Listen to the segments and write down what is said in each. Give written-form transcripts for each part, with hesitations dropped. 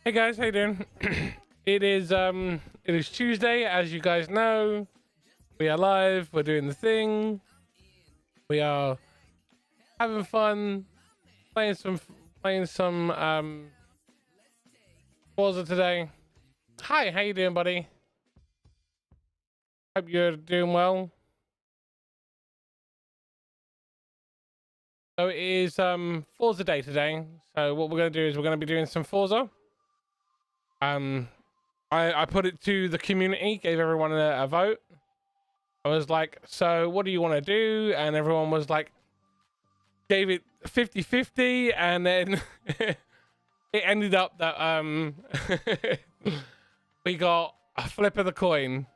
Hey guys, how you doing? It is Tuesday, as you guys know. We are live, we're doing the thing. We are having fun, playing some Forza today. Hi, how you doing, buddy? Hope you're doing well. So it is Forza day today. So what we're gonna do is we're gonna be doing some Forza. I put it to the community, gave everyone a vote. I was like, so what do you want to do? And everyone was like, gave it 50-50, and then it ended up that we got a flip of the coin.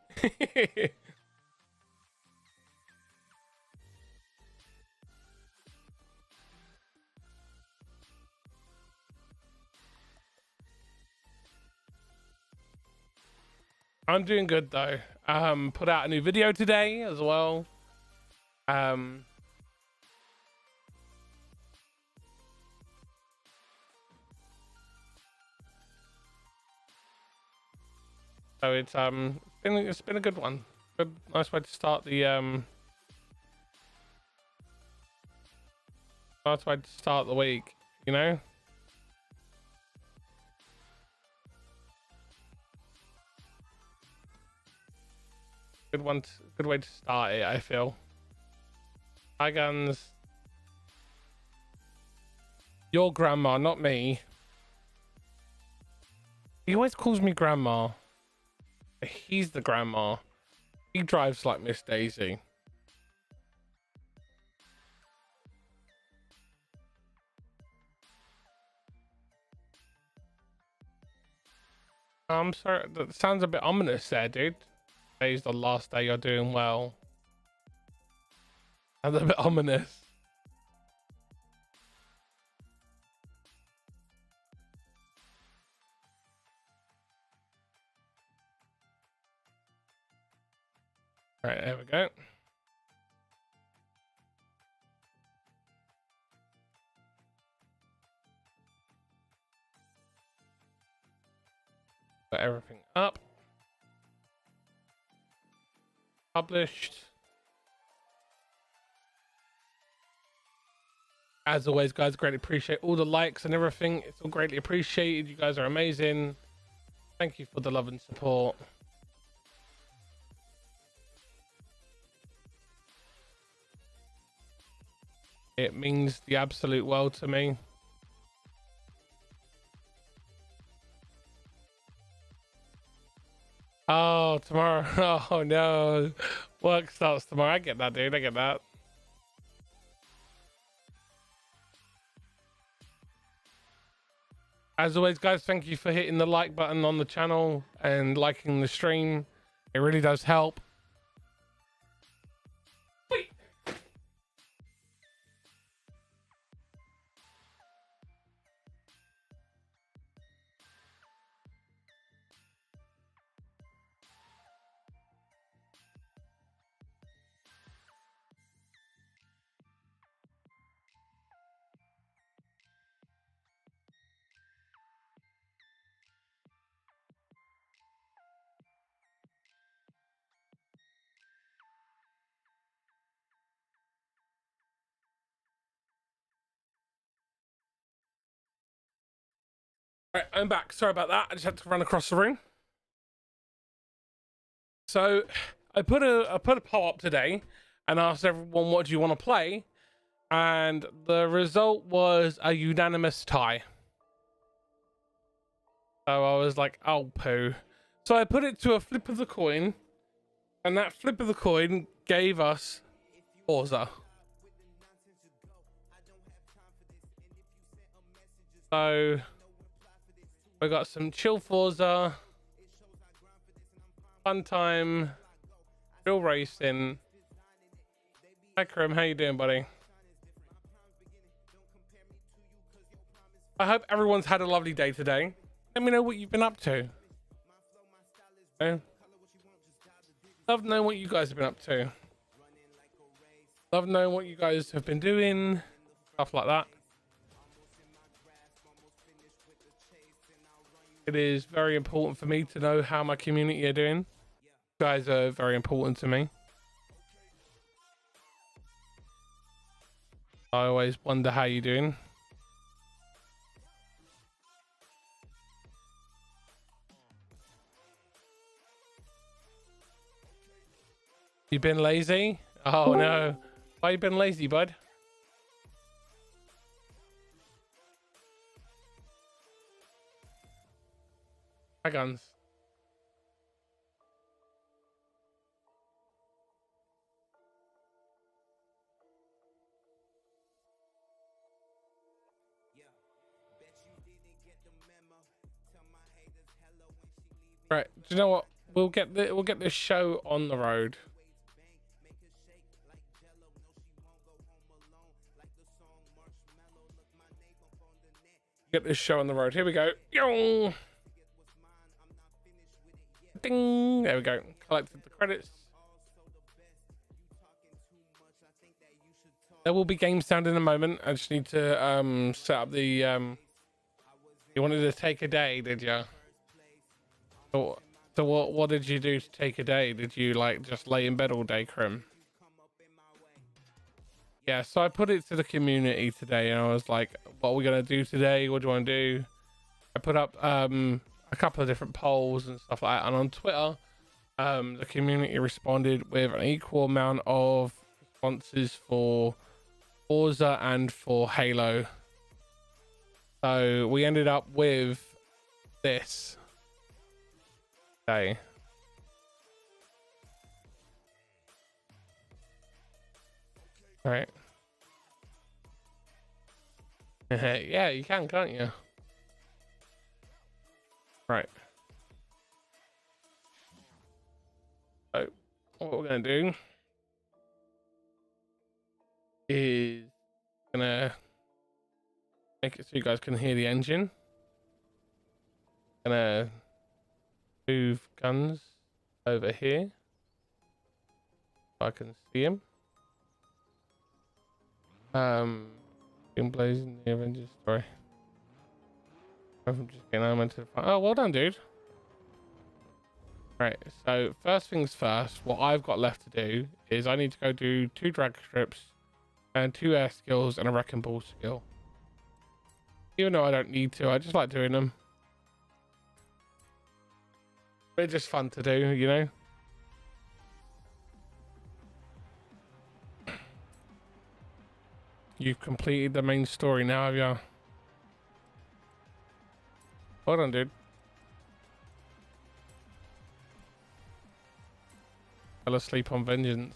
I'm doing good though. Put out a new video today as well. So it's been a good one. Good, nice way to start the nice way to start the week, you know. Good one, good way to start it, I feel. Hi guns. Your grandma, not me. He always calls me grandma. He's the grandma. He drives like Miss Daisy. I'm sorry, that sounds a bit ominous there, dude. Today's the last day you're doing well. Sounds a bit ominous. All right, there we go. Got everything up. Published. As always, guys, greatly appreciate all the likes and everything. It's all greatly appreciated. You guys are amazing. Thank you for the love and support. It means the absolute world to me. Oh, tomorrow. Oh no. Work starts tomorrow. I get that, dude. I get that. As always, guys, thank you for hitting the like button on the channel and liking the stream. It really does help. All right, I'm back. Sorry about that. I just had to run across the room. So I put a poll up today and asked everyone, what do you want to play? And the result was a unanimous tie. So I was like, oh poo. So I put it to a flip of the coin, and that flip of the coin gave us Forza. So we got some chill Forza, fun time, chill racing. Hi Krim, how you doing, buddy? I hope everyone's had a lovely day today. Let me know what you've been up to. Okay. Love knowing what you guys have been up to. Love knowing what you guys have been doing. Stuff like that. It is very important for me to know how my community are doing. You guys are very important to me. I always wonder how you're doing. You been lazy? Oh no. Why you been lazy, bud? My guns. Right. Do you know what? We'll get this show on the road. Get this show on the road. Here we go. Yo! Ding! There we go. Collected the credits. There will be game sound in a moment. I just need to set up the You wanted to take a day, did you? So what did you do to take a day? Did you like just lay in bed all day, Crim? Yeah, so I put it to the community today and I was like, what are we gonna do today? What do you want to do? I put up a couple of different polls and stuff like that, and on Twitter the community responded with an equal amount of responses for Forza and for Halo. So we ended up with this. Okay. All right. Yeah, you can, can't you? Right. So what we're gonna do is gonna make it so you guys can hear the engine. Gonna move guns over here so I can see him. Been blazing the Avengers story. I'm just getting on into the fun. Oh, well done, dude. Right, so first things first, what I've got left to do is I need to go do 2 drag strips and 2 air skills and a wrecking ball skill. Even though I don't need to, I just like doing them. They're just fun to do, you know? You've completed the main story now, have you? Hold on, dude. Fell asleep on vengeance.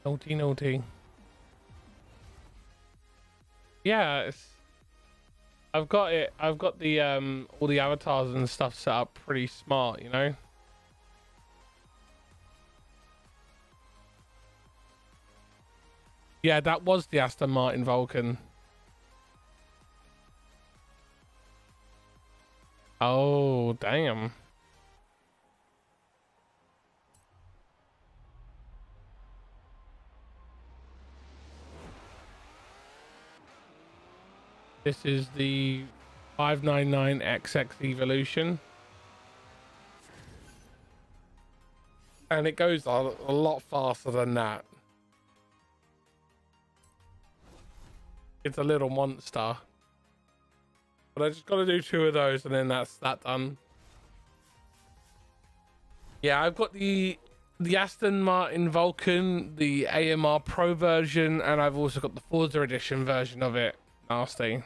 Naughty, naughty. Yeah, I've got it. I've got the all the avatars and stuff set up pretty smart, you know. Yeah, that was the Aston Martin Vulcan. Oh, damn. This is the 599XX Evolution. And it goes a lot faster than that. It's a little monster. But I just got to do 2 of those and then that's that done. Yeah, I've got the Aston Martin Vulcan, the AMR Pro version, and I've also got the Forza Edition version of it. Nasty.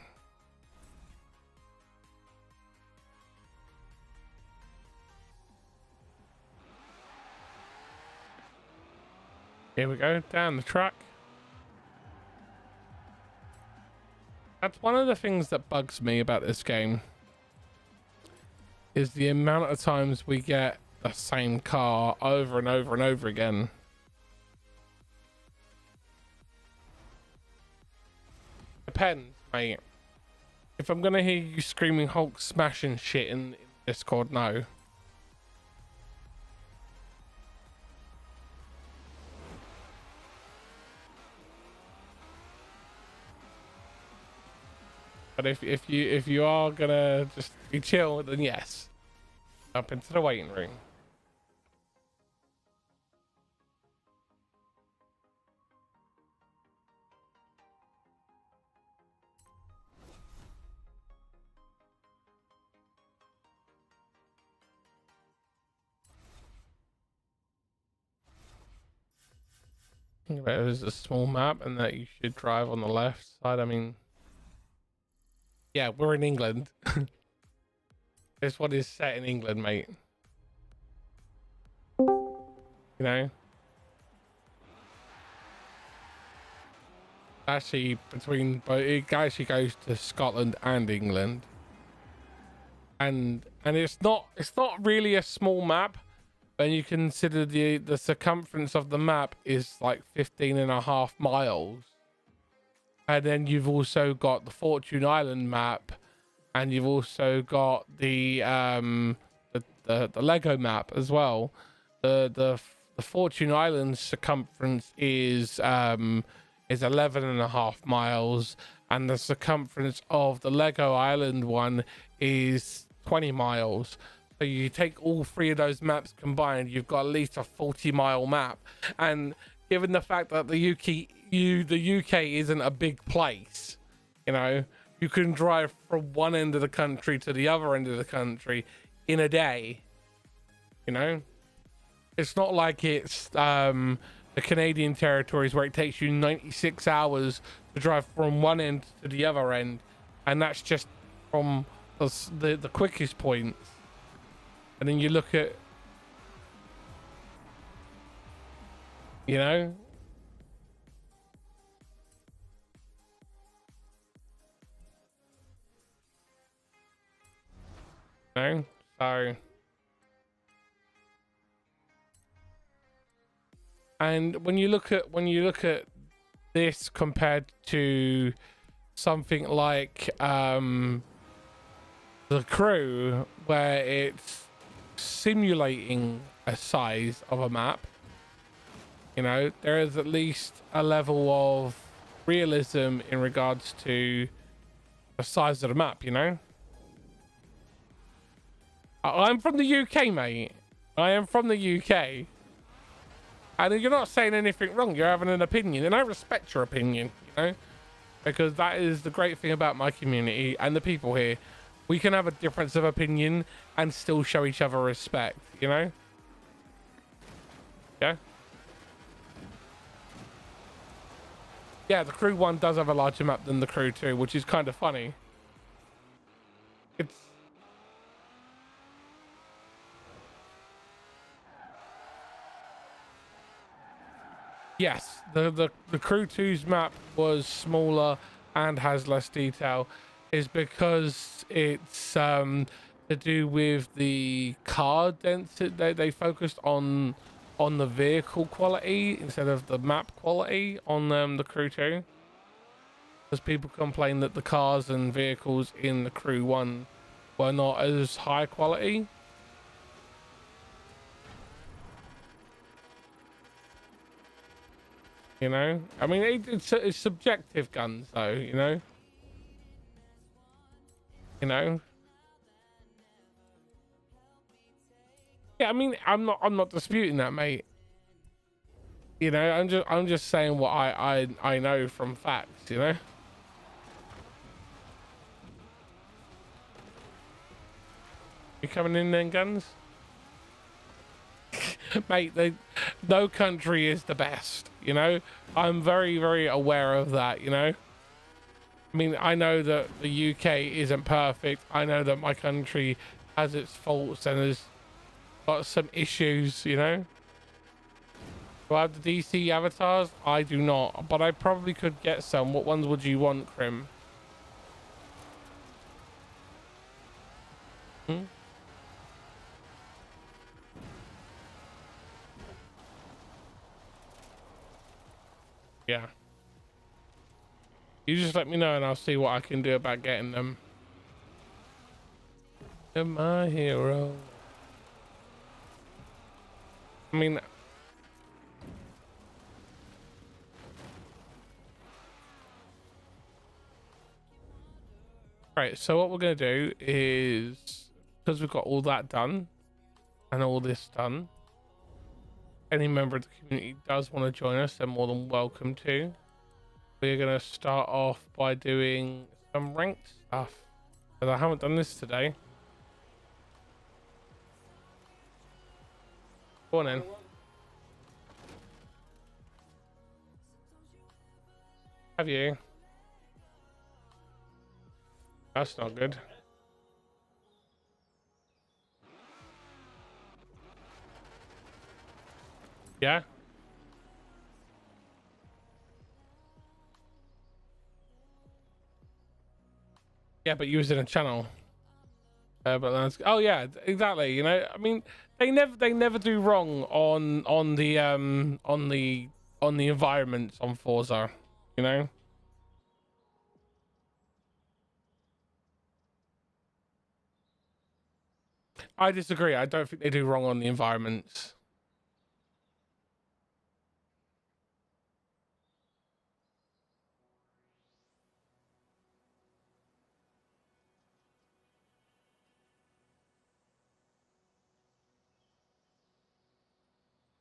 Here we go, down the track. That's one of the things that bugs me about this game, is the amount of times we get the same car over and over and over again. Depends, mate. If I'm gonna hear you screaming Hulk smashing shit in Discord, no. But if you are gonna just be chill, then yes, jump into the waiting room. There's a small map and that you should drive on the left side. I mean, yeah, we're in England. This one is set in England, mate. You know? Actually, it actually goes to Scotland and England. And it's not really a small map. When you consider the circumference of the map is like 15.5 miles, and then you've also got the Fortune Island map, and you've also got the Lego map as well. The Fortune Island circumference is 11.5 miles, and the circumference of the Lego Island one is 20 miles. So you take all three of those maps combined, you've got at least a 40-mile map. And given the fact that the UK isn't a big place, you know, you can drive from one end of the country to the other end of the country in a day. You know, it's not like it's the Canadian territories where it takes you 96 hours to drive from one end to the other end, and that's just from the quickest points. And then you look at, you know, so and when you look at this compared to something like The Crew, where it's simulating a size of a map, you know, there is at least a level of realism in regards to the size of the map, you know. I'm from the UK, mate. I am from the UK, and you're not saying anything wrong. You're having an opinion, and I respect your opinion, you know, because that is the great thing about my community and the people here. We can have a difference of opinion and still show each other respect, you know? Yeah? Yeah, the Crew 1 does have a larger map than the Crew 2, which is kind of funny. It's... Yes, the Crew 2's map was smaller and has less detail, is because it's to do with the car density. They focused on the vehicle quality instead of the map quality on the Crew 2, because people complain that the cars and vehicles in the Crew 1 were not as high quality. You know, I mean, it's subjective guns though, you know. You know, yeah, I mean, I'm not disputing that, mate. You know, I'm just saying what I know from facts, you know. You coming in then, guns? Mate, no country is the best, you know. I'm very, very aware of that, you know. I mean, I know that the UK isn't perfect. I know that my country has its faults and has got some issues, you know. Do I have the DC avatars? I do not, but I probably could get some. What ones would you want, Crim? Hmm? Yeah. You just let me know and I'll see what I can do about getting them. You're my hero. I mean, Right, so what we're going to do is, because we've got all that done and all this done, any member of the community does want to join us, they're more than welcome to. We're going to start off by doing some ranked stuff, because I haven't done this today. Go on in. Have you? That's not good. Yeah? Yeah, but you was in a channel. But that's, oh yeah, exactly. You know, I mean, they never do wrong on the environments on Forza, you know. I disagree. I don't think they do wrong on the environments.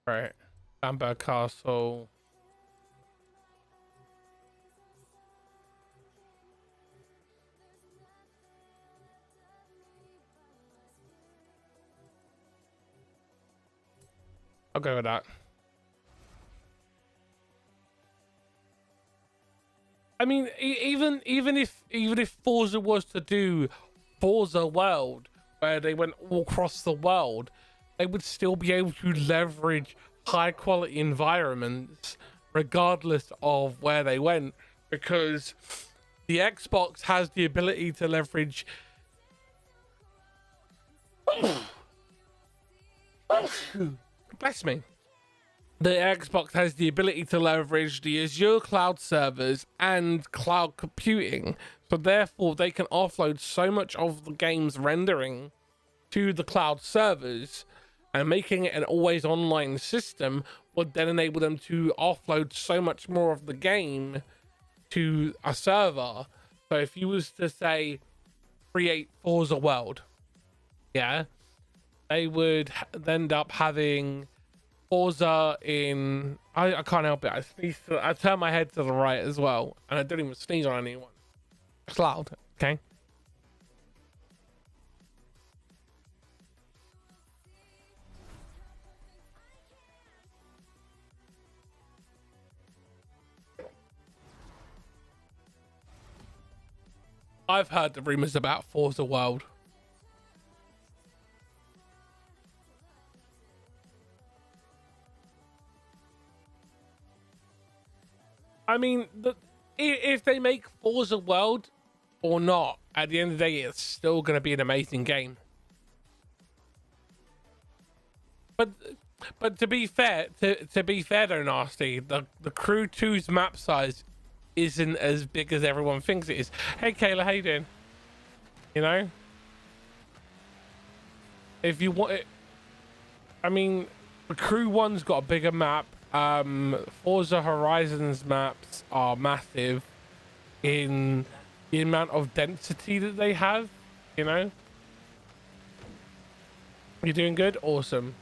Right. Amber Castle. I'll go with that. I mean, even if Forza was to do Forza World, where they went all across the world, they would still be able to leverage high quality environments regardless of where they went, because the Xbox has the ability to leverage bless me, the Xbox has the ability to leverage the Azure cloud servers and cloud computing, so therefore they can offload so much of the game's rendering to the cloud servers, and making it an always online system would then enable them to offload so much more of the game to a server. So if you was to say create Forza World, yeah, they would end up having Forza in, I can't help it, I turn my head to the right as well, and I don't even sneeze on anyone. It's loud, okay? I've heard the rumors about Forza World. I mean, if they make Forza World or not, at the end of the day, it's still going to be an amazing game. But to be fair, to be fair though, Nasty, the Crew 2's map size isn't as big as everyone thinks it is. Hey Kayla, how you doing? You know, if you want it, I mean, the Crew 1's got a bigger map. Forza Horizon's maps are massive in the amount of density that they have, you know. You're doing good? Awesome.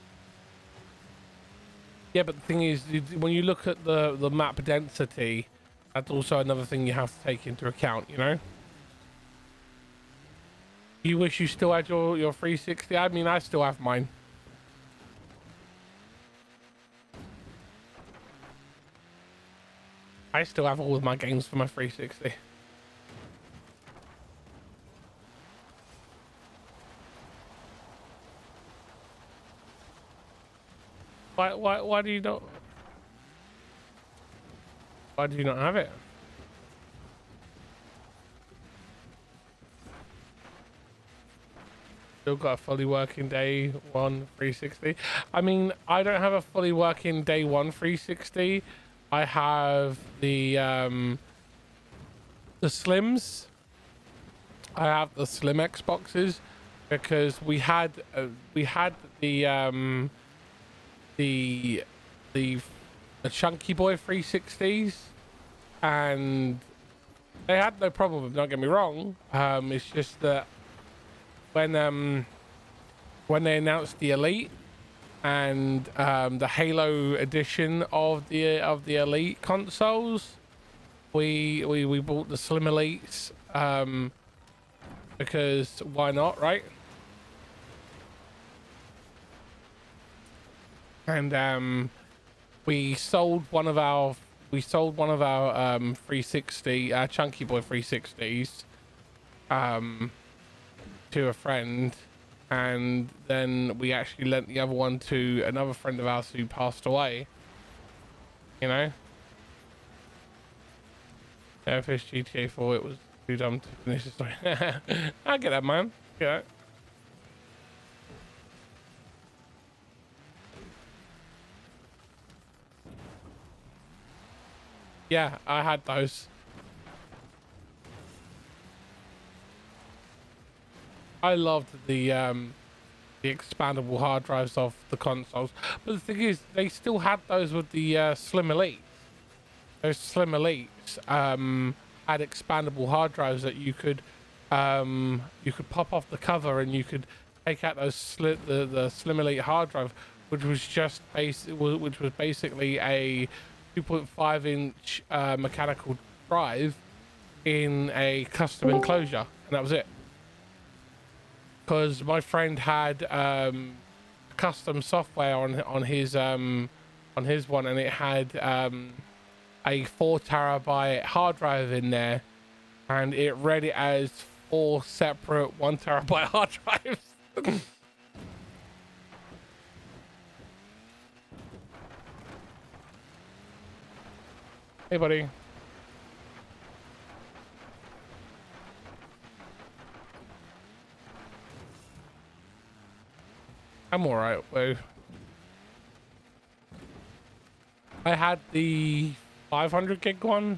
Yeah, but the thing is, when you look at the map density, that's also another thing you have to take into account, you know. You wish you still had your 360? I mean, I still have mine. I still have all of my games for my 360. Why do you not? Why do you not have it? Still got a fully working day one 360. I mean, I don't have a fully working day one 360. I have the Slims. I have the Slim Xboxes because we had the Chunky Boy 360s, and They had no problem with it, don't get me wrong. It's just that when they announced the Elite and the Halo edition of the Elite consoles, we bought the Slim Elites because why not, right? And we sold one of our 360 Chunky Boy 360s to a friend, and then we actually lent the other one to another friend of ours who passed away. You know, yeah, Fish GTA 4, it was too dumb to finish the story. I get that, man. Yeah. Yeah, I had those. I loved the expandable hard drives of the consoles, but the thing is, they still had those with the Slim Elites. Those Slim Elites had expandable hard drives that you could pop off the cover and you could take out those the Slim Elite hard drive, which was just basically a 2.5-inch mechanical drive in a custom enclosure, and that was it. Because my friend had custom software on his one, and it had a 4 terabyte hard drive in there, and it read it as 4 separate 1 terabyte hard drives. Hey, buddy. I'm alright, bro. I had the 500 gig one.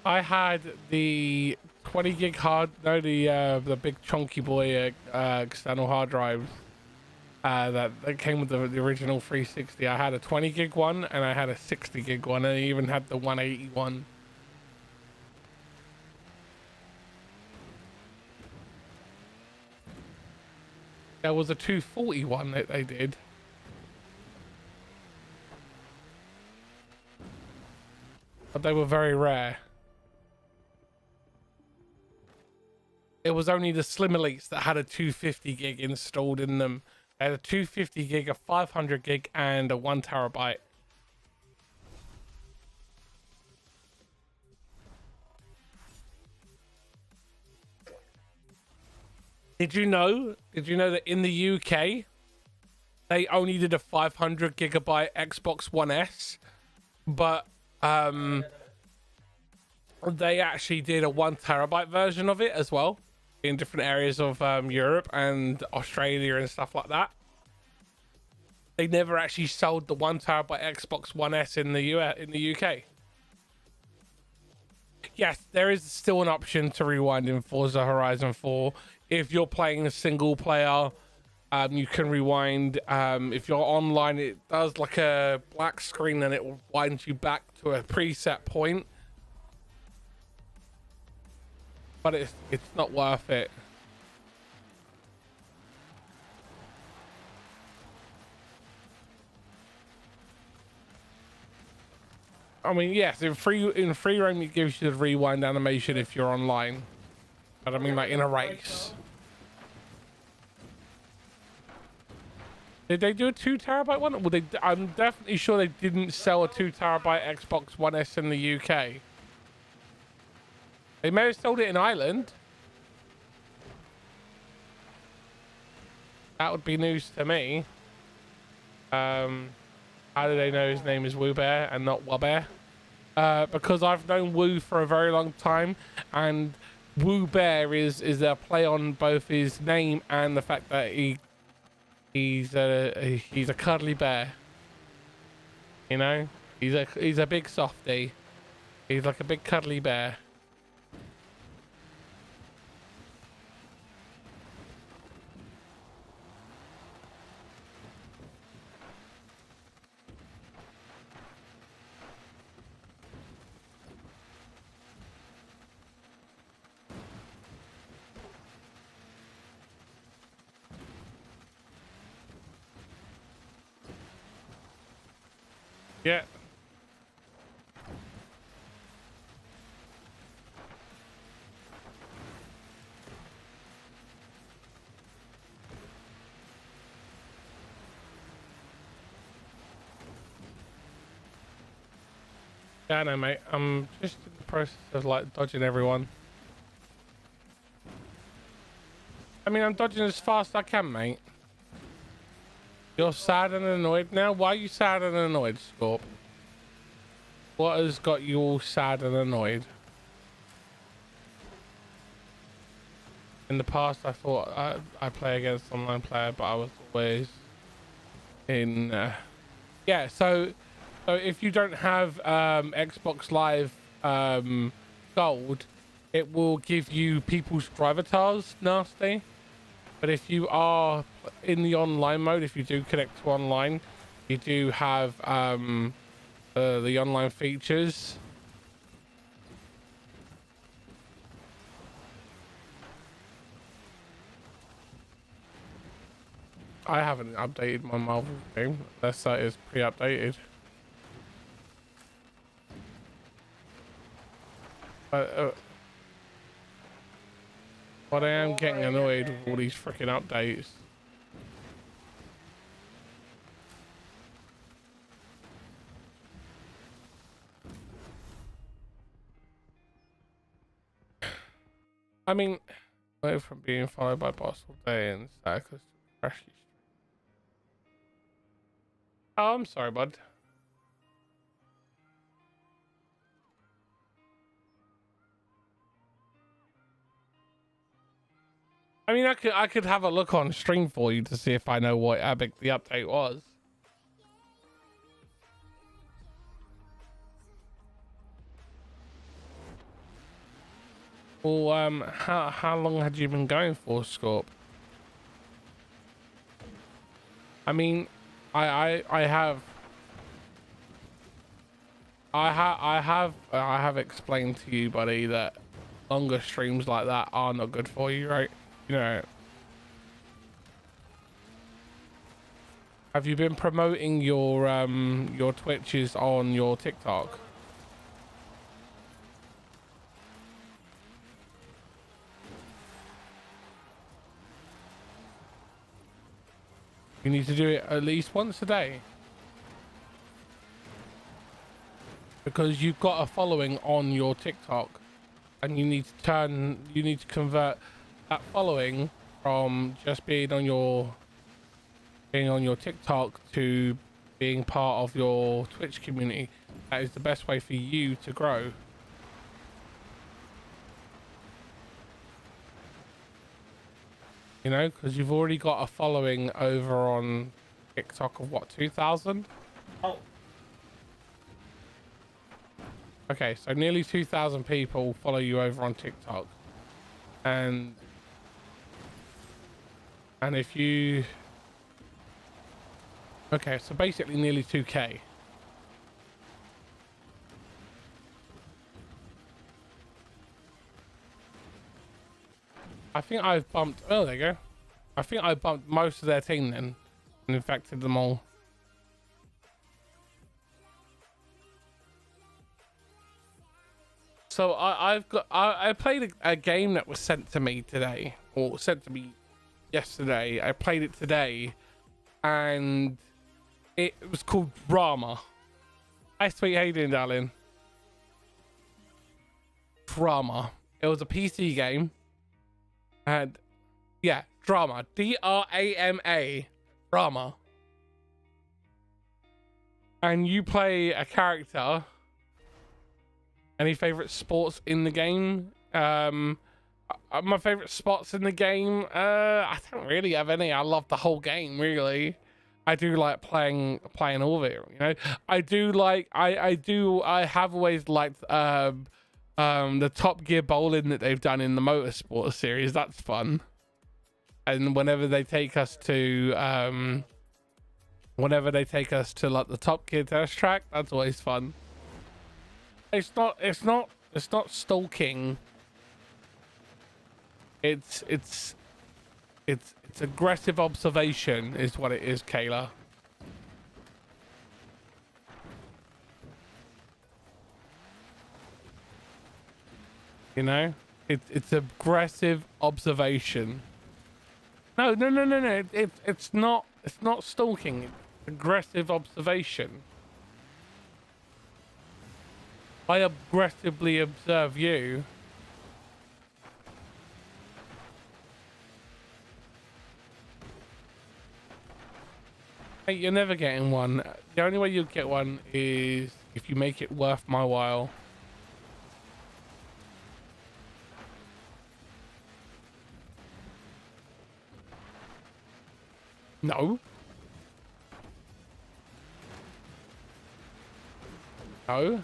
I had the 20 gig the big chunky boy external hard drive that came with the original 360. I had a 20 gig one and I had a 60 gig one, and I even had the 180 one. There was a 240 one that they did. But they were very rare. It was only the Slim Elites that had a 250 gig installed in them. They had a 250 gig, a 500 gig, and a 1 terabyte. Did you know that in the UK, they only did a 500 gigabyte Xbox One S, but they actually did a 1 terabyte version of it as well in different areas of Europe and Australia and stuff like that. They never actually sold the 1 terabyte Xbox One S in the UK. Yes, there is still an option to rewind in Forza Horizon 4. If you're playing a single player, you can rewind. If you're online, it does like a black screen and it will wind you back to a preset point. But it's not worth it. I mean, yes, in free roam it gives you the rewind animation if you're online. But I mean, like in a race. Did they do a 2 terabyte one? Well, I'm definitely sure they didn't sell a 2 terabyte Xbox One S in the UK. They may have sold it in Ireland. That would be news to me. How do they know his name is Woo Bear and not Wabear? Because I've known Woo for a very long time, and Woo Bear is a play on both his name and the fact that he's a cuddly bear. You know, he's a big softie. He's like a big cuddly bear. Yeah. Yeah, I know, mate. I'm just in the process of like dodging everyone. I mean, I'm dodging as fast as I can, mate. You're sad and annoyed now? Why are you sad and annoyed, Scorp? What has got you all sad and annoyed? In the past, I thought I play against online player, but I was always in... Yeah, so if you don't have Xbox Live Gold, it will give you people's driver tars nasty. But if you are in the online mode, if you do connect to online, you do have the online features. I haven't updated my Marvel game unless that is pre-updated. But I am getting annoyed with all these freaking updates. I mean, away from being followed by boss all day and sad because crashy. Oh, I'm sorry, bud. I mean, I could have a look on stream for you to see if I know how big the update was. Well, how long had you been going for, Scorp? I mean, I have explained to you, buddy, that longer streams like that are not good for you, right? You know. Have you been promoting your Twitches on your TikTok? You need to do it at least once a day. Because you've got a following on your TikTok and you need to convert that following from just being on your TikTok to being part of your Twitch community. That is the best way for you to grow. You know, because you've already got a following over on TikTok of what, 2,000? Oh. Okay, so nearly 2,000 people follow you over on TikTok. And if you... Okay, so basically nearly 2K. I think I've bumped... Oh, there you go. I think I bumped most of their team then and infected them all. So I played a game that was sent to me today, or sent to me yesterday. I played it today, and it was called Drama. Hi, sweet. How you doing, darling? Drama. It was a PC game. And yeah, Drama. D-R-A-M-A. Drama. And you play a character. Any favorite sports in the game? My favorite spots in the game, I don't really have any. I love the whole game, really. I do like playing all of it, you know. I have always liked the Top Gear bowling that they've done in the motorsport series. That's fun. And whenever they take us to like the Top Gear test track, that's always fun. It's not stalking. It's aggressive observation is what it is, Kayla. You know, it's aggressive observation. No. It's not. It's not stalking. It's aggressive observation. I aggressively observe you. Hey, you're never getting one. The only way you'll get one is if you make it worth my while. No. No.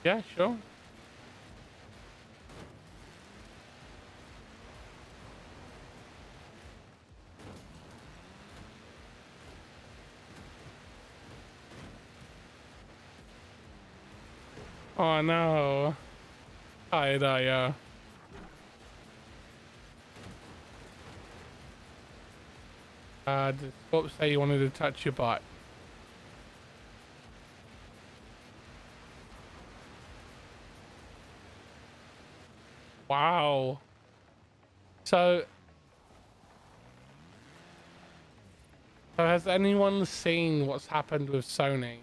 Yeah, sure. Oh no. I know, yeah. What was say you wanted to touch your butt? Wow. So has anyone seen what's happened with Sony?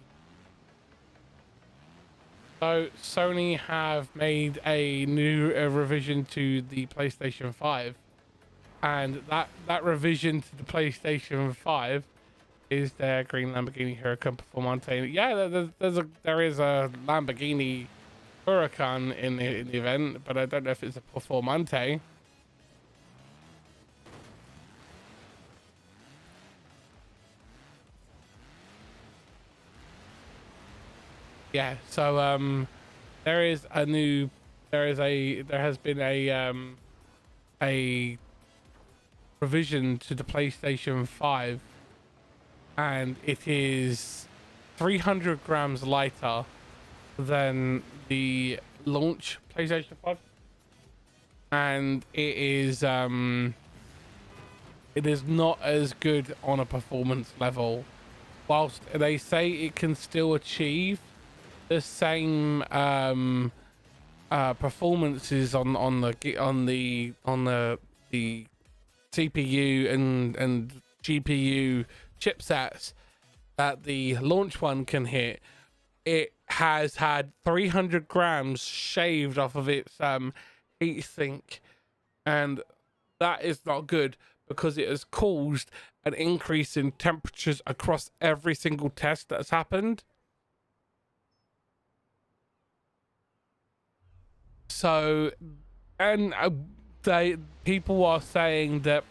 So Sony have made a new revision to the PlayStation 5, and that revision to the PlayStation 5 is their green Lamborghini Huracan Performante. Yeah, there is a Lamborghini Huracan in the event, but I don't know if it's a Performante. Yeah, so there has been a revision to the PlayStation 5, and it is 300 grams lighter than the launch PlayStation 5, and it is not as good on a performance level, whilst they say it can still achieve the same performances on the CPU and GPU chipsets that the launch one can hit. It has had 300 grams shaved off of its heatsink, and that is not good because it has caused an increase in temperatures across every single test that's happened. So, and people are saying that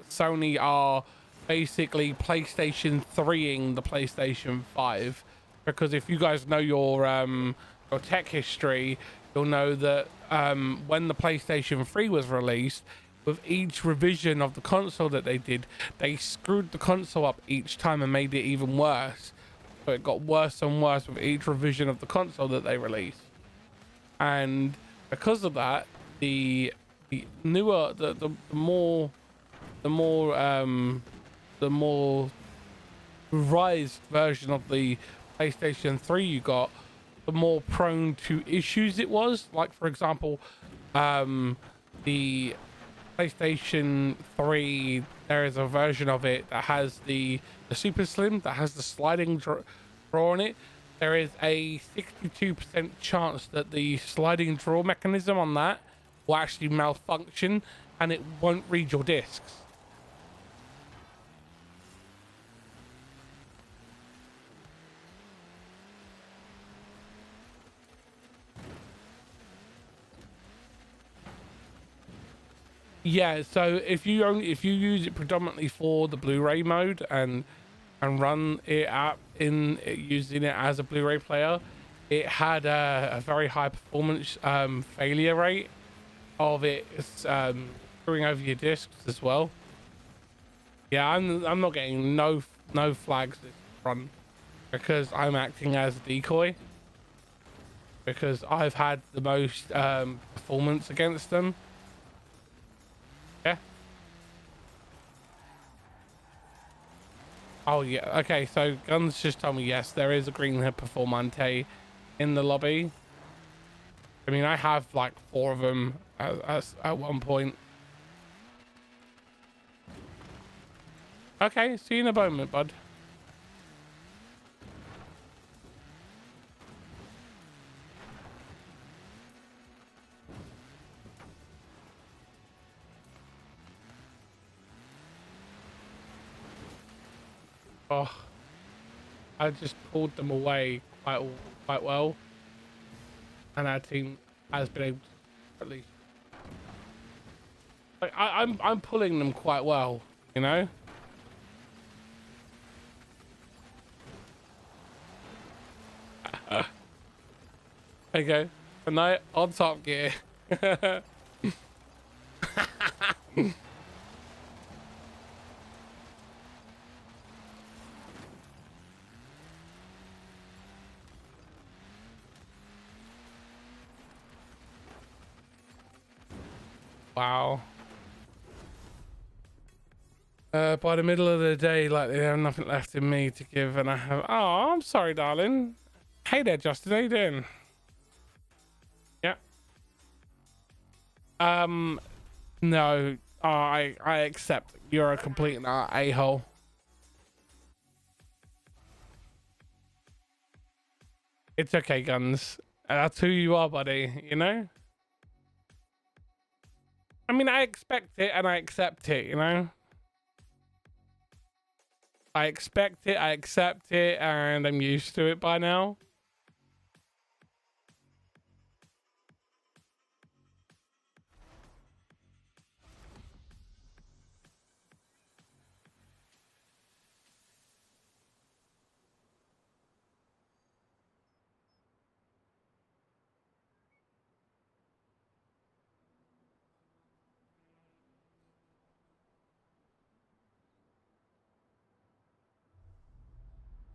Sony are basically PlayStation 3ing the PlayStation 5, because if you guys know your tech history, you'll know that when the PlayStation 3 was released, with each revision of the console that they did, they screwed the console up each time and made it even worse. So it got worse and worse with each revision of the console that they released. And because of that, the newer, the more revised version of the PlayStation 3 you got, the more prone to issues it was. Like, for example, the PlayStation 3, there is a version of it that has the Super Slim, that has the sliding drawer on it. There is a 62% chance that the sliding drawer mechanism on that will actually malfunction and it won't read your discs. Yeah, so if you use it predominantly for the Blu-ray mode and run it up using it as a Blu-ray player, it had a very high performance failure rate of it screwing over your discs as well. Yeah, I'm not getting no flags this run because I'm acting as a decoy, because I've had the most performance against them. Yeah. Oh yeah, okay, so Guns just told me yes, there is a green performante in the lobby. I mean, I have like 4 of them at one point. Okay, see you in a moment, bud. Oh, I just pulled them away quite well, and our team has been able to, at least. Like, I'm pulling them quite well, you know. Okay, a night on Top Gear. Wow. By the middle of the day, like, they have nothing left in me to give, and I have. Oh, I'm sorry, darling. Hey there, Justin. How you doing? Yeah. No. I accept. You're a complete a-hole. It's okay, Guns. That's who you are, buddy. You know. I mean, I expect it and I accept it. You know. I expect it, I accept it, and I'm used to it by now.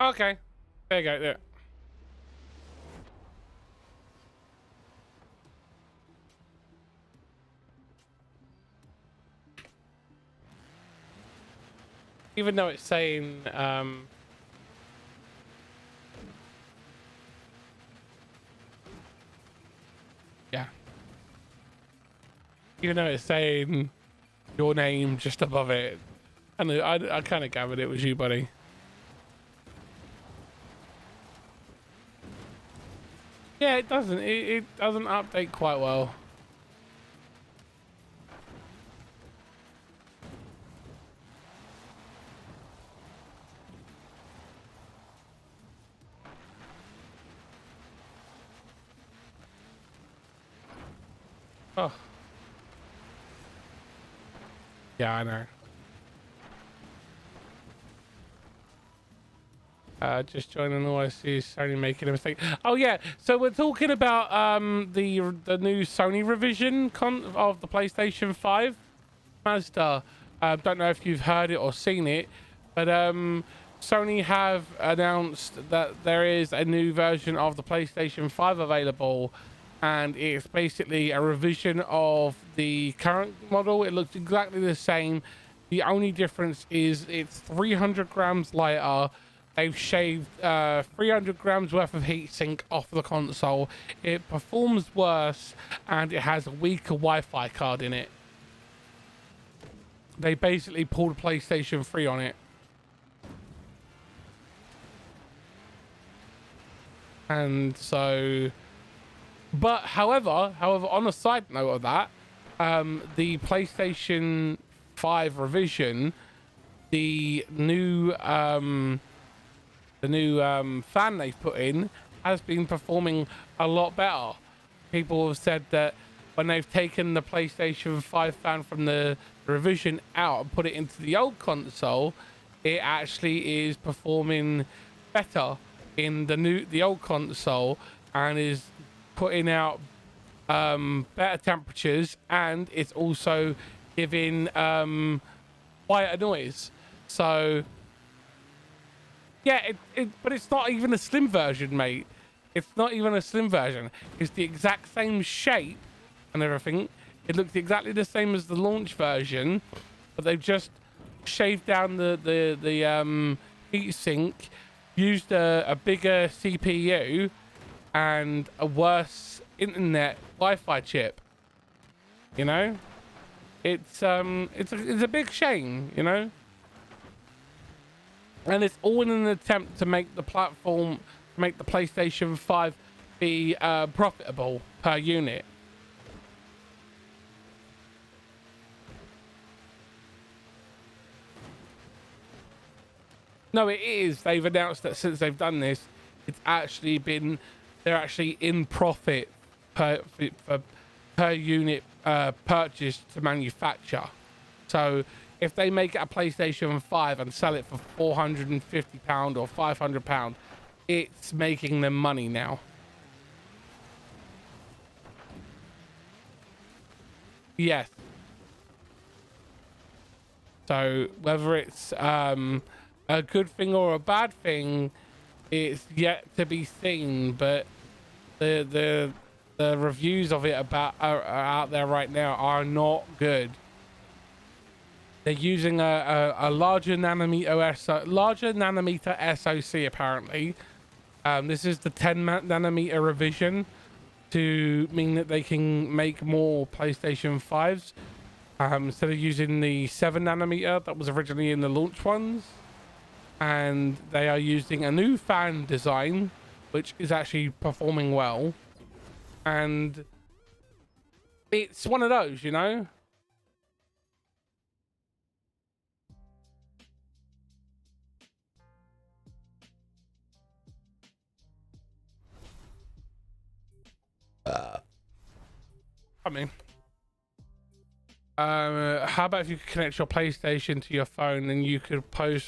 Okay. There you go. There. Even though it's saying, yeah. Even though it's saying your name just above it. And I kind of gathered it was you, buddy. Yeah, it doesn't. It doesn't update quite well. Oh. Yeah, I know. Just joining all I see is Sony making a mistake. Oh yeah, so we're talking about the new Sony revision of the PlayStation 5. Mazda. Don't know if you've heard it or seen it, but Sony have announced that there is a new version of the PlayStation 5 available, and it's basically a revision of the current model. It looks exactly the same. The only difference is it's 300 grams lighter. They've shaved 300 grams worth of heatsink off the console. It performs worse, and it has a weaker Wi-Fi card in it. They basically pulled PlayStation 3 on it. And so... But, however, on a side note of that, the PlayStation 5 revision, the new fan they've put in has been performing a lot better. People have said that when they've taken the PlayStation 5 fan from the revision out and put it into the old console, it actually is performing better in the old console, and is putting out better temperatures, and it's also giving quieter noise. So yeah, but it's not even a slim version, mate. It's not even a slim version. It's the exact same shape and everything. It looks exactly the same as the launch version, but they've just shaved down the heatsink, used a bigger CPU, and a worse internet Wi-Fi chip. You know, it's a big shame, you know, and it's all in an attempt to make the platform, make the PlayStation 5 be profitable per unit. No, it is. They've announced that since they've done this, it's actually been, they're actually in profit per unit purchased to manufacture. So if they make a PlayStation 5 and sell it for £450 or £500, it's making them money now. Yes. So whether it's a good thing or a bad thing, it's yet to be seen, but the reviews of it are out there right now are not good. They're using a larger nanometer SoC apparently. This is the 10 nanometer revision to mean that they can make more PlayStation 5s instead of using the 7 nanometer that was originally in the launch ones. And they are using a new fan design, which is actually performing well. And it's one of those, you know. I mean, how about if you could connect your PlayStation to your phone and you could play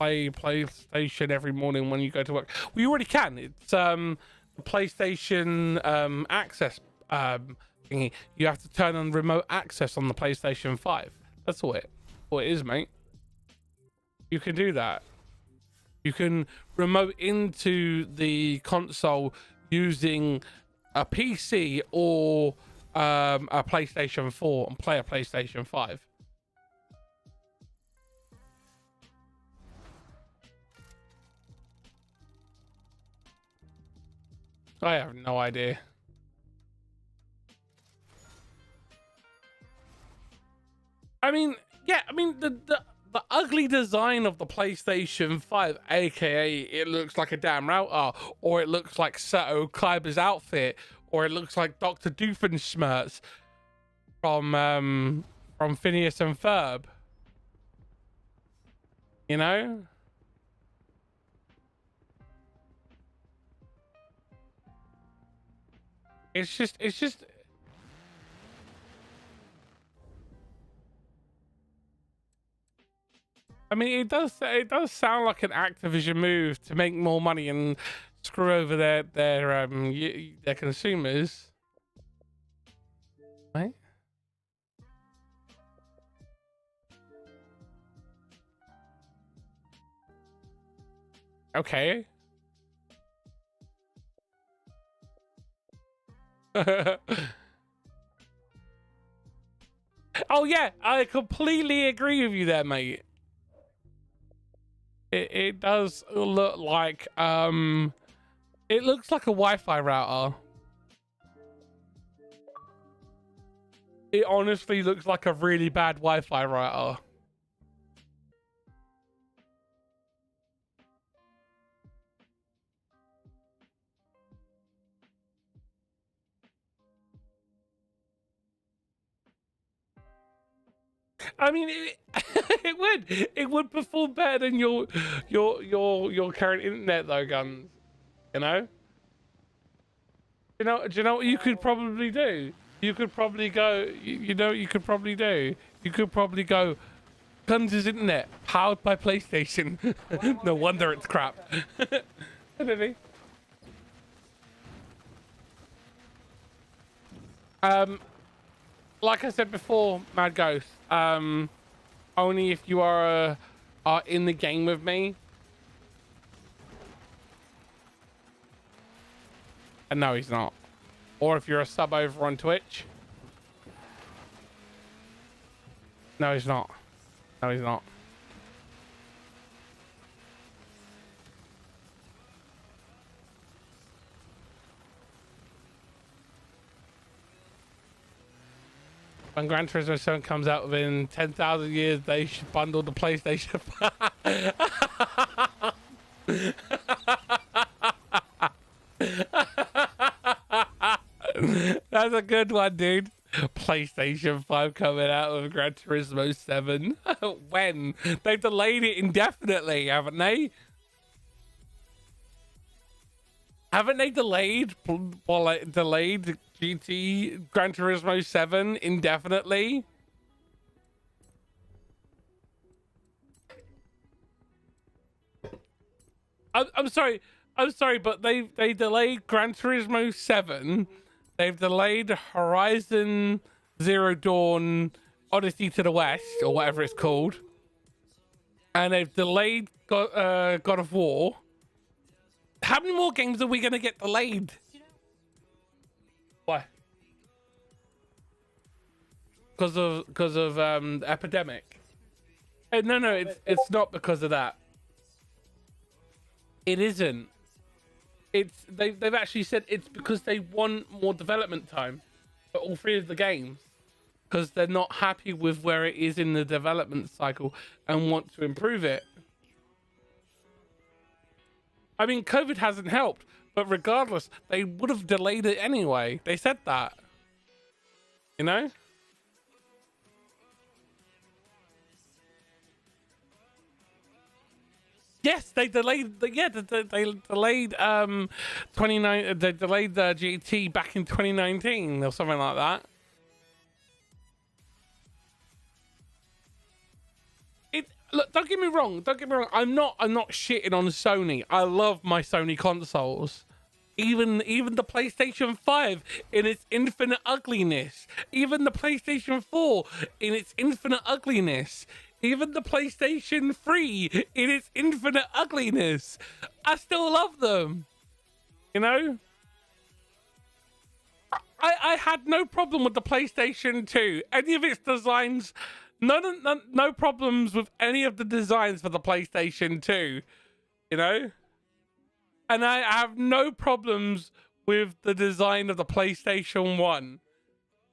PlayStation every morning when you go to work? Well, you already can. It's the PlayStation access thingy. You have to turn on remote access on the PlayStation 5. That's all it is, mate. You can do that. You can remote into the console using a PC or a PlayStation 4 and play a PlayStation 5. I have no idea. I mean, yeah, I mean the ugly design of the PlayStation 5, aka it looks like a damn router, or it looks like Seto Kaiba's outfit, or it looks like Dr. Doofenshmirtz from Phineas and Ferb. You know? It's just I mean, it does sound like an Activision move to make more money and screw over their consumers, right? Okay. Oh yeah, I completely agree with you there, mate. It does look like it looks like a Wi-Fi router. It honestly looks like a really bad Wi-Fi router. I mean, it would perform better than your current internet though, Guns. You know? Do you know what you could probably do? You could probably go. You know what you could probably do? You could probably go. Guns' internet powered by PlayStation. No wonder it's crap. Like I said before, Mad Ghost. Only if you are in the game with me. And no, he's not. Or if you're a sub over on Twitch. No, he's not. No, he's not. When Gran Turismo 7 comes out within 10,000 years, they should bundle the PlayStation. That's a good one, dude. PlayStation 5 coming out with Gran Turismo 7. When? They've delayed it indefinitely, haven't they? Haven't they delayed GT Gran Turismo 7 indefinitely? I'm sorry, but they delayed Gran Turismo 7. They've delayed Horizon Zero Dawn Odyssey to the West, or whatever it's called. And they've delayed God of War. How many more games are we going to get delayed? Why? Because of epidemic. No, it's not because of that. It isn't. They've actually said it's because they want more development time for all three of the games, because they're not happy with where it is in the development cycle and want to improve it. I mean, COVID hasn't helped, but regardless, they would have delayed it anyway. They said that, you know. Yes, they delayed. Yeah, they delayed 29. They delayed the GT back in 2019 or something like that. Look, don't get me wrong. Don't get me wrong. I'm not shitting on Sony. I love my Sony consoles. Even the PlayStation 5 in its infinite ugliness. Even the PlayStation 4 in its infinite ugliness. Even the PlayStation 3 in its infinite ugliness. I still love them. You know? I had no problem with the PlayStation 2. Any of its designs, no problems with any of the designs for the PlayStation 2. You know? And I have no problems with the design of the PlayStation 1.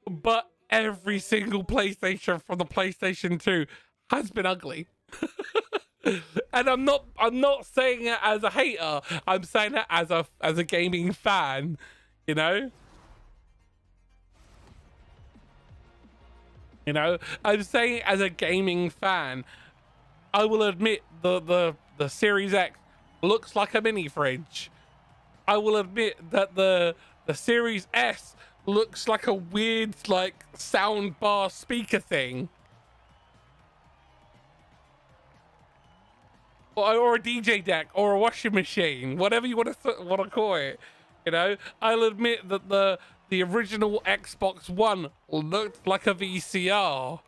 But every single PlayStation from the PlayStation 2 has been ugly. And I'm not saying it as a hater. I'm saying it as a gaming fan, you know? You know, I'm saying it as a gaming fan. I will admit the Series X looks like a mini fridge. I will admit that the Series S looks like a weird like sound bar speaker thing. Or a DJ deck, or a washing machine, whatever you want to call it. You know, I'll admit that the original Xbox One looked like a VCR.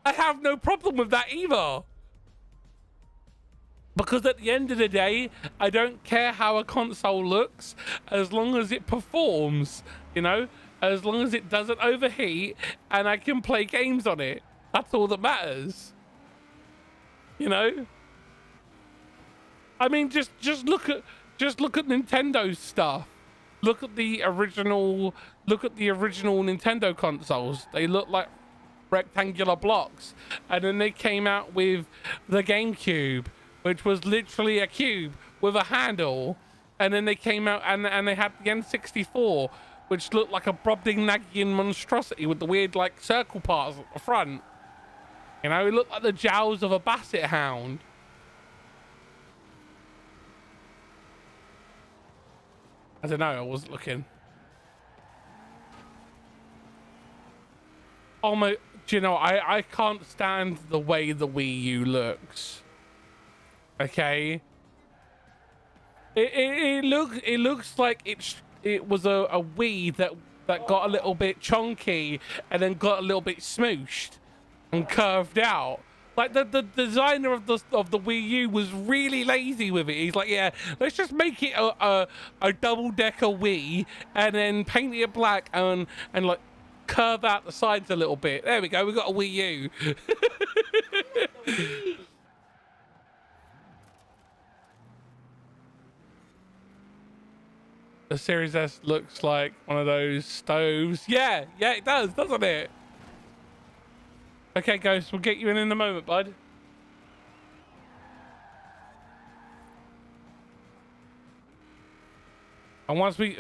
I have no problem with that either. Because at the end of the day, I don't care how a console looks, as long as it performs, you know, as long as it doesn't overheat and I can play games on it. That's all that matters. You know, I mean, just look at Nintendo's stuff. Look at the original Nintendo consoles. They look like rectangular blocks, and then they came out with the GameCube, which was literally a cube with a handle, and then they came out and they had the N64, which looked like a Brobdingnagian monstrosity with the weird like circle parts at the front. You know, it looked like the jowls of a basset hound. I don't know, I wasn't looking. Oh my, do you know, I can't stand the way the Wii U looks. Okay? It looks like it was a Wii that got a little bit chunky and then got a little bit smooshed and curved out. Like the designer of the Wii U was really lazy with it. He's like, yeah, let's just make it a double-decker Wii and then paint it black and like curve out the sides a little bit. There we go, we got a Wii U. The Series S looks like one of those stoves. Yeah, it does, doesn't it? Okay, Ghost, we'll get you in a moment, bud. And once we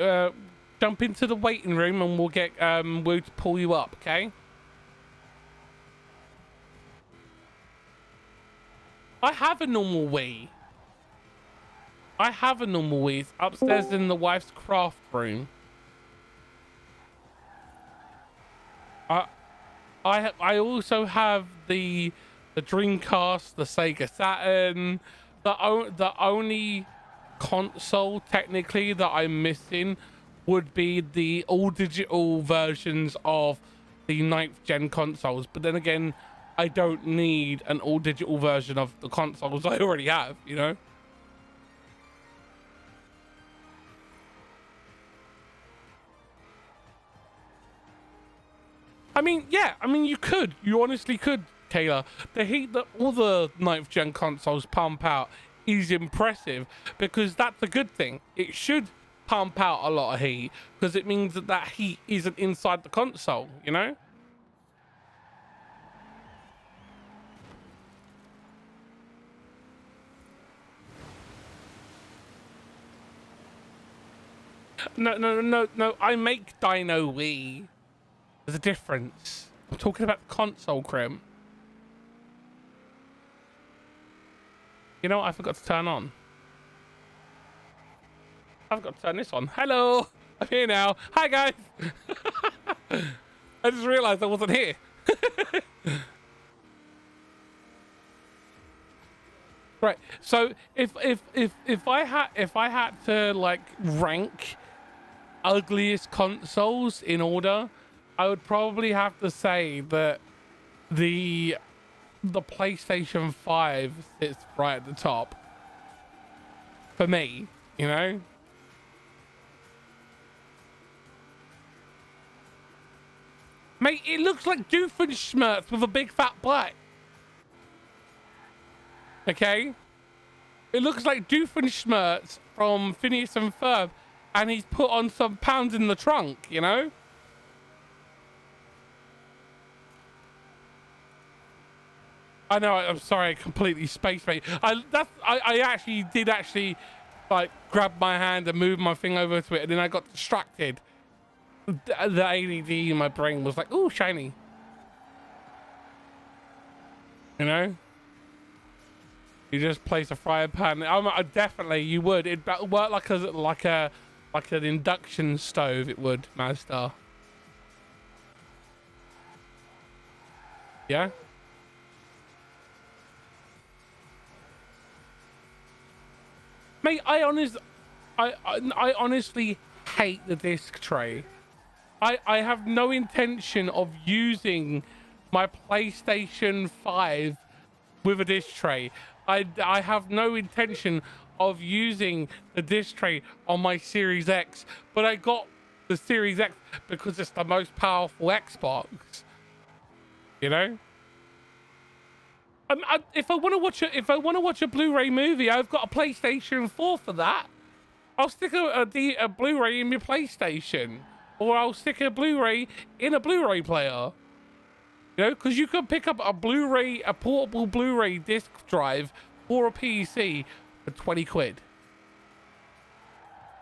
jump into the waiting room, and we'll get we'll pull you up, okay? I have a normal Wii. It's upstairs in the wife's craft room. I also have the Dreamcast, the Sega Saturn. The only console technically that I'm missing would be the all digital versions of the 9th gen consoles, but then again, I don't need an all digital version of the consoles I already have, you know. I mean, yeah, you could, you honestly could, Kayla. The heat that all the 9th gen consoles pump out is impressive, because that's a good thing. It should pump out a lot of heat, because it means that that heat isn't inside the console, you know? No, I make Dino Wii. There's a difference. I'm talking about the console, Crim. You know what I forgot to turn on? I forgot to turn this on. Hello! I'm here now. Hi, guys! I just realized I wasn't here. Right. So if I had to like rank ugliest consoles in order, I would probably have to say that the PlayStation 5 sits right at the top for me, you know. Mate, it looks like Doofenshmirtz with a big fat butt. Okay? It looks like Doofenshmirtz from Phineas and Ferb, and he's put on some pounds in the trunk, you know? I know, I'm sorry, I completely spaced me. I actually did like grab my hand and move my thing over to it, and then I got distracted. The ADD in my brain was like, ooh, shiny. You know? You just place a frying pan. Definitely, you would. It'd work like an induction stove. It would, Mazda. Yeah. Mate, I honestly hate the disc tray. I have no intention of using my PlayStation 5 with a disc tray. I have no intention of using the disc tray on my Series X, but I got the Series X because it's the most powerful Xbox. You know? If I want to watch a Blu-ray movie, I've got a PlayStation 4 for that. I'll stick a Blu-ray in my PlayStation, or I'll stick a Blu-ray in a Blu-ray player. You know, because you can pick up a portable Blu-ray disc drive or a PC for 20 quid.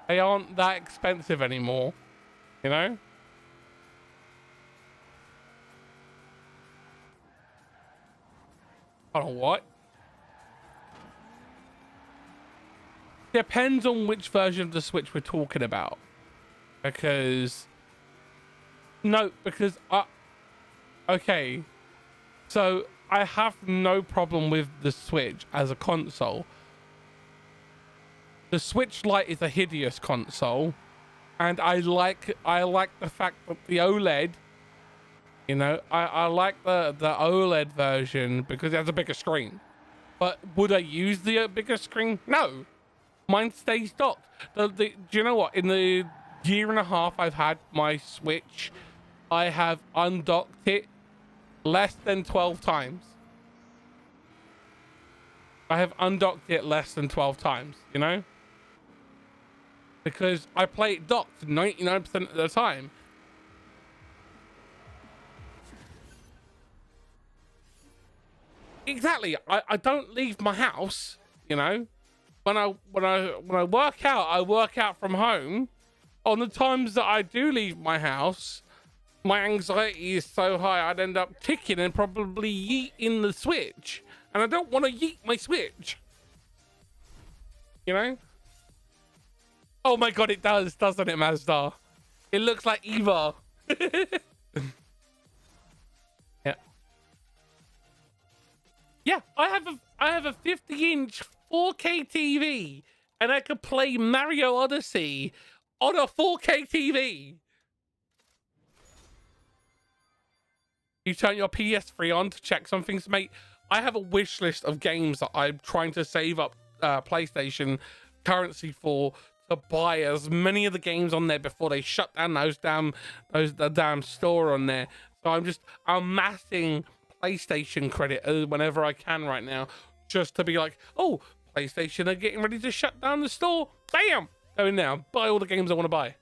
They aren't that expensive anymore, you know? I don't know what. Depends on which version of the Switch we're talking about. Because okay, so I have no problem with the Switch as a console. The Switch Lite is a hideous console, and I like the fact that the OLED, you know, I like the OLED version because it has a bigger screen. But would I use the bigger screen? No, mine stays docked. Do you know what? In the year and a half I've had my Switch, I have undocked it less than 12 times. I have undocked it less than 12 times, you know? because I play it docked 99% of the time. Exactly. I don't leave my house, you know. When I work out, I work out from home. On the times that I do leave my house, my anxiety is so high I'd end up ticking and probably yeeting the Switch. And I don't want to yeet my Switch. You know? Oh my god, it does, doesn't it, Mazda? It looks like Eva. Yeah. Yeah, I have a 50-inch 4K TV, and I could play Mario Odyssey on a 4K TV. You turn your PS3 on to check some things, mate. I have a wish list of games that I'm trying to save up PlayStation currency for, to buy as many of the games on there before they shut down the damn store on there. So I'm just amassing PlayStation credit whenever I can right now, just to be like, oh, PlayStation are getting ready to shut down the store. Bam! Go in there, buy all the games I want to buy.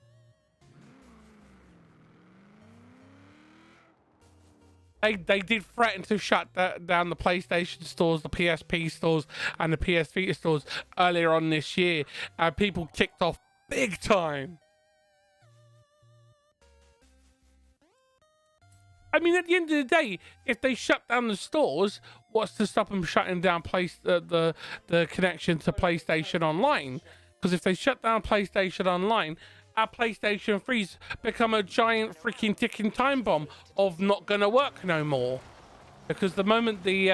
They did threaten to shut down the PlayStation stores, the PSP stores, and the PS Vita stores earlier on this year. People kicked off big time. I mean, at the end of the day, if they shut down the stores, what's to stop them shutting down the connection to PlayStation Online? Because if they shut down PlayStation Online, our PlayStation 3's become a giant freaking ticking time bomb of not gonna work no more. Because the moment the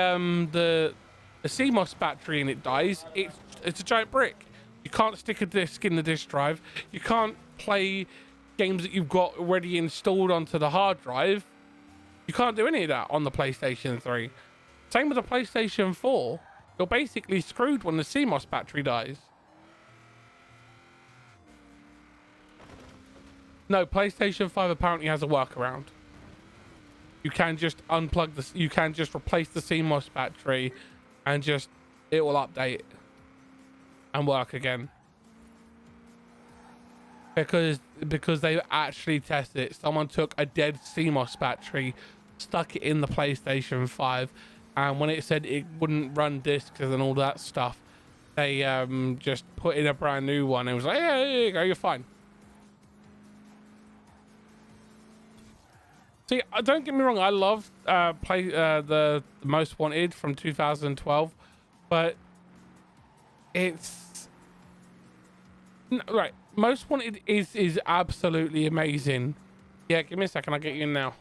CMOS battery in it dies, it's a giant brick. You can't stick a disc in the disc drive. You can't play games that you've got already installed onto the hard drive. You can't do any of that on the PlayStation 3. Same with the PlayStation 4. You're basically screwed when the CMOS battery dies. No, PlayStation 5 apparently has a workaround. You can just unplug this. You can just replace the CMOS battery, and it will update and work again. Because they've actually tested it. Someone took a dead CMOS battery, stuck it in the PlayStation 5, and when it said it wouldn't run discs and all that stuff, they just put in a brand new one. And it was like, yeah, there you go, you're fine. See, don't get me wrong, I love the Most Wanted from 2012, but it's right. Most Wanted is absolutely amazing. Yeah, give me a second, I'll get you in now.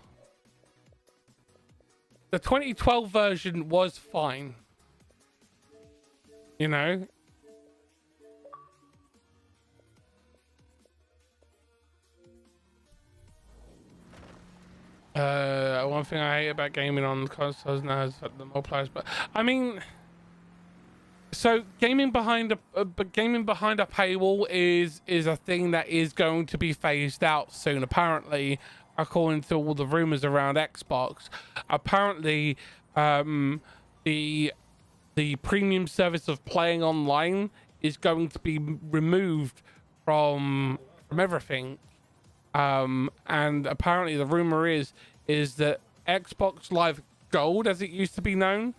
The 2012 version was fine, you know. One thing I hate about gaming on consoles now is the multipliers, but I mean, so gaming behind a paywall is a thing that is going to be phased out soon, apparently, according to all the rumors around Xbox. Apparently, the premium service of playing online is going to be removed from everything. And apparently the rumor is that Xbox Live Gold, as it used to be known,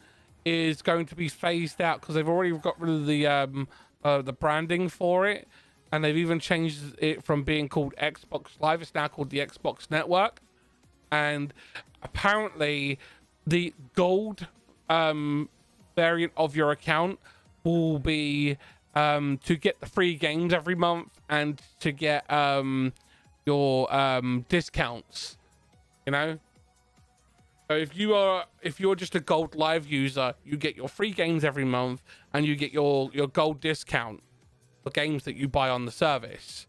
is going to be phased out because they've already got rid of the branding for it, and they've even changed it from being called Xbox Live. It's now called the Xbox Network. And apparently the gold variant of your account will be to get the free games every month and to get your discounts, you know. So if you're just a gold live user, you get your free games every month and you get your gold discount for games that you buy on the service.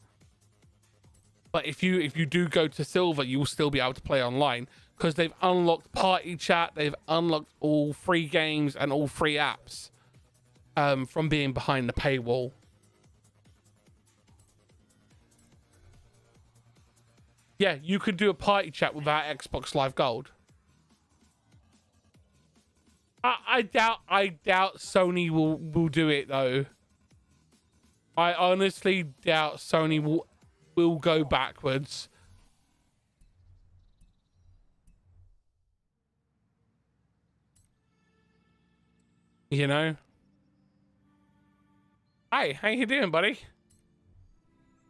But if you do go to silver, you will still be able to play online because they've unlocked party chat, they've unlocked all free games and all free apps from being behind the paywall. Yeah, you could do a party chat without Xbox Live Gold. I doubt Sony will do it though. I honestly doubt Sony will go backwards. You know? Hi, how you doing, buddy?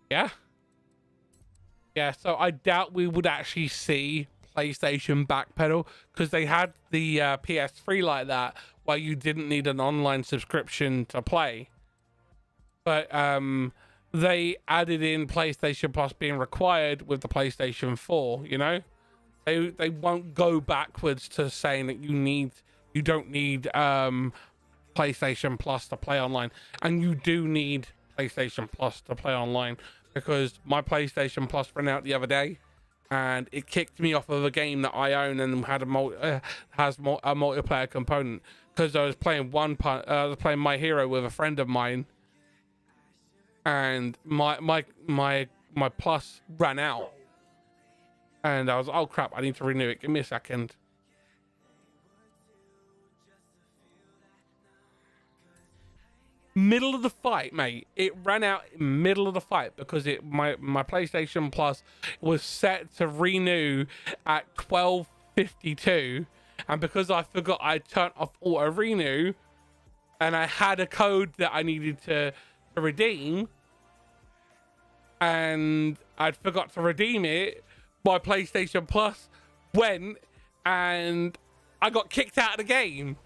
Yeah? Yeah, so I doubt we would actually see PlayStation backpedal, because they had the PS3 like that, where you didn't need an online subscription to play. But they added in PlayStation Plus being required with the PlayStation 4, you know? They won't go backwards to saying that you don't need PlayStation Plus to play online. And you do need PlayStation Plus to play online, because my PlayStation Plus ran out the other day and it kicked me off of a game that I own and had a multiplayer component, because I was playing My Hero with a friend of mine, and my plus ran out, and I was, oh crap, I need to renew it. Give me a second. Middle of the fight, mate. It ran out middle of the fight because my PlayStation Plus was set to renew at 12:52, and because I forgot I turned off auto renew, and I had a code that I needed to redeem, and I'd forgot to redeem it, my PlayStation Plus went, and I got kicked out of the game.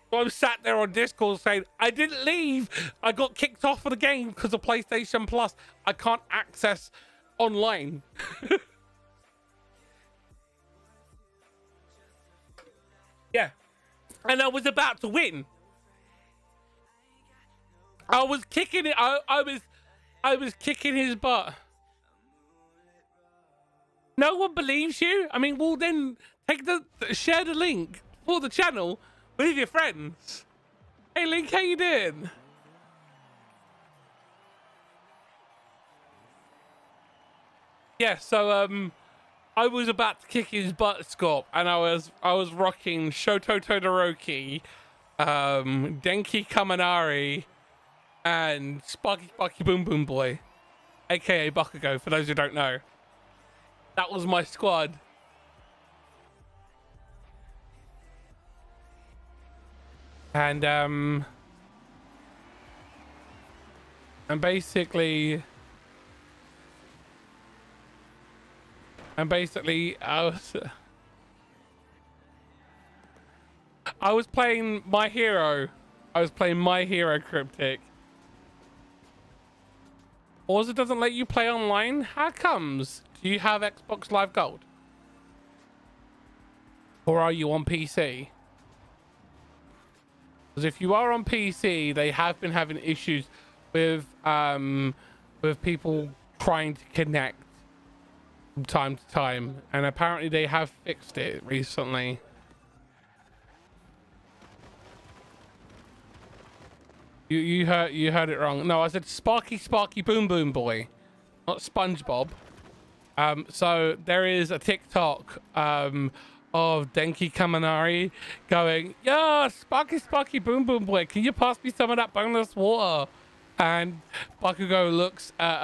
So I was sat there on Discord saying, I didn't leave. I got kicked off of the game because of PlayStation Plus. I can't access online. Yeah. And I was about to win. I was kicking it. I was kicking his butt. No one believes you? I mean, well then share the link for the channel with your friends. Hey Link, how you doing? Yeah, so I was about to kick his butt, Scorp, and I was rocking Shoto Todoroki, Denki Kaminari, and Sparky Boom Boom Boy, aka Bakugo, for those who don't know. That was my squad. And basically I was playing My Hero. I was playing My Hero Cryptic. Forza doesn't let you play online? How comes? Do you have Xbox Live Gold? Or are you on PC? Because if you are on PC, they have been having issues with people trying to connect from time to time, and apparently they have fixed it recently. You heard it wrong. No, I said Sparky Boom Boom Boy, not SpongeBob. So there is a TikTok of Denki Kaminari going, yeah, Sparky Boom Boom Boy, can you pass me some of that boneless water? And Bakugo looks at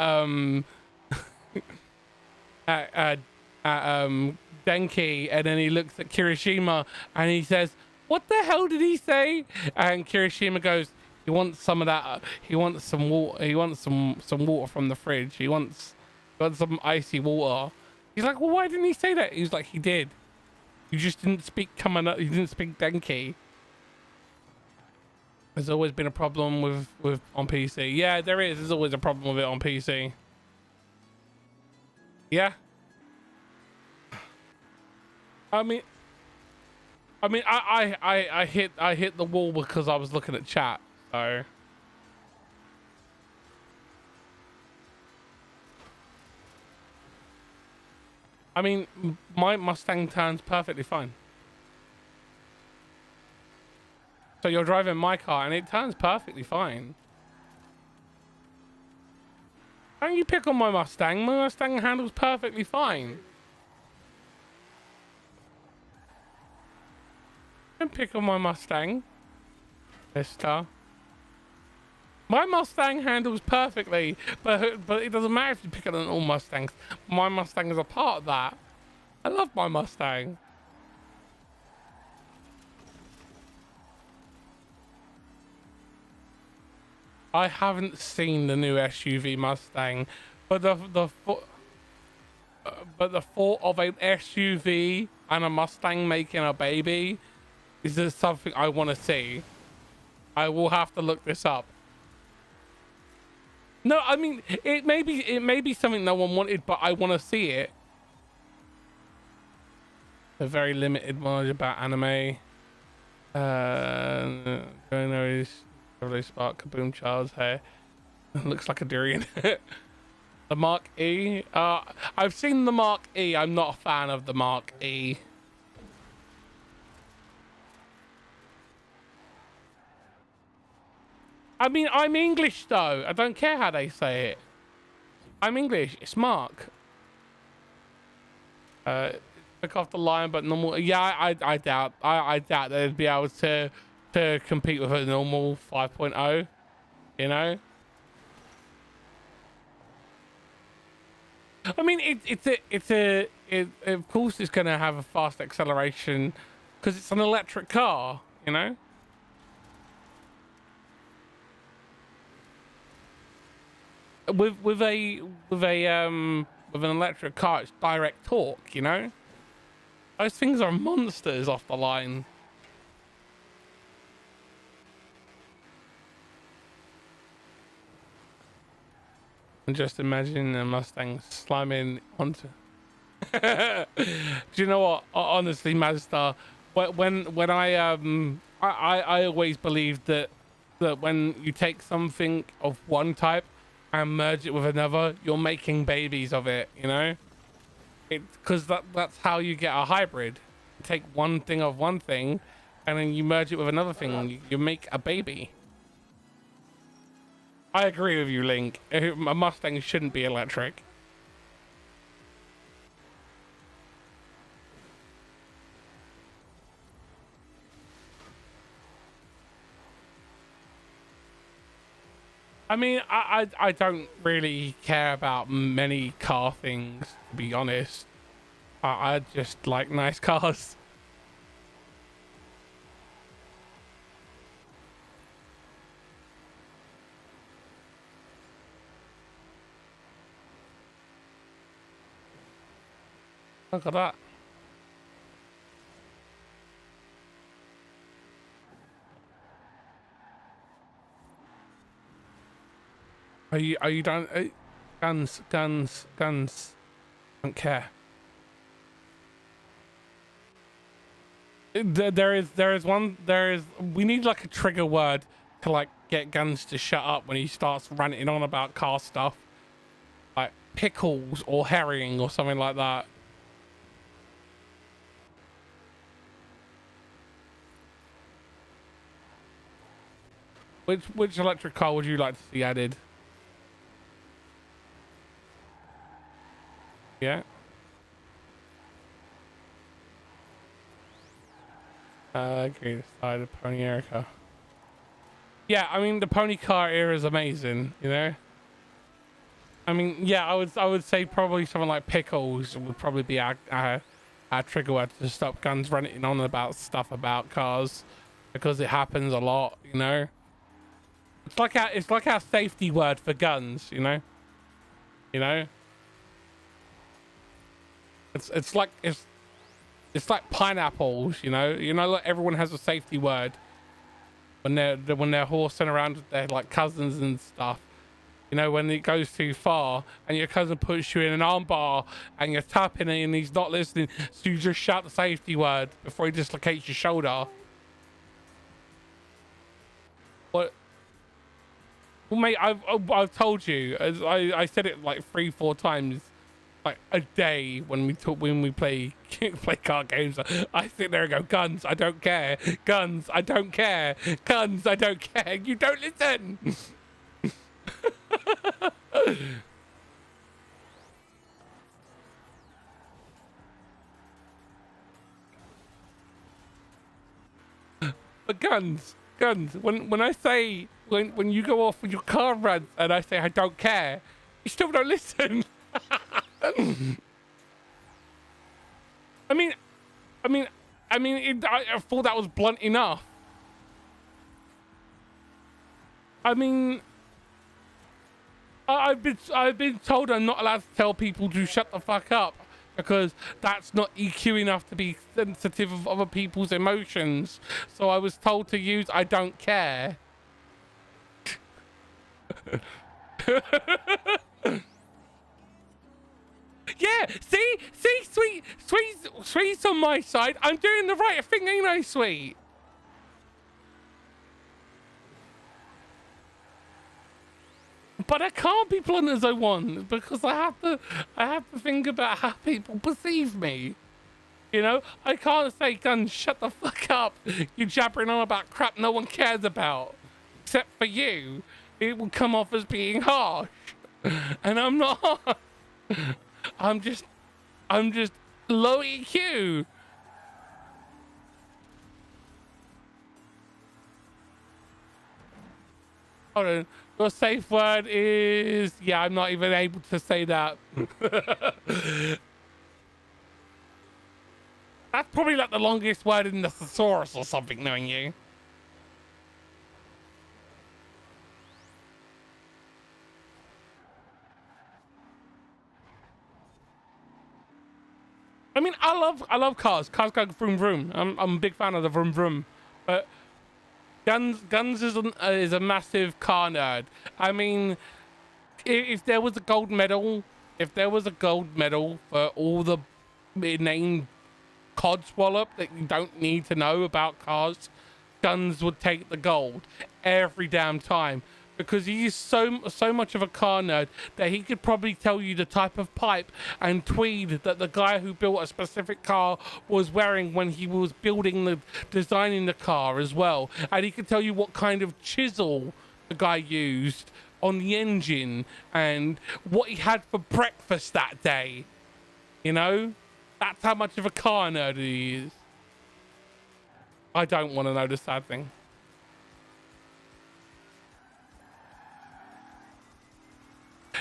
Denki, and then he looks at Kirishima and he says, what the hell did he say? And Kirishima goes, he wants some of that, he wants some water, he wants some water from the fridge, he wants some icy water. He's like, well, why didn't he say that? He's like, he did. You just didn't speak you didn't speak Denki. There's always been a problem with on PC. Yeah, there is. There's always a problem with it on PC. Yeah. I mean, I hit the wall because I was looking at chat. So. I mean, my Mustang turns perfectly fine. So you're driving my car and it turns perfectly fine. Don't you pick on my Mustang? My Mustang handles perfectly fine. Don't pick on my Mustang, mister. My Mustang handles perfectly, but it doesn't matter if you pick up an all Mustangs. My Mustang is a part of that. I love my Mustang. I haven't seen the new SUV Mustang, but the thought of an SUV and a Mustang making a baby is just something I want to see. I will have to look this up. No, I mean it may be something no one wanted, but I want to see it. A very limited knowledge about anime. Going there is probably spark kaboom child's hair. Looks like a durian. The Mark E. I've seen the Mark E. I'm not a fan of the Mark E. I mean, I'm English though. I don't care how they say it. I'm English. It's Mark. Pick off the line, but normal. Yeah, I doubt. I doubt they'd be able to compete with a normal 5.0. You know. I mean, it of course it's gonna have a fast acceleration because it's an electric car. You know. With an electric car, it's direct torque, you know. Those things are monsters off the line. And just imagine a Mustang slamming onto. Do you know what? Honestly, Mazda, when I always believed that when you take something of one type and merge it with another, you're making babies of it, you know. Because that's how you get a hybrid. You take one thing of one thing and then you merge it with another thing, you make a baby. I agree with you, Link. A Mustang shouldn't be electric. I mean, I don't really care about many car things, to be honest. I just like nice cars. Look at that. Are you done? Guns. Don't care. There is we need like a trigger word to like get Guns to shut up when he starts ranting on about car stuff, like pickles or herring or something like that. Which electric car would you like to see added? Yeah. Agree. Side of Pony Erica. Yeah, I mean the pony car era is amazing. You know. I mean, yeah, I would say probably something like pickles would probably be our trigger word to stop Guns running on about stuff about cars, because it happens a lot. You know. It's like our safety word for Guns. You know. You know. It's like pineapples, you know. Like everyone has a safety word when they're horsing around with their like cousins and stuff. You know, when it goes too far and your cousin puts you in an armbar and you're tapping it and he's not listening, so you just shout the safety word before he dislocates your shoulder. What? Well, mate, I've told you. I said it like 3-4 times. Like a day when we play car games. I sit there and go, Guns, I don't care. Guns, I don't care. Guns, I don't care. You don't listen. But Guns, Guns, when I say, when you go off with your car runs and I say I don't care, you still don't listen. I mean, I thought that was blunt enough. I mean, I've been told I'm not allowed to tell people to shut the fuck up because that's not EQ enough to be sensitive of other people's emotions. So I was told to use I don't care. Yeah, see, Sweet's on my side. I'm doing the right thing, ain't I, Sweet? But I can't be blunt as I want because I have to think about how people perceive me. You know, I can't say, Gun, shut the fuck up. You're jabbering on about crap no one cares about, except for you. It will come off as being harsh, and I'm not. I'm just low EQ. Hold on. Your safe word is... Yeah, I'm not even able to say that. That's probably like the longest word in the thesaurus or something, knowing you. I mean, I love cars. Cars go vroom vroom. I'm a big fan of the vroom vroom. But Guns is a massive car nerd. I mean, if there was a gold medal, for all the inane codswallop that you don't need to know about cars, Guns would take the gold every damn time. Because he is so much of a car nerd that he could probably tell you the type of pipe and tweed that the guy who built a specific car was wearing when he was designing the car as well. And he could tell you what kind of chisel the guy used on the engine and what he had for breakfast that day. You know? That's how much of a car nerd he is. I don't want to know the sad thing.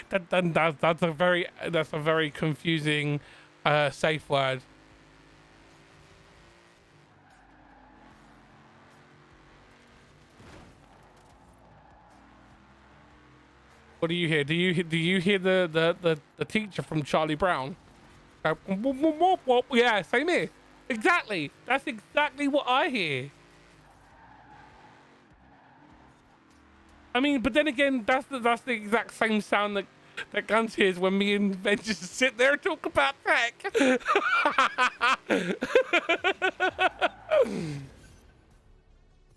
That's a very confusing safe word. What do you hear? Do you hear the teacher from Charlie Brown? Yeah, same here. Exactly. That's exactly what I hear. I mean, but then again, that's the exact same sound that Guns hears when me and Ben just sit there and talk about tech.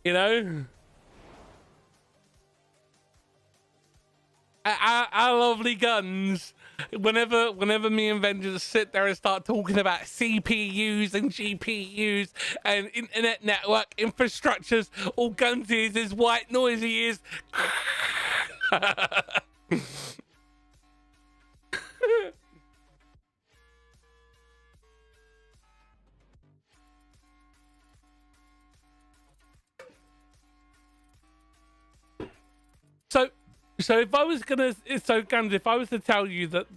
You know? Our lovely Guns, whenever me and Ben just sit there and start talking about CPUs and GPUs and internet network infrastructures, all Guns is white noise he is. So if I was gonna, Guns, if I was to tell you that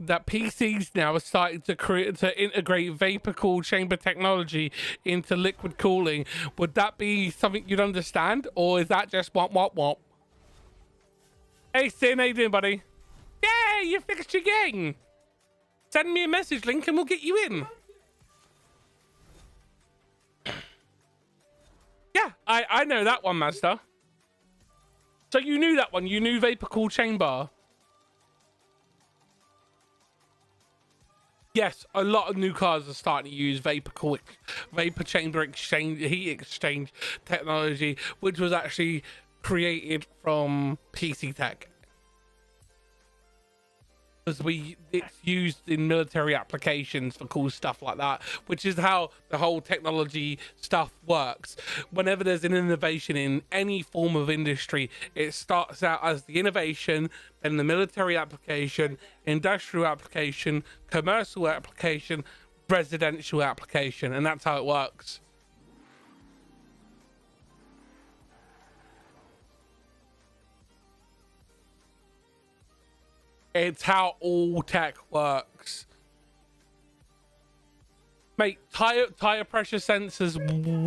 PCs now are starting to integrate vapor cooled chamber technology into liquid cooling, would that be something you'd understand, or is that just womp? Hey Sin, how you doing, buddy? Yeah, you fixed your game. Send me a message link and we'll get you in. Yeah, I know that one, Master. So you knew that one. You knew vapor cooled chamber. Yes, a lot of new cars are starting to use vapor chamber heat exchange technology, which was actually created from PC tech. Because it's used in military applications for cool stuff like that, which is how the whole technology stuff works. Whenever there's an innovation in any form of industry, it starts out as the innovation, then the military application, industrial application, commercial application, residential application, and that's how it works. It's how all tech works. Mate, tire pressure sensors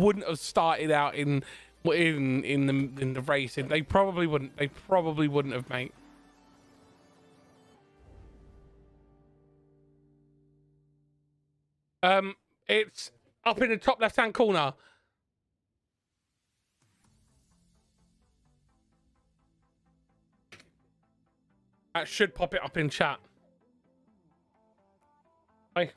wouldn't have started out in the racing. They probably wouldn't. They probably wouldn't have, mate. It's up in the top left-hand corner. That should pop it up in chat. Hi.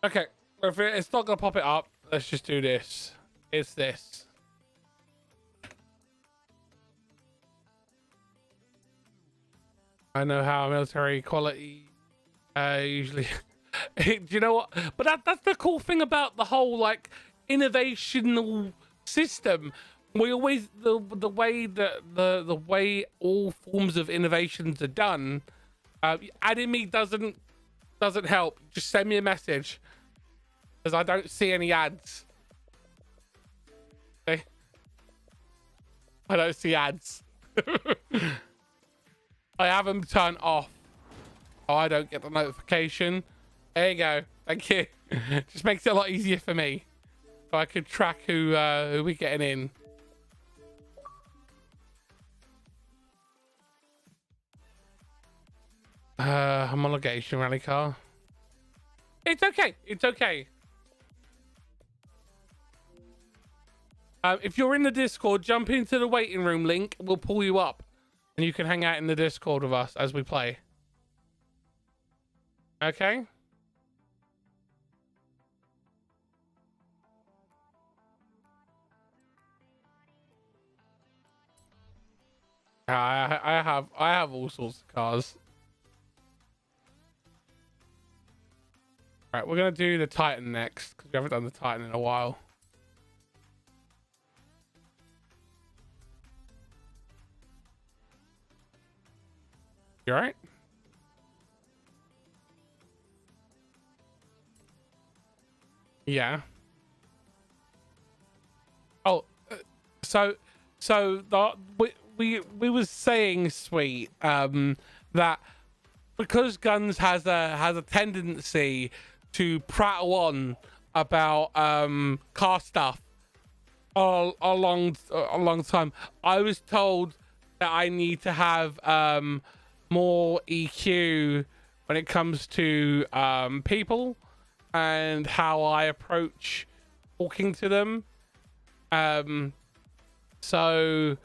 Okay, if it's not gonna pop it up, let's just do this. It's this. I know how military quality usually. Do you know what? But that's the cool thing about the whole like innovational system. We always the way that the way all forms of innovations are done. Adding me doesn't help. Just send me a message, because I don't see any ads. Okay, I don't see ads. I have them turned off. Oh, I don't get the notification. There you go. Thank you. Just makes it a lot easier for me, so I can track who we're getting in. Homologation rally car. It's okay. It's okay. If you're in the Discord, jump into the waiting room link. We'll pull you up, and you can hang out in the Discord with us as we play. Okay. I have all sorts of cars. Right, we're gonna do the Titan next, because we haven't done the Titan in a while. You alright? Yeah. Oh, so the we was saying, sweet, that because Guns has a tendency to prattle on about car stuff a long time. I was told that I need to have more EQ when it comes to people and how I approach talking to them. So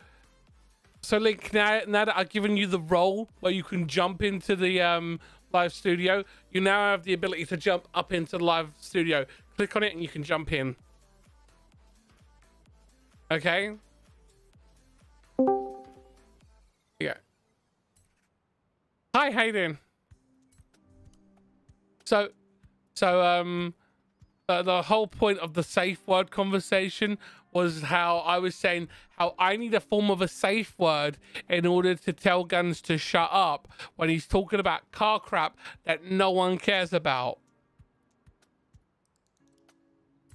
Link, now that I've given you the role where you can jump into the live studio, you now have the ability to jump up into the live studio. Click on it and you can jump in. Okay. Yeah. Hi, how you doing? So the whole point of the safe word conversation was how I was saying how I need a form of a safe word in order to tell Guns to shut up when he's talking about car crap that no one cares about.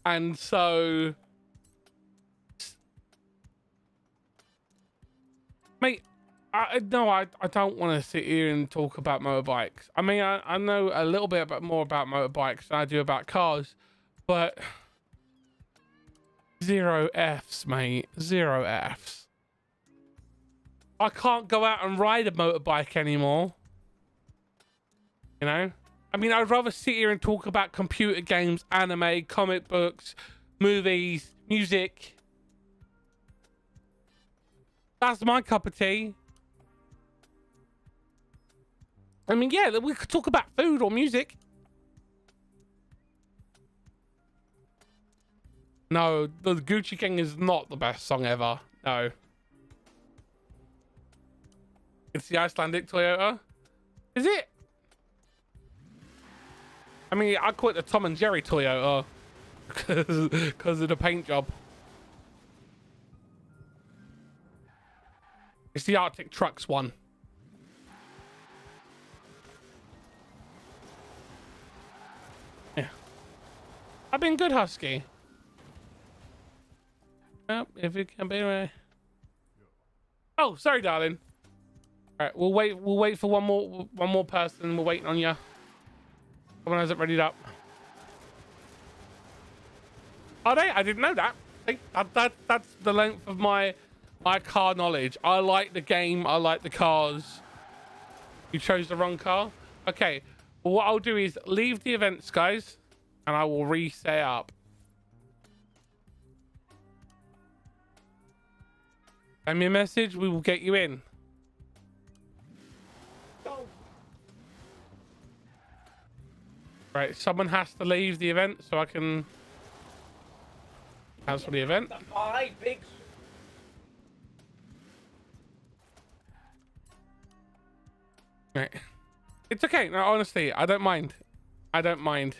And so, mate, I don't want to sit here and talk about motorbikes. I mean, I know a little bit more about motorbikes than I do about cars, but 0 Fs, mate. 0 Fs. I can't go out and ride a motorbike anymore. You know? I mean, I'd rather sit here and talk about computer games, anime, comic books, movies, music. That's my cup of tea. I mean, yeah, we could talk about food or music. No, the Gucci King is not the best song ever. No. It's the Icelandic Toyota. Is it? I mean, I call it the Tom and Jerry Toyota because of the paint job. It's the Arctic Trucks one. Yeah. I've been good, Husky. Well, if you can be right. Oh, sorry, darling. All right, we'll wait. We'll wait for one more person. We're waiting on you. Someone has it readied up. Are they? I didn't know that. That's the length of my car knowledge. I like the game. I like the cars. You chose the wrong car. Okay. Well, what I'll do is leave the events, guys, and I will reset up. Send me a message. We will get you in. Right. Someone has to leave the event so I can cancel the event. Right. It's okay. No, honestly, I don't mind. I don't mind.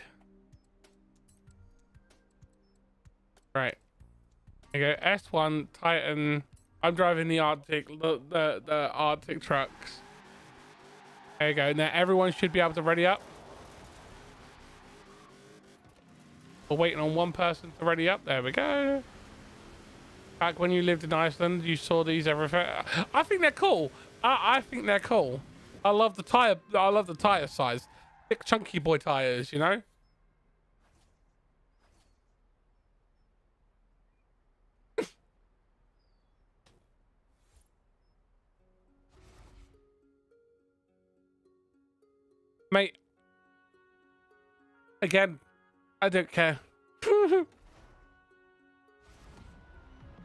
Right. There you go. S1 Titan. I'm driving the Arctic, the Arctic trucks. There you go. Now everyone should be able to ready up. We're waiting on one person to ready up. There we go. Back when you lived in Iceland, you saw these everywhere. I think they're cool. I think they're cool. I love the tire. I love the tire size. Thick, chunky boy tires, you know? Mate. Again, I don't care. How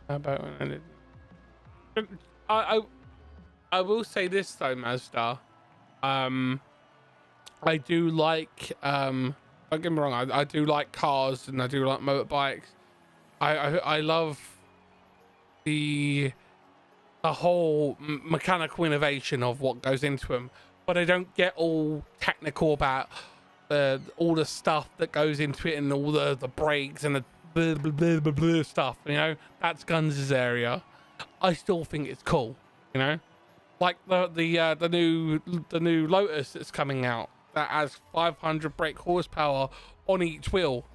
about when I will say this though, Mazda. I do like don't get me wrong, I do like cars and I do like motorbikes. I love the whole mechanical innovation of what goes into them, but I don't get all technical about all the stuff that goes into it and all the brakes and the blah, blah, blah, blah, blah stuff, you know. That's Guns' area. I still think it's cool, you know, like the new Lotus that's coming out that has 500 brake horsepower on each wheel.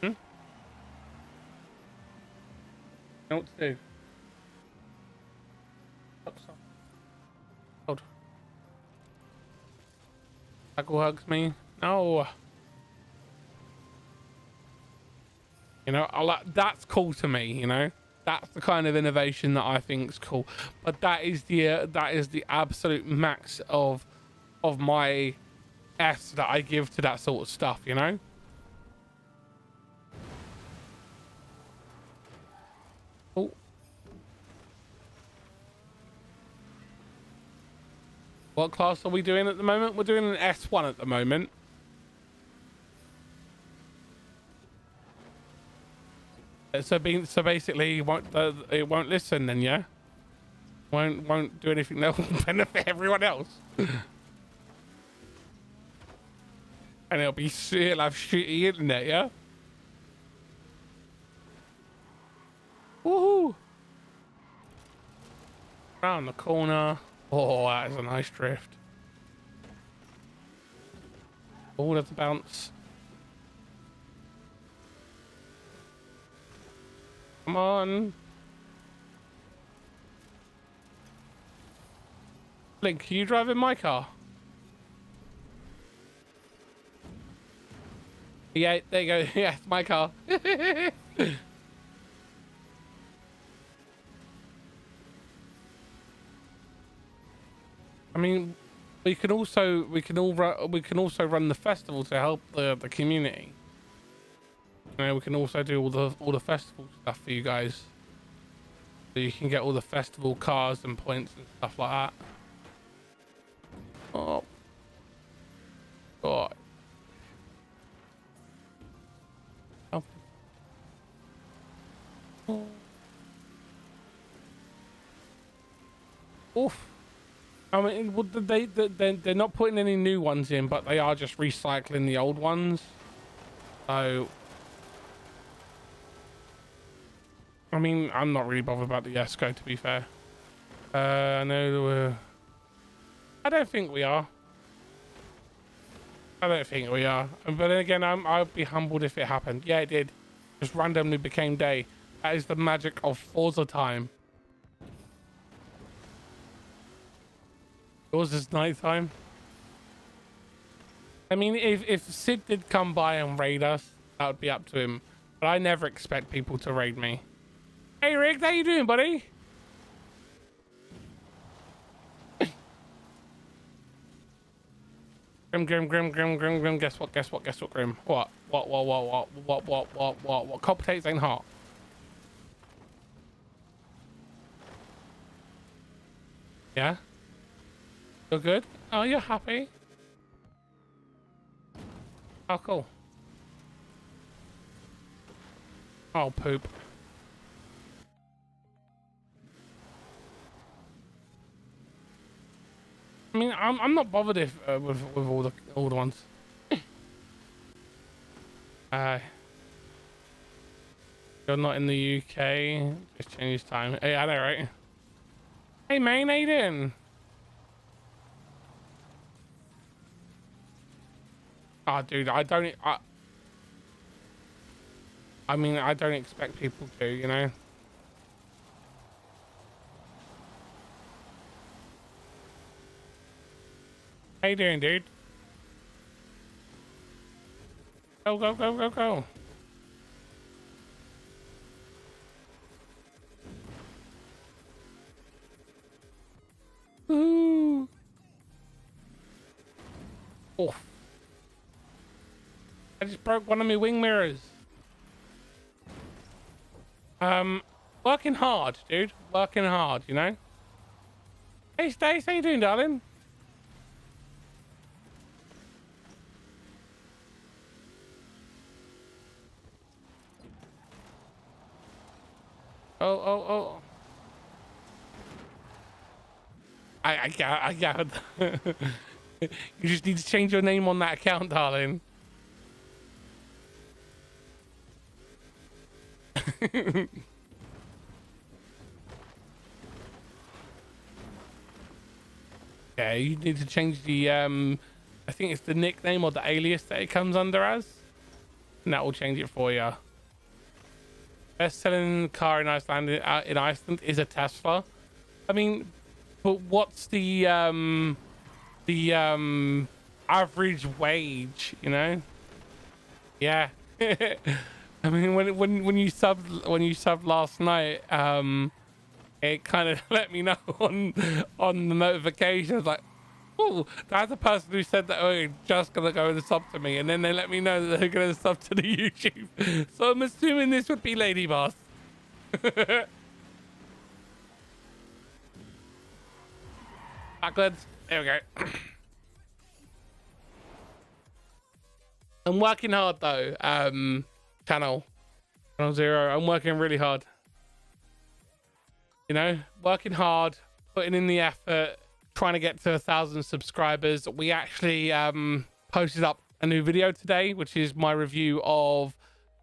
You know what to do. Hold. Tackle hugs me. No. You know, that's cool to me, you know. That's the kind of innovation that I think is cool. But that is the absolute max of my S that I give to that sort of stuff, you know. Oh. What class are we doing at the moment? We're doing an S1 at the moment. So basically, it won't listen then, yeah. Won't do anything that will benefit everyone else. And it'll have shitty internet, yeah. Woohoo! Around the corner. Oh, that is a nice drift. Oh, that's a bounce. Come on. Blink, are you driving my car? Yeah, there you go. Yeah, it's my car. I mean, we can also run the festival to help the community. You know, we can also do all the festival stuff for you guys, so you can get all the festival cars and points and stuff like that. Oh God! Oh. Oof! I mean, they're not putting any new ones in, but they are just recycling the old ones. So. I mean, I'm not really bothered about the Esco, to be fair. No, I don't think we are. I don't think we are. But then again, I'd be humbled if it happened. Yeah, it did. Just randomly became day. That is the magic of Forza time. Yours is nighttime. I mean, if Sid did come by and raid us, that would be up to him. But I never expect people to raid me. Hey, Rick, how you doing, buddy? Grim. Guess what, Grim? What? What? Cold potatoes ain't hot. Yeah? You're good? Oh, you're happy? Oh, cool. Oh, poop. I mean, I'm not bothered if with all the ones. You're not in the UK. Just change time. Hey, I know, right? Hey, man, how you doing? Oh, dude, I mean, I don't expect people to, you know? How you doing, dude? Go. Ooh. Oh. I just broke one of my wing mirrors. Working hard, dude. Working hard, you know? Hey, Stace, how you doing, darling? Oh. I got You just need to change your name on that account, darling. Yeah, you need to change the I think it's the nickname or the alias that it comes under as, and that will change it for you. Best-selling car in Iceland is a Tesla. I mean, but what's the average wage, you know? Yeah. I mean, when you subbed last night, it kind of let me know on the notifications, like, oh, that's the person who said that, oh, just gonna go and sub to me, and then they let me know that they're gonna sub to the YouTube. So I'm assuming this would be Lady Boss. Backwards. There we go. I'm working hard though. Channel 0. I'm working really hard. You know, working hard, putting in the effort, trying to get to 1,000 subscribers. We actually posted up a new video today, which is my review of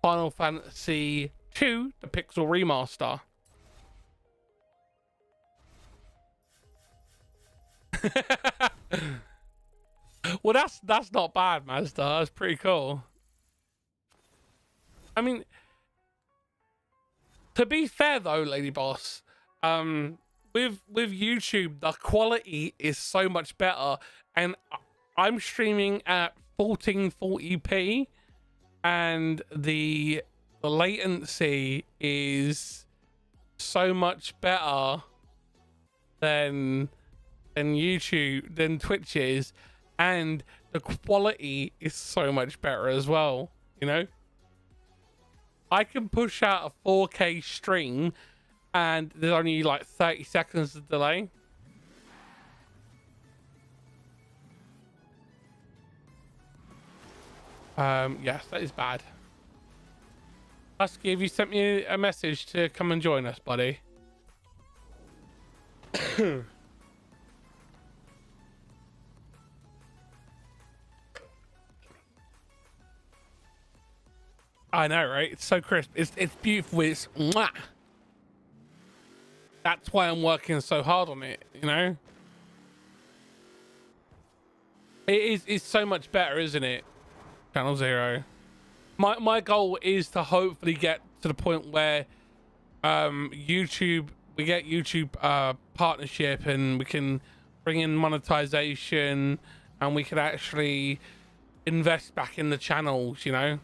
Final Fantasy II, the Pixel Remaster. Well, that's not bad, Mazda. That's pretty cool. I mean, to be fair though, Lady Boss, with YouTube, the quality is so much better, and I'm streaming at 1440p, and the latency is so much better than YouTube, than Twitch is, and the quality is so much better as well, you know? I can push out a 4K stream and there's only like 30 seconds of delay. Yes, that is bad. Husky, have you sent me a message to come and join us, buddy? I know, right? It's so crisp. It's beautiful. It's mwah. That's why I'm working so hard on it, you know? It's so much better, isn't it? Channel 0. My goal is to hopefully get to the point where YouTube, we get YouTube partnership, and we can bring in monetization, and we can actually invest back in the channels, you know,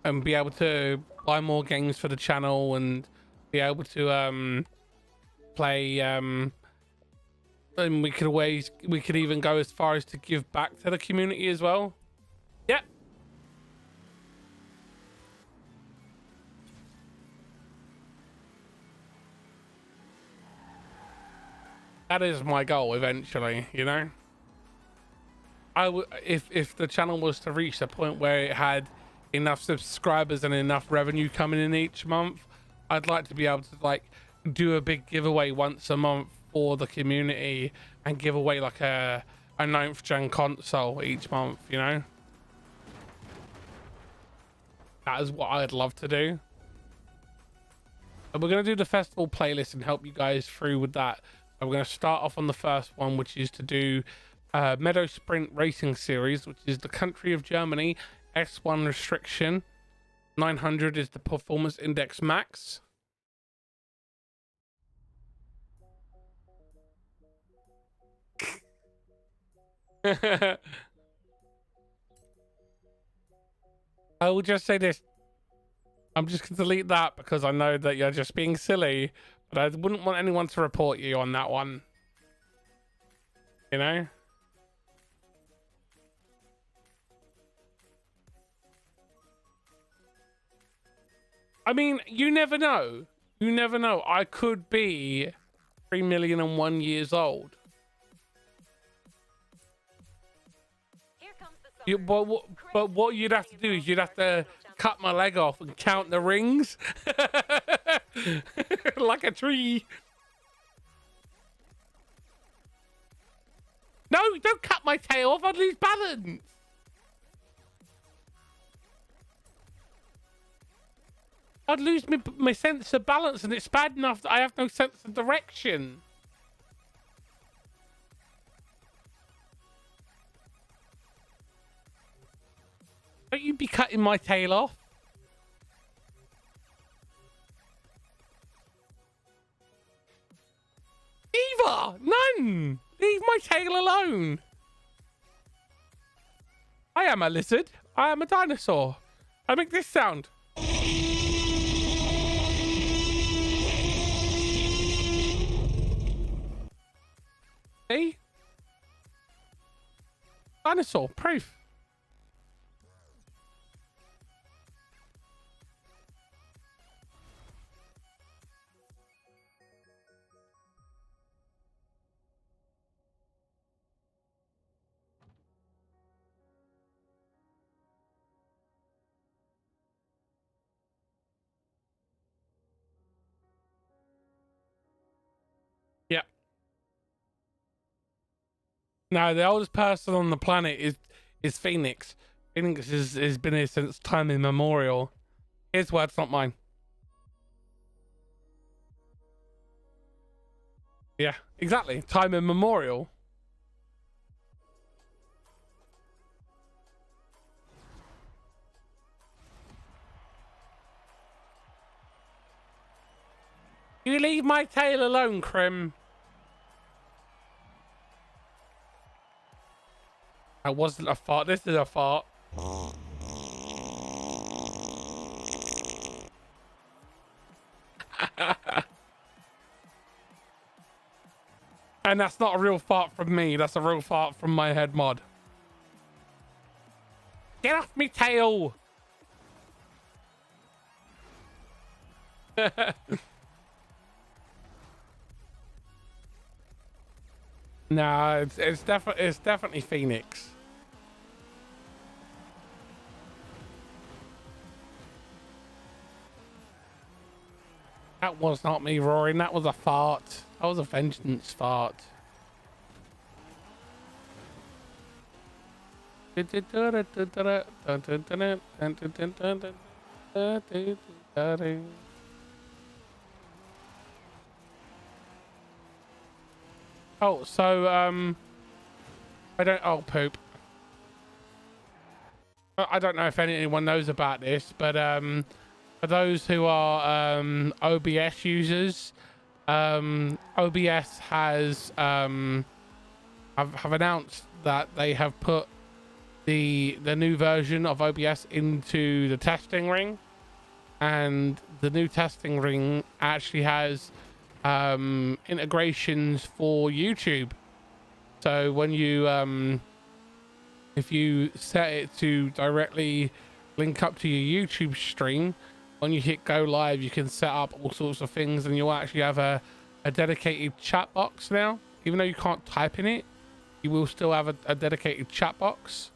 and be able to buy more games for the channel, and be able to play, and we could even go as far as to give back to the community as well. Yep. That is my goal eventually, you know. If the channel was to reach the point where it had enough subscribers and enough revenue coming in each month, I'd like to be able to like do a big giveaway once a month for the community, and give away like a 9th gen console each month, you know. That is what I'd love to do. And we're going to do the festival playlist and help you guys through with that. So we're going to start off on the first one, which is to do Meadow Sprint Racing Series, which is the country of Germany, S1 restriction. 900 is the performance index max. I will just say this. I'm just going to delete that because I know that you're just being silly, but I wouldn't want anyone to report you on that one. You know? I mean, you never know. You never know. I could be 3,000,001 years old. But what you'd have to do is you'd have to cut my leg off and count the rings like a tree. No, don't cut my tail off. I'd lose balance. I'd lose my sense of balance, and it's bad enough that I have no sense of direction. Don't you be cutting my tail off. Either! None! Leave my tail alone. I am a lizard. I am a dinosaur. I make this sound. See? Dinosaur proof. Yeah. No, the oldest person on the planet is Phoenix. Phoenix has been here since time immemorial. His words, not mine. Yeah, exactly. Time immemorial. You leave my tail alone, Krim. That wasn't a fart. This is a fart. And that's not a real fart from me. That's a real fart from my head mod. Get off me tail. No, it's definitely Phoenix. That was not me roaring. That was a fart. That was a vengeance fart. Oh, so I don't. Oh, poop. I don't know if anyone knows about this, but For those who are OBS users, OBS has have announced that they have put the new version of OBS into the testing ring, and the new testing ring actually has integrations for YouTube. So when you if you set it to directly link up to your YouTube stream, when you hit go live, you can set up all sorts of things, and you'll actually have a dedicated chat box now. Even though you can't type in it, you will still have a dedicated chat box,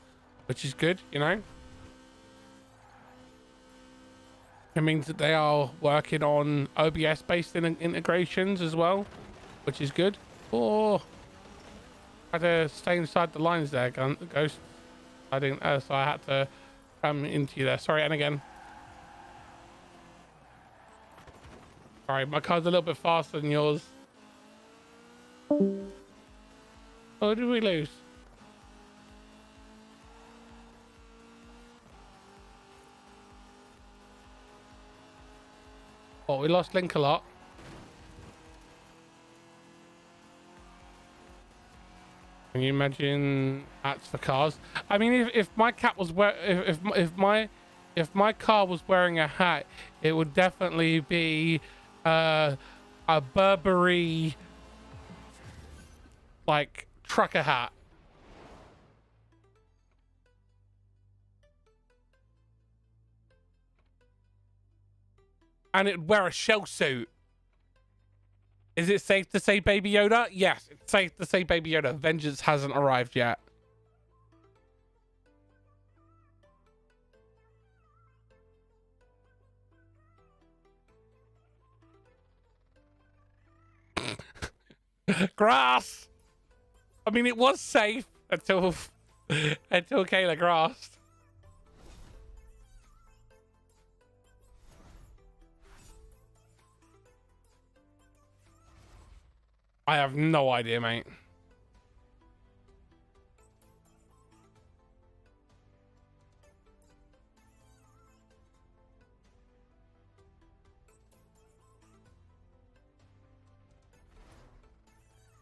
which is good, you know. It means that they are working on OBS based integrations as well, which is good. Oh, I had to stay inside the lines there, Ghost. I didn't, so I had to come into you there. Sorry, and again. Sorry, my car's a little bit faster than yours. Oh, did we lose? Oh, we lost Link a lot. Can you imagine hats for cars? I mean, if my cat was if my car was wearing a hat, it would definitely be a Burberry like trucker hat. And it'd wear a shell suit. Is it safe to say Baby Yoda? Yes, it's safe to say Baby Yoda. Vengeance hasn't arrived yet. Grass! I mean, it was safe until Kayla grassed. I have no idea, mate.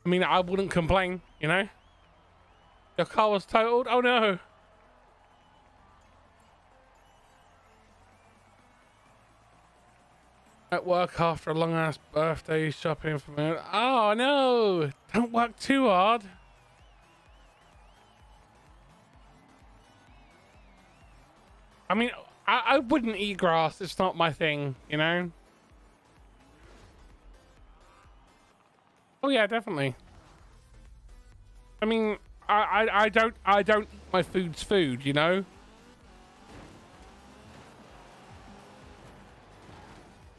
I mean, I wouldn't complain, you know? Your car was totaled? Oh no. At work after a long ass birthday shopping for me. Oh no! Don't work too hard. I mean, I wouldn't eat grass. It's not my thing, you know? Oh yeah, definitely. I mean, I don't eat my food's food, you know?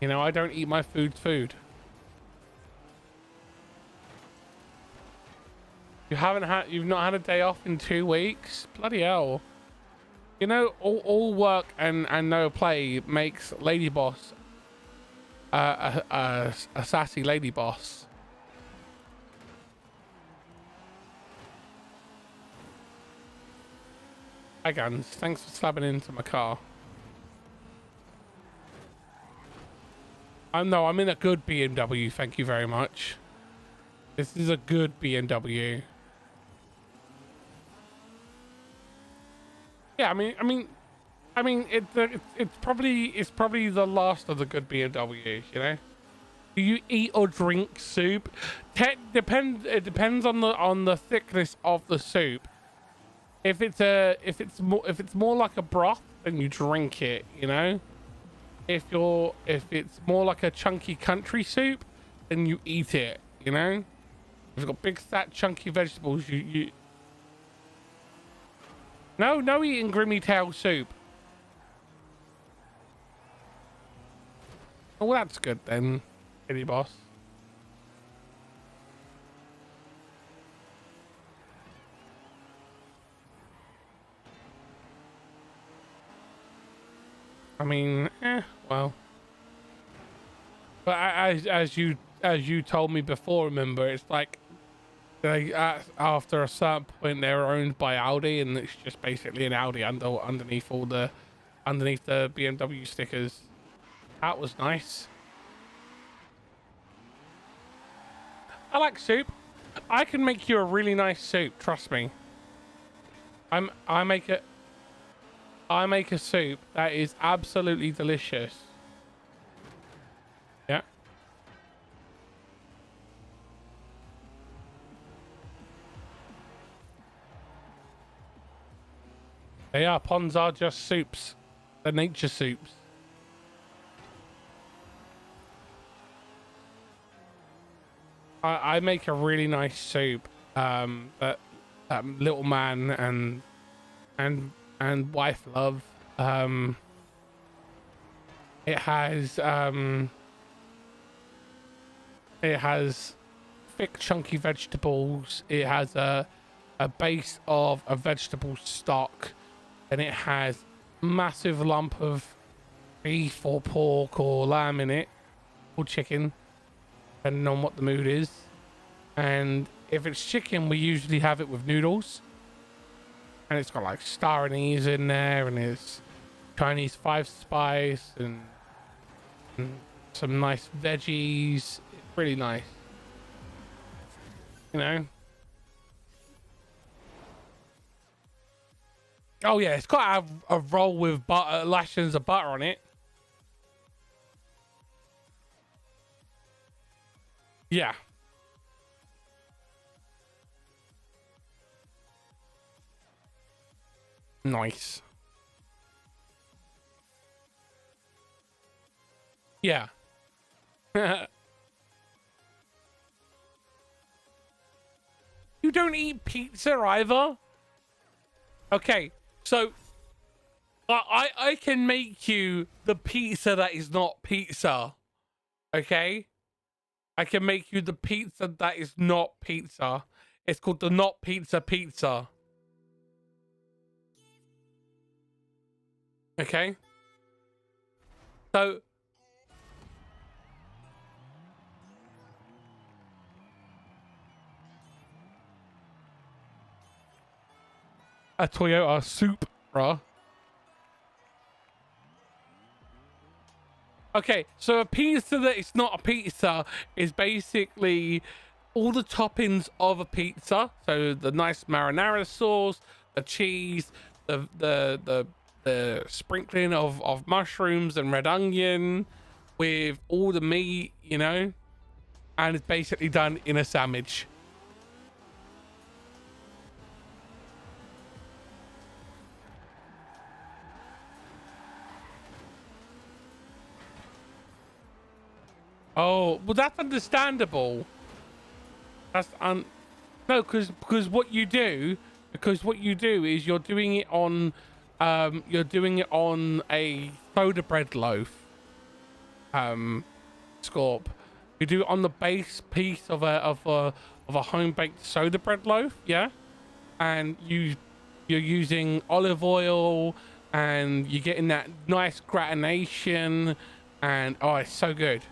You know, I don't eat my food's food. You've not had a day off in 2 weeks? Bloody hell. You know, all work and no play makes Lady Boss a sassy lady boss. Hi Guns, thanks for slapping into my car. No, I'm in a good BMW, thank you very much. This is a good BMW. Yeah, I mean, it's probably the last of the good BMWs, you know. Do you eat or drink soup? It depends on the thickness of the soup. If it's more like a broth, then you drink it, you know. If it's more like a chunky country soup, then you eat it, you know. If it's got big fat chunky vegetables, you no eating grimy tail soup. Oh, well, that's good then, Kitty Boss. I mean, well. But as you told me before, remember, it's like they after a certain point they're owned by Audi, and it's just basically an Audi underneath the BMW stickers. That was nice. I like soup. I can make you a really nice soup, trust me. I make a soup that is absolutely delicious. Yeah. They are. Ponds are just soups. They're nature soups. I make a really nice soup that little man and wife love. It has thick chunky vegetables. It has a base of a vegetable stock, and it has massive lump of beef or pork or lamb in it, or chicken, depending on what the mood is. And if it's chicken, we usually have it with noodles, and it's got like star anise in there, and it's Chinese 5 spice and some nice veggies. It's really nice, you know. Oh yeah, it's got to have a roll with butter, lashings of butter on it. Yeah. Nice. Yeah. You don't eat pizza either? Okay, so I can make you the pizza that is not pizza. Okay? I can make you the pizza that is not pizza. It's called the not pizza pizza. Okay? So a Toyota Supra. Okay, so a pizza that is not a pizza is basically all the toppings of a pizza. So the nice marinara sauce, the cheese, the sprinkling of mushrooms and red onion with all the meat, you know, and it's basically done in a sandwich. Oh, well, that's understandable. That's no, because what you do is you're doing it on a soda bread loaf. Scorp. You do it on the base piece of a home baked soda bread loaf, yeah, and you're using olive oil, and you're getting that nice gratination, and oh, it's so good.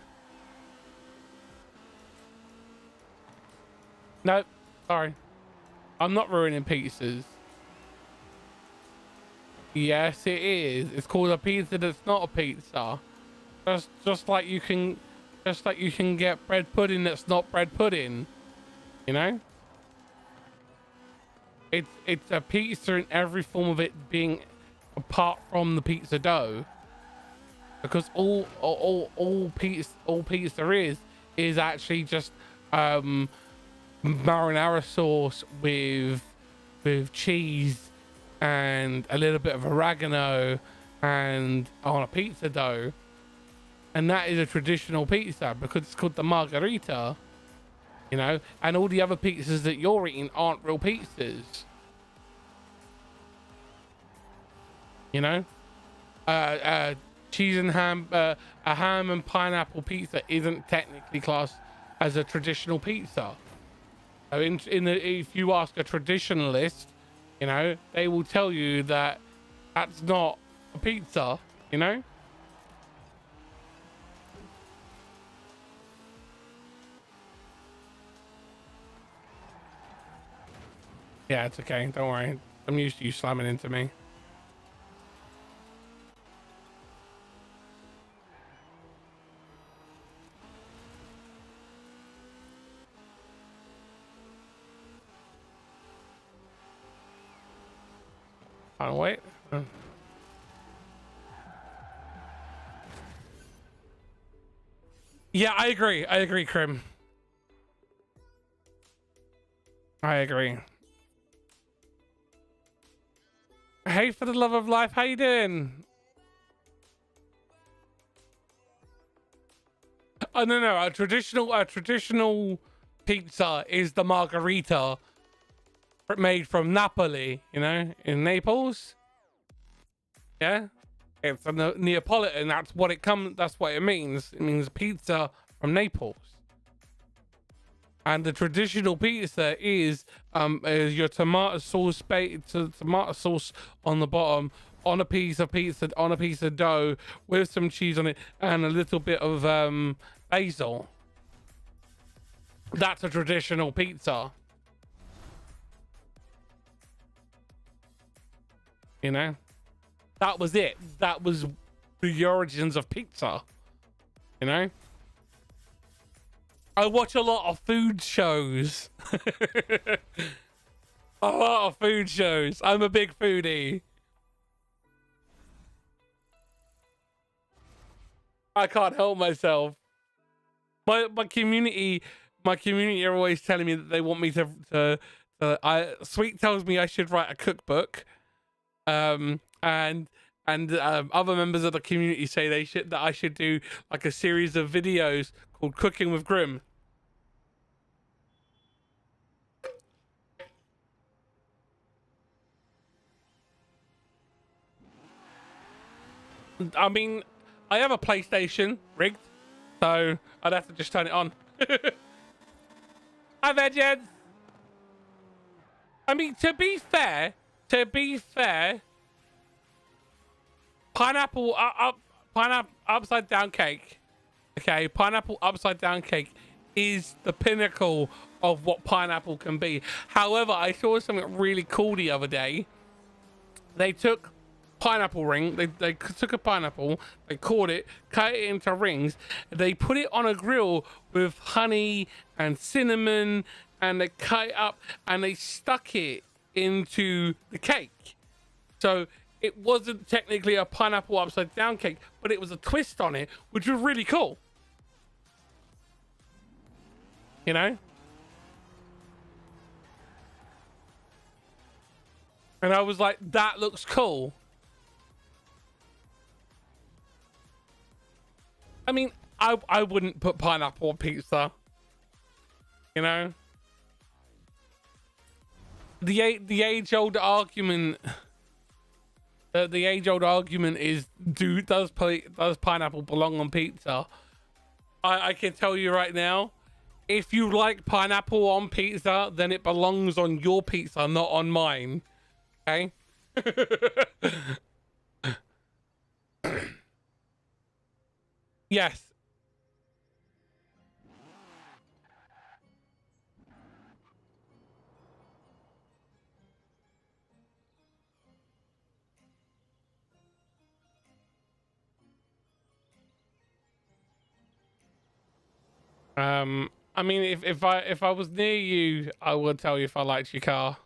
No, sorry. I'm not ruining pizzas. Yes, it is. It's called a pizza that's not a pizza. Just like you can get bread pudding that's not bread pudding. You know? It's a pizza in every form of it being apart from the pizza dough. Because all pizza is actually just marinara sauce with cheese and a little bit of oregano and on a pizza dough, and that is a traditional pizza because it's called the margherita, you know, and all the other pizzas that you're eating aren't real pizzas, you know. Cheese and ham, a ham and pineapple pizza isn't technically classed as a traditional pizza. If you ask a traditionalist, you know, they will tell you that that's not a pizza, you know. Yeah, it's okay. Don't worry. I'm used to you slamming into me. Can't wait. Yeah, I agree. I agree, Krim. I agree. Hey, for the love of life, how you doing? Oh no, a traditional pizza is the margherita made from Napoli, you know, in Naples. Yeah, it's a Neapolitan. That's what it means. It means pizza from Naples. And the traditional pizza is your tomato sauce on the bottom, on a piece of pizza, on a piece of dough with some cheese on it and a little bit of basil. That's a traditional pizza. You know, that was it. That was the origins of pizza. You know, I watch a lot of food shows. A lot of food shows. I'm a big foodie. I can't help myself. My community are always telling me that they want me to Sweet tells me I should write a cookbook. And other members of the community say that I should do like a series of videos called Cooking with Grim. I mean, I have a PlayStation rigged, so I'd have to just turn it on. Hi there, gents. I mean, to be fair, pineapple upside down cake. Okay, pineapple upside down cake is the pinnacle of what pineapple can be. However, I saw something really cool the other day. They took pineapple ring, they took a pineapple, they caught it, cut it into rings, they put it on a grill with honey and cinnamon, and they cut it up and they stuck it into the cake. So it wasn't technically a pineapple upside down cake, but it was a twist on it, which was really cool. You know? And I was like, that looks cool. I mean, I wouldn't put pineapple on pizza. You know? The age-old argument... the age-old argument is, does pineapple belong on pizza? I can tell you right now, if you like pineapple on pizza, then it belongs on your pizza, not on mine. Okay? Yes. I mean, if I was near you, I would tell you if I liked your car.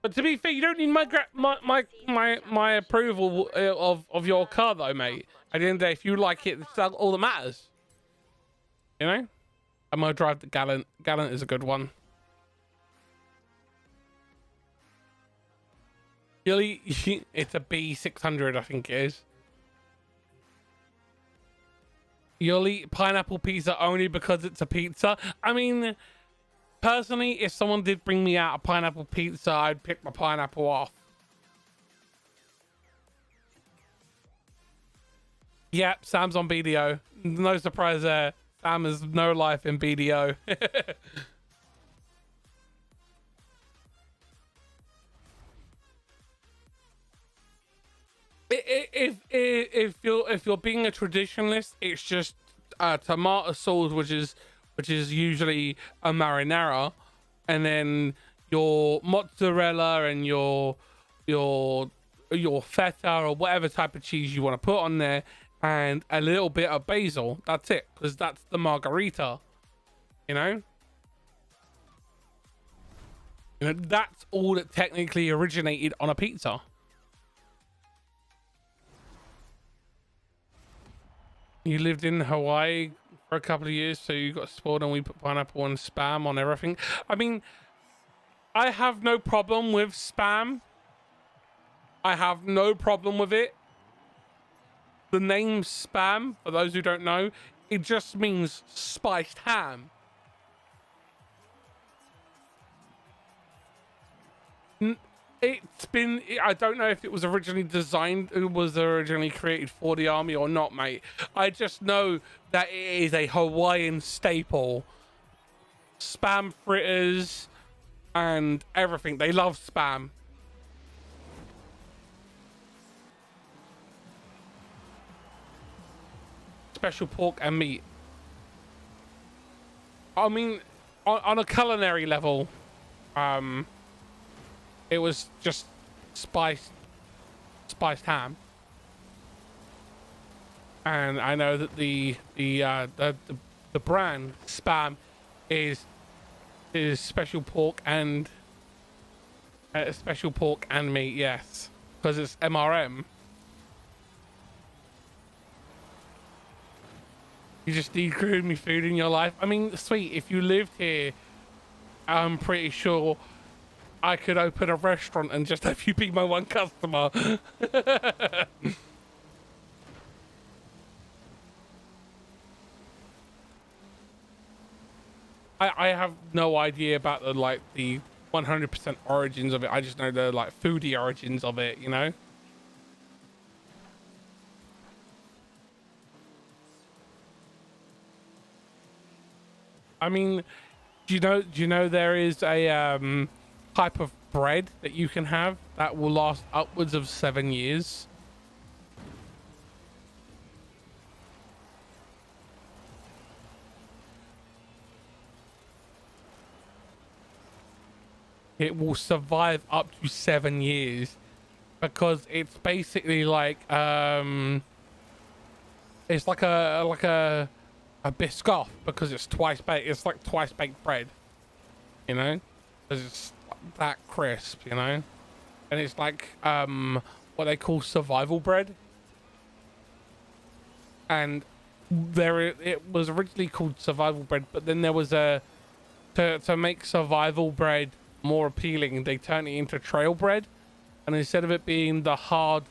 But to be fair, you don't need my approval of your car, though, mate. At the end of the day, if you like it, that's all that matters. You know? I'm gonna drive the Gallant. Gallant is a good one. Really, it's a B600, I think it is. You'll eat pineapple pizza only because it's a pizza. I mean, personally, if someone did bring me out a pineapple pizza, I'd pick my pineapple off. Yep, Sam's on BDO. No surprise there. Sam has no life in BDO. If you're being a traditionalist, it's just tomato sauce, which is usually a marinara, and then your mozzarella and your feta or whatever type of cheese you want to put on there, and a little bit of basil. That's it, because that's the margarita. You know. You know, that's all that technically originated on a pizza. You lived in Hawaii for a couple of years, so you got spoiled and we put pineapple and Spam on everything. I mean, I have no problem with Spam. I have no problem with it. The name Spam, for those who don't know, it just means spiced ham. It's been, I don't know if it was originally designed, it was originally created for the army or not, mate. I just know that it is a Hawaiian staple. Spam fritters and everything. They love Spam. Special pork and meat. I mean, on a culinary level, it was just spiced ham, and I know that the brand Spam is special pork and meat. Yes, because it's MRM. You just need creamy food in your life. I mean, sweet. If you lived here, I'm pretty sure I could open a restaurant and just have you be my one customer. I have no idea about the 100% origins of it. I just know the foodie origins of it, you know? I mean, do you know there is a type of bread that you can have that will last upwards of 7 years? It will survive up to 7 years because it's basically it's like a biscoff because it's twice baked. It's like twice baked bread, you know, because it's that crisp, you know, and it's like what they call survival bread. And it was originally called survival bread, but then there was to make survival bread more appealing, they turned it into trail bread, and instead of it being the hard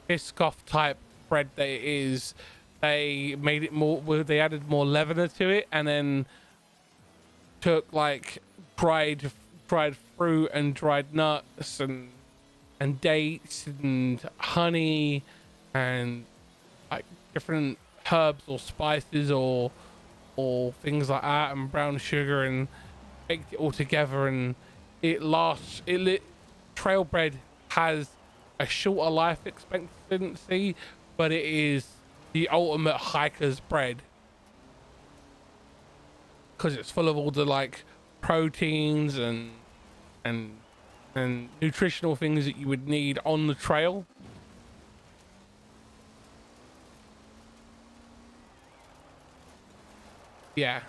biscoff type bread that it is, they made it more, they added more leavener to it, and then took dried fruit and dried nuts and dates and honey and different herbs or spices or things like that, and brown sugar, and baked it all together. And trail bread has a shorter life expectancy, but it is the ultimate hiker's bread because it's full of all the proteins and nutritional things that you would need on the trail. Yeah,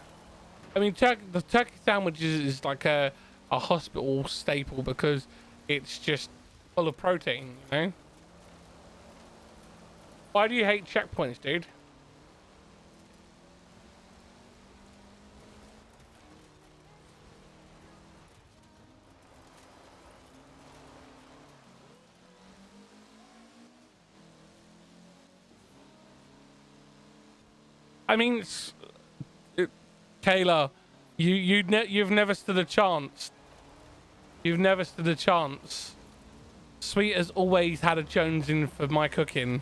I mean, the turkey sandwich is like a hospital staple because it's just full of protein, you know? Why do you hate checkpoints, dude? I mean, Kayla, you've never stood a chance. You've never stood a chance. Sweet has always had a Jones in for my cooking.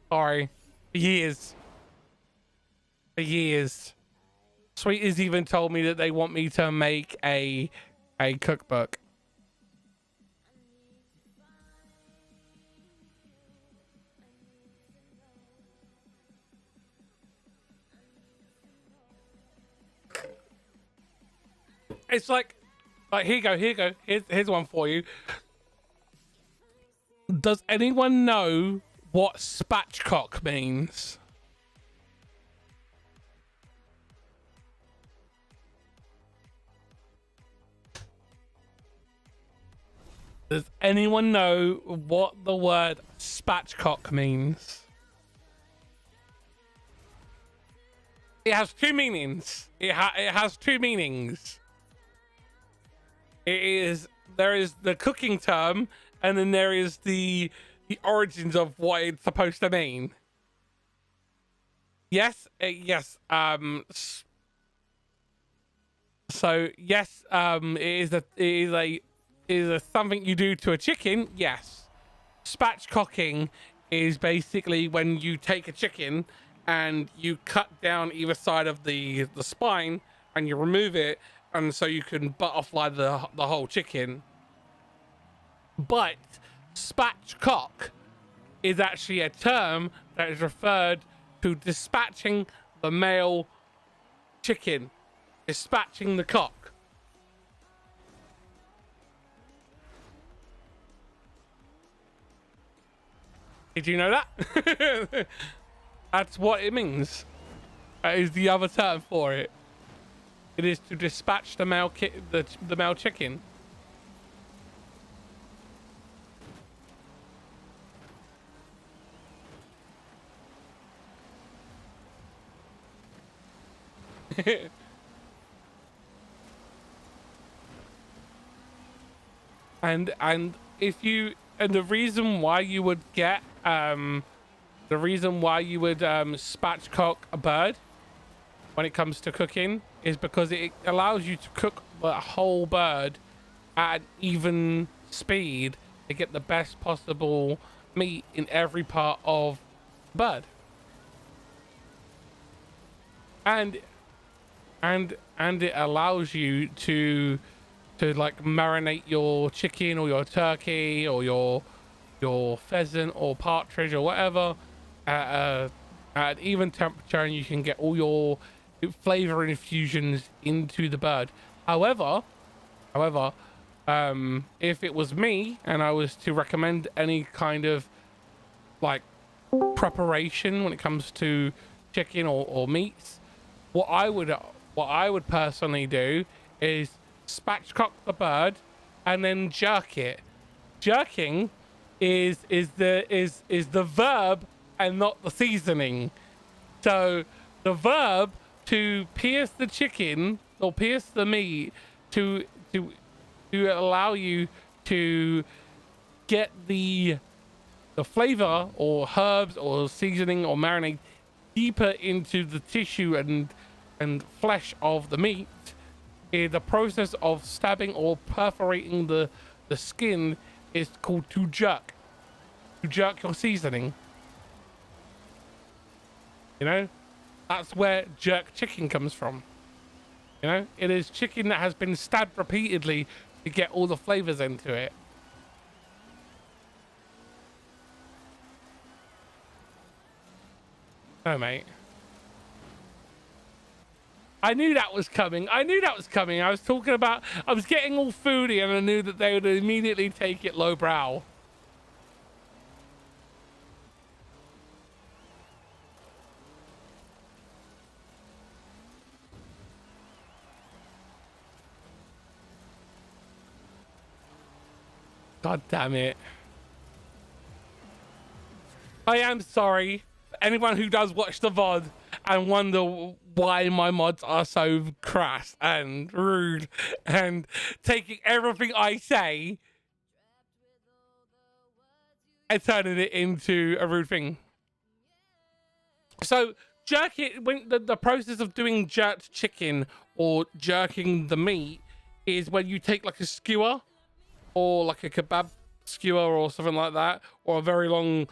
Sorry. For years. For years. Sweet has even told me that they want me to make a cookbook. It's like here you go. Here's one for you. Does anyone know what spatchcock means? Does anyone know what the word spatchcock means? It has two meanings. It has two meanings. There is the cooking term, and then there is the origins of what it's supposed to mean. Yes, yes. So yes, it is a something you do to a chicken. Yes, spatchcocking is basically when you take a chicken and you cut down either side of the spine and you remove it, and so you can butterfly the whole chicken. But spatchcock is actually a term that is referred to dispatching the male chicken, dispatching the cock. Did you know that? That's what it means. That is the other term for it. It is to dispatch the male the male chicken. and if you the reason why you would get spatchcock a bird when it comes to cooking is because it allows you to cook the whole bird at an even speed to get the best possible meat in every part of the bird. And it allows you to like marinate your chicken or your turkey or your pheasant or partridge or whatever at an even temperature, and you can get all your flavor infusions into the bird. However, if it was me and I was to recommend any kind of like preparation when it comes to chicken or meats, what I would personally do is spatchcock the bird and then jerk it. Jerking is the verb and not the seasoning. So the verb to pierce the chicken or pierce the meat to allow you to get the flavor or herbs or seasoning or marinade deeper into the tissue and flesh of the meat. The process of stabbing or perforating the skin is called to jerk. To jerk your seasoning. You know, that's where jerk chicken comes from. You know, it is chicken that has been stabbed repeatedly to get all the flavors into it. Oh, mate. I knew that was coming. I was talking about, I was getting all foodie and I knew that they would immediately take it lowbrow. God damn it. I am sorry for anyone who does watch the VOD and wonder why my mods are so crass and rude and taking everything I say and turning it into a rude thing. So jerk it, when the process of doing jerked chicken or jerking the meat is when you take like a skewer or like a kebab skewer or something like that, or a very long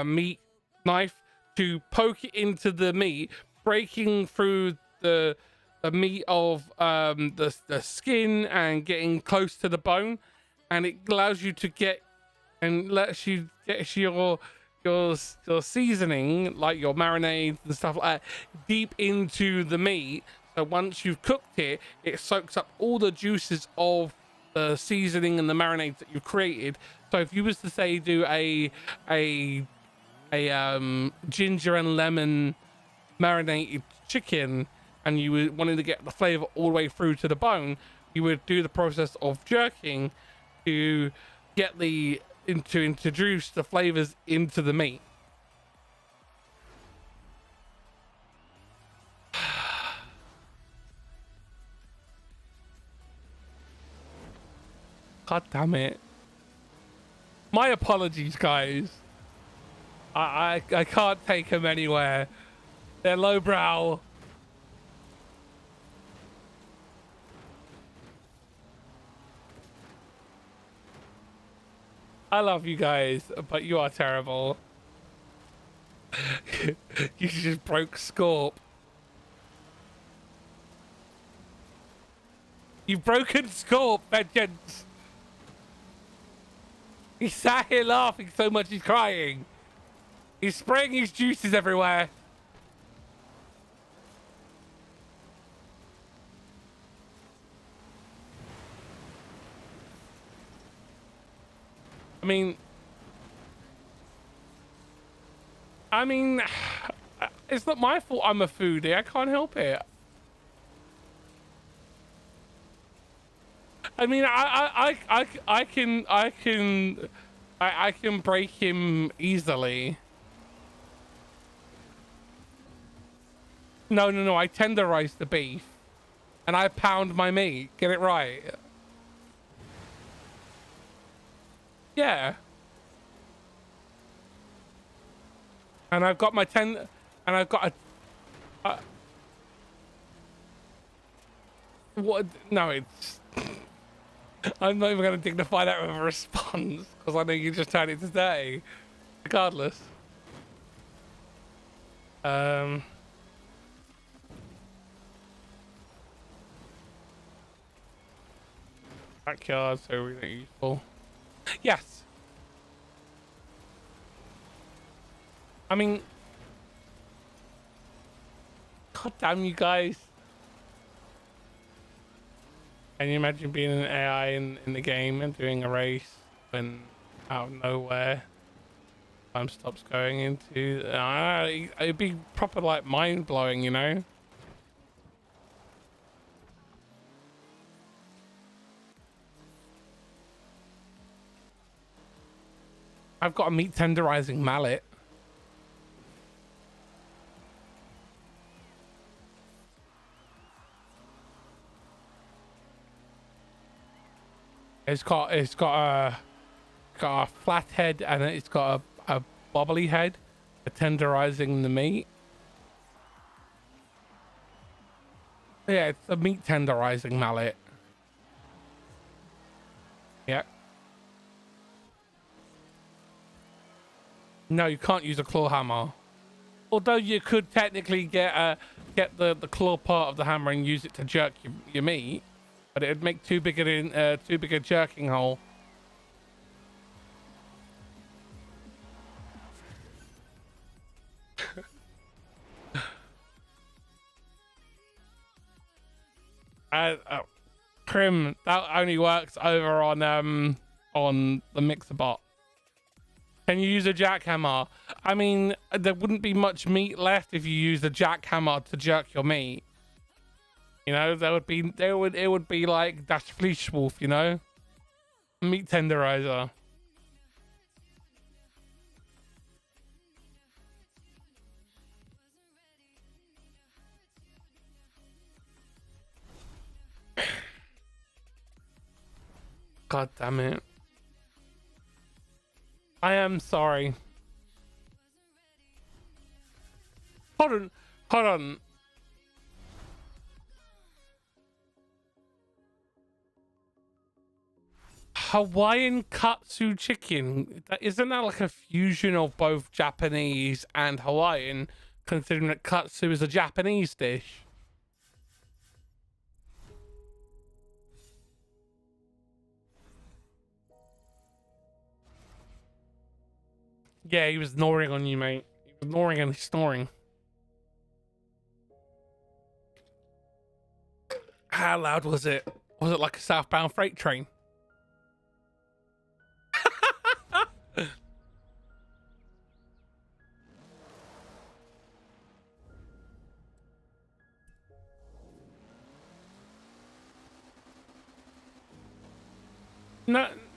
meat knife to poke it into the meat, breaking through the meat of the skin and getting close to the bone, and it allows you to get and lets you get your seasoning, like your marinades and stuff like that, deep into the meat. So once you've cooked it, it soaks up all the juices of the seasoning and the marinades that you've created. So if you was to say do a ginger and lemon marinated chicken and you wanted to get the flavor all the way through to the bone, you would do the process of jerking to get to introduce the flavors into the meat. God damn it. My apologies, guys. I can't take them anywhere. They're lowbrow. I love you guys, but you are terrible. You just broke Scorp. You've broken Scorp, vengeance. He's sat here laughing so much he's crying. He's spraying his juices everywhere. I mean, it's not my fault I'm a foodie. I can't help it. I mean, I can break him easily. No. I tenderize the beef, and I pound my meat. Get it right. Yeah. And I've got my and I've got a. What? No, it's. I'm not even going to dignify that with a response because I know you just turned it to dirty. Regardless. Backyard, so really useful. Yes. I mean, god damn you guys. Can you imagine being an AI in the game and doing a race when out of nowhere time stops going into it'd be proper like mind blowing, you know? I've got a meat tenderizing mallet. It's got a flat head and it's got a bobbly head for tenderizing the meat. Yeah, it's a meat tenderizing mallet. Yeah. No, you can't use a claw hammer. Although you could technically get the claw part of the hammer and use it to jerk your meat. But it'd make too big a jerking hole. Crim, that only works over on the mixer bot. Can you use a jackhammer? I mean, there wouldn't be much meat left if you used a jackhammer to jerk your meat. You know, it would be like Das Fleischwolf, you know? Meat tenderizer. God damn it. I am sorry. Hold on. Hawaiian katsu chicken, isn't that like a fusion of both Japanese and Hawaiian, considering that katsu is a Japanese dish? Yeah, he was snoring on you, mate. He was snoring and snoring. How loud was it? Was it like a southbound freight train?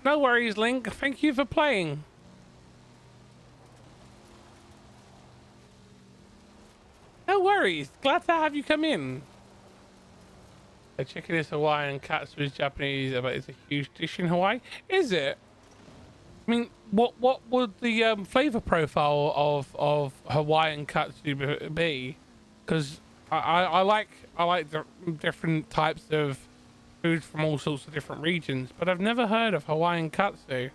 No worries, Link. Thank you for playing. No worries. Glad to have you come in. The chicken is Hawaiian, katsu is Japanese, but it's a huge dish in Hawaii. Is it? I mean, what would the flavor profile of Hawaiian katsu be? Because I like the different types of foods from all sorts of different regions, but I've never heard of Hawaiian katsu.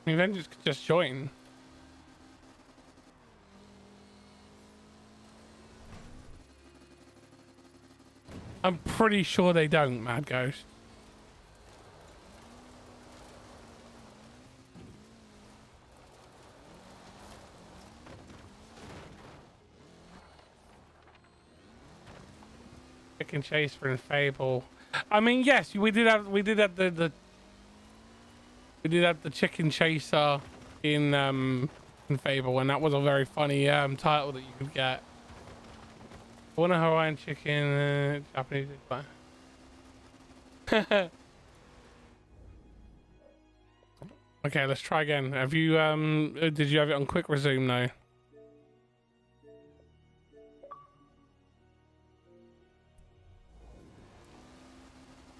Avengers could just join. I'm pretty sure they don't, Mad Ghost. Chicken chaser and Fable. I mean, yes, we did have the chicken chaser in Fable, and that was a very funny title that you could get. I want a Hawaiian chicken, Japanese. Okay, let's try again. Have you did you have it on quick resume now?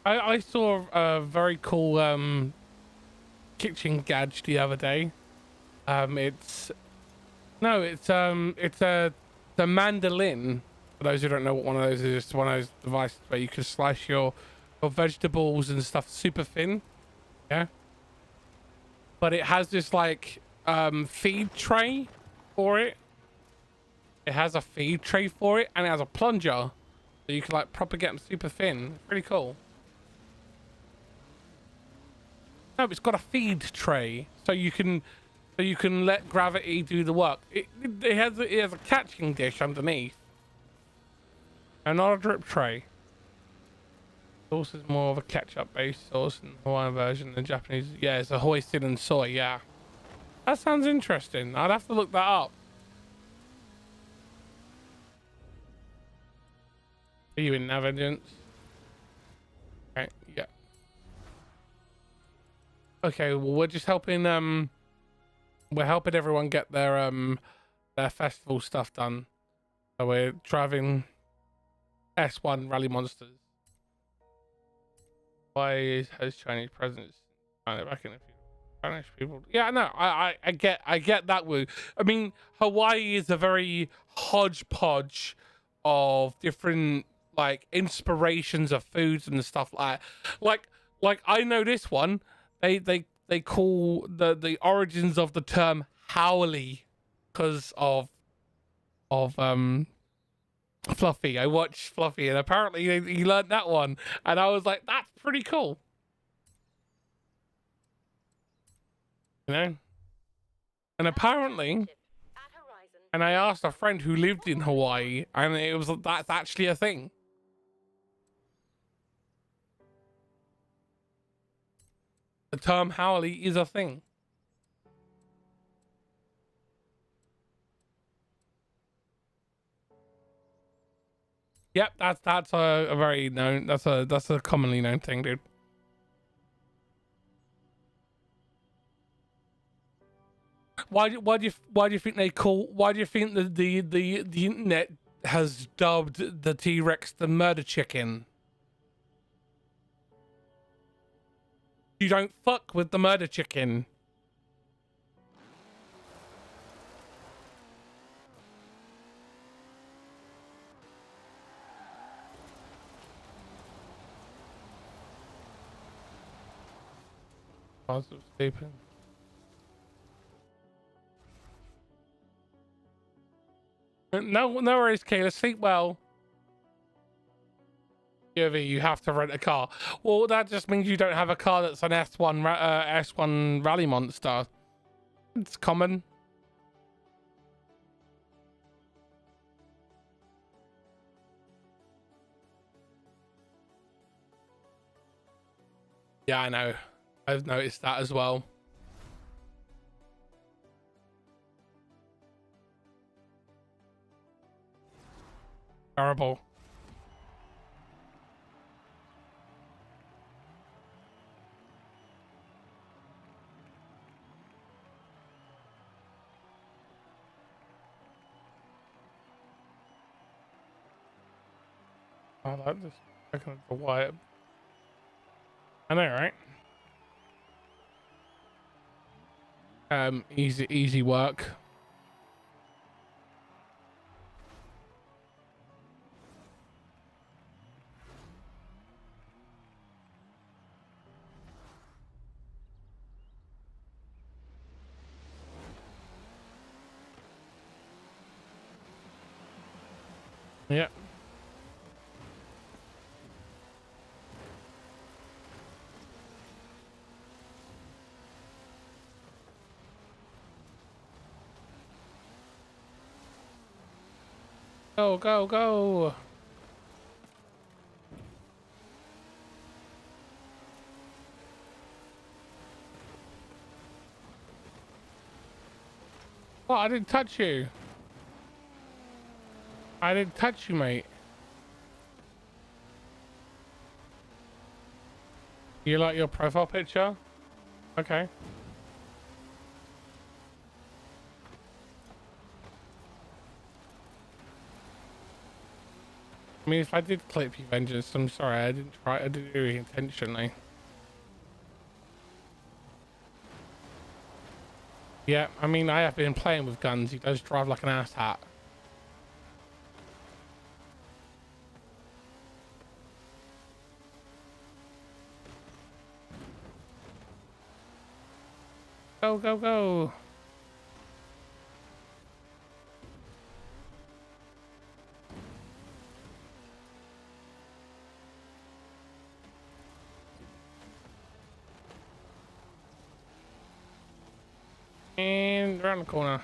I saw a very cool kitchen gadget the other day. It's the mandolin. For those who don't know what one of those is, it's one of those devices where you can slice your vegetables and stuff super thin. Yeah. But it has this like feed tray for it. It has a feed tray for it, and it has a plunger, so you can like proper get them super thin. It's really cool. No, it's got a feed tray, so you can let gravity do the work. It has a catching dish underneath. And not a drip tray. Sauce is more of a ketchup based sauce in the Hawaiian version than Japanese. Yeah, it's a hoisin and soy, yeah. That sounds interesting. I'd have to look that up. Are you in Navigance? Okay, yeah. Okay, well we're just helping we're helping everyone get their festival stuff done. So we're driving S1 Rally Monsters. Why has Chinese presence back in a few Spanish people? Yeah, no, I get that woo. I mean, Hawaii is a very hodgepodge of different like inspirations of foods and stuff like I know this one. They call the origins of the term howly because of Fluffy. I watched Fluffy, and apparently he learned that one, and I was like, that's pretty cool. You know? And apparently, and I asked a friend who lived in Hawaii, and it was that's actually a thing. The term howly is a thing. Yep, that's a very known. That's a commonly known thing, dude. Why do you think they call? Why do you think the internet has dubbed the T-Rex the murder chicken? You don't fuck with the murder chicken. Positive sleeping. No worries, Kayla. Sleep well. You have to rent a car. Well, that just means you don't have a car that's an S1 rally monster. It's common. Yeah, I know. I've noticed that as well. Terrible. I like this. I can the wire. I know, right? Easy work. Yeah. Go, go, go. What? I didn't touch you. I didn't touch you, mate. You like your profile picture? Okay. I mean, if I did clip you, Vengeance, I'm sorry. I didn't try. I didn't do it intentionally. Yeah, I mean, I have been playing with guns. He does drive like an asshat. Go, go, go. And around the corner.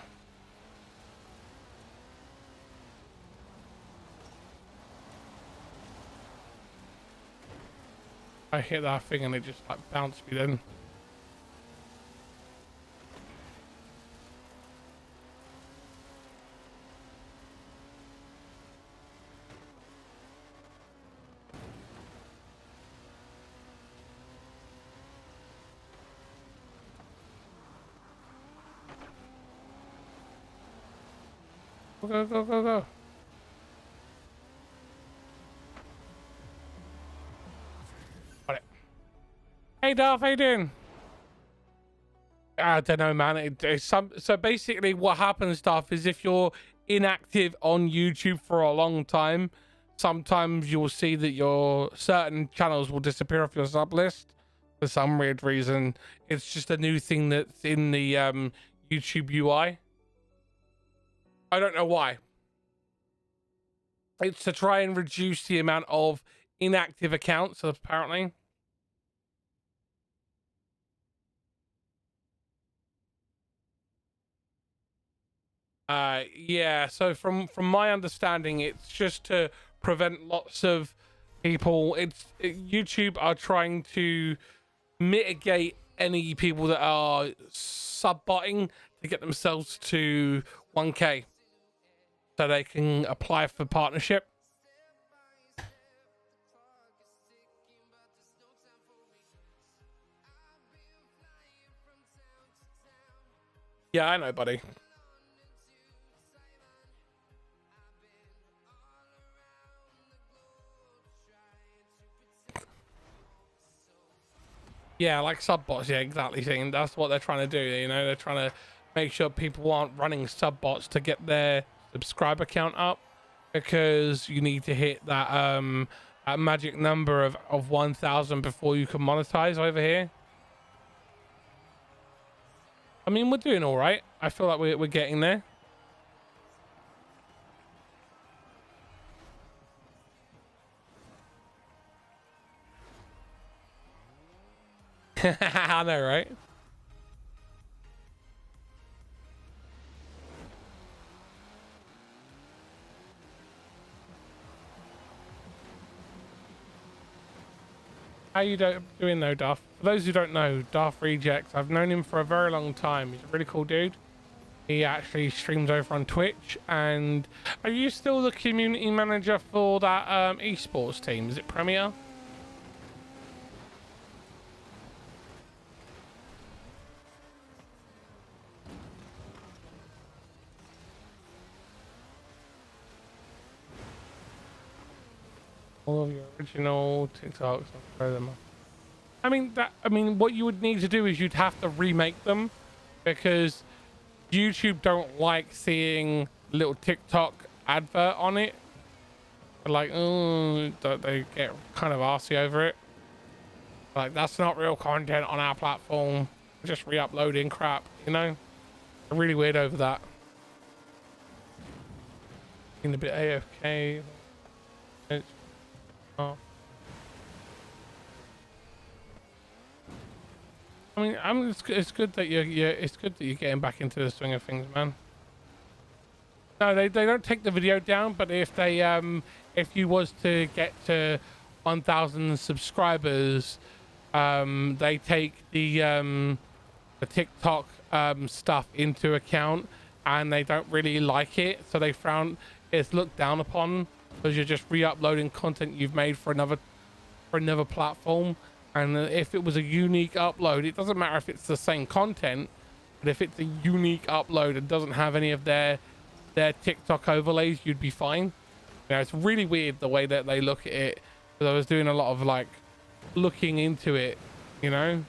I hit that thing and it just like bounced me then. Go, go, go, go, go. Got it. Hey, Darth, how you doing? I don't know, man. So basically what happens, Darth, is if you're inactive on YouTube for a long time, sometimes you'll see that your certain channels will disappear off your sub list for some weird reason. It's just a new thing that's in the YouTube UI. I don't know why. It's to try and reduce the amount of inactive accounts, apparently. Yeah, so from my understanding, it's just to prevent lots of people. YouTube are trying to mitigate any people that are sub-botting to get themselves to 1K so they can apply for partnership. Yeah, I know, buddy. Yeah, like sub bots. Yeah, exactly. Saying that's what they're trying to do. You know, they're trying to make sure people aren't running sub bots to get their subscriber count up, because you need to hit that magic number of 1,000 before you can monetize over here. I mean, we're doing all right. I feel like we're getting there. I know, right? How you doing though, Darth? For those who don't know, Darth Rejects, I've known him for a very long time. He's a really cool dude. He actually streams over on Twitch. And are you still the community manager for that esports team? Is it Premier? all of your original TikToks and throw them up. I mean, what you would need to do is you'd have to remake them, because YouTube don't like seeing little TikTok advert on it. Like, oh, they get kind of arsy over it. Like, that's not real content on our platform. We're just re-uploading crap, you know? They're really weird over that. In a bit AFK. Oh. I mean, it's good that it's good that you're getting back into the swing of things, man. No, they don't take the video down, but if they if you was to get to 1,000 subscribers, they take the TikTok stuff into account, and they don't really like it, so they frown. It's looked down upon because you're just re-uploading content you've made for another platform. And if it was a unique upload, it doesn't matter if it's the same content, but if it's a unique upload and doesn't have any of their TikTok overlays, you'd be fine. You know, it's really weird the way that they look at it, because I was doing a lot of like looking into it, you know,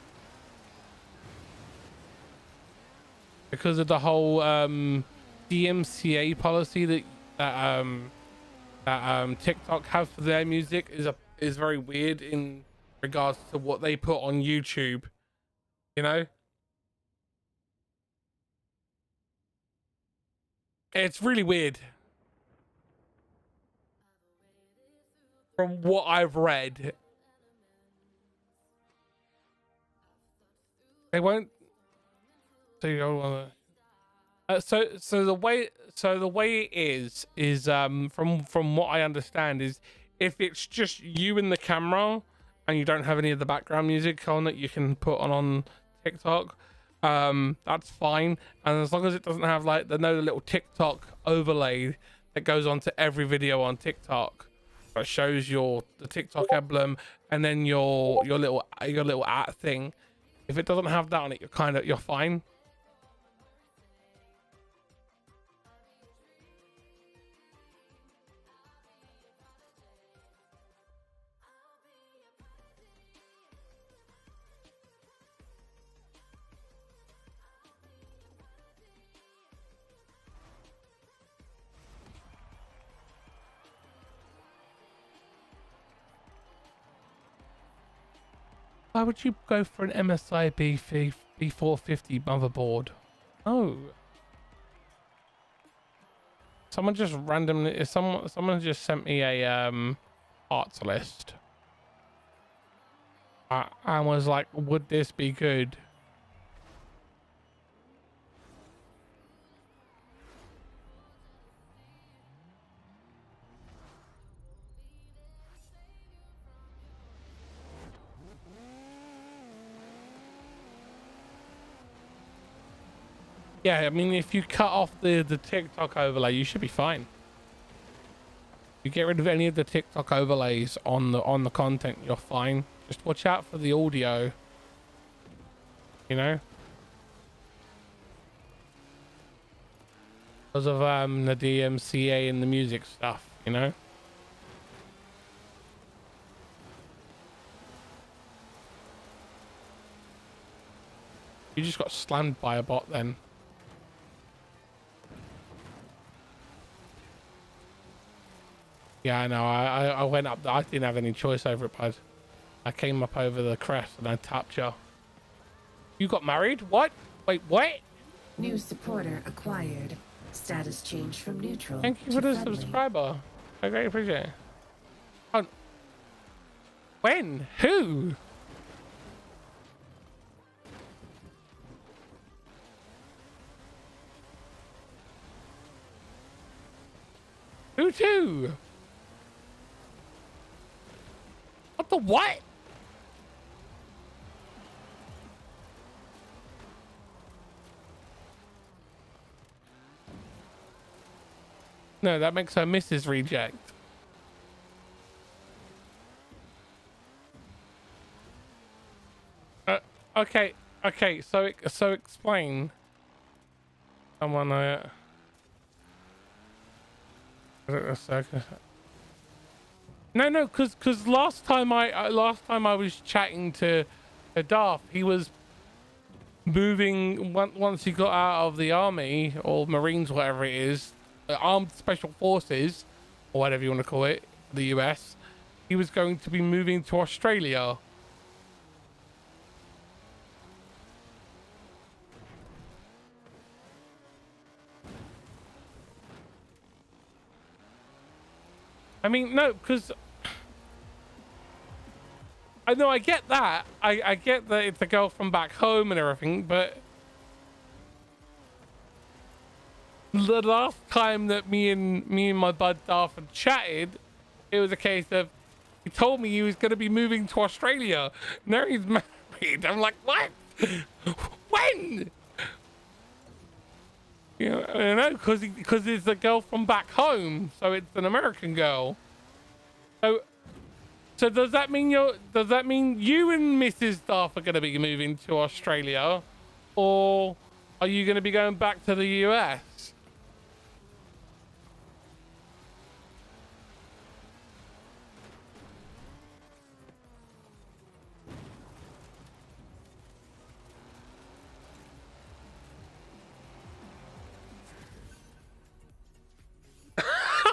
because of the whole DMCA policy that TikTok have for their music is very weird in regards to what they put on YouTube, you know. It's really weird from what I've read. They won't. So you don't want to. So the way it is from what I understand is, if it's just you and the camera and you don't have any of the background music on that you can put on TikTok, that's fine. And as long as it doesn't have like the little TikTok overlay that goes onto every video on TikTok, that shows the TikTok emblem and then your little at thing. If it doesn't have that on it, you're fine. Why would you go for an MSI B450 motherboard? Oh, someone just randomly, someone just sent me a parts list. I was like, would this be good? Yeah, I mean, if you cut off the TikTok overlay, you should be fine. You get rid of any of the TikTok overlays on the content, you're fine. Just watch out for the audio, you know, because of the DMCA and the music stuff, you know. You just got slammed by a bot then. Yeah, I know. I went up. I didn't have any choice over it, bud. I came up over the crest and I tapped you. You got married? What? Wait, what? New supporter acquired. Status changed from neutral. Thank you for the friendly. subscriber. I greatly appreciate it. Oh. When? Who? Who to? What the what? No, that makes her Mrs. Reject. Okay, so explain. Someone a second. No, because last time I was chatting to Darth, he was moving once he got out of the army or Marines, whatever it is, armed special forces or whatever you want to call it, the US. He was going to be moving to Australia. I mean, no, because I know I get that. I get that it's a girl from back home and everything, but the last time that me and my bud Darth had chatted, it was a case of he told me he was going to be moving to Australia. Now he's married. I'm like, what? When? You know, I don't know, because it's a girl from back home, so it's an American girl. So does that mean you and Mrs. Darth are going to be moving to Australia, or are you going to be going back to the US?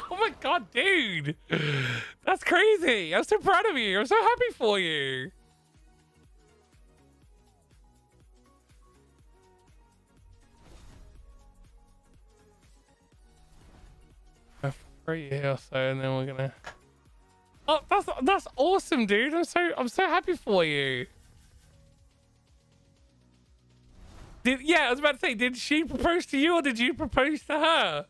Oh my god, dude, that's crazy. I'm so proud of you. I'm so happy for you. For a year or so, and then we're gonna. Oh, that's awesome, dude. I'm so happy for you. Yeah, I was about to say, did she propose to you or did you propose to her?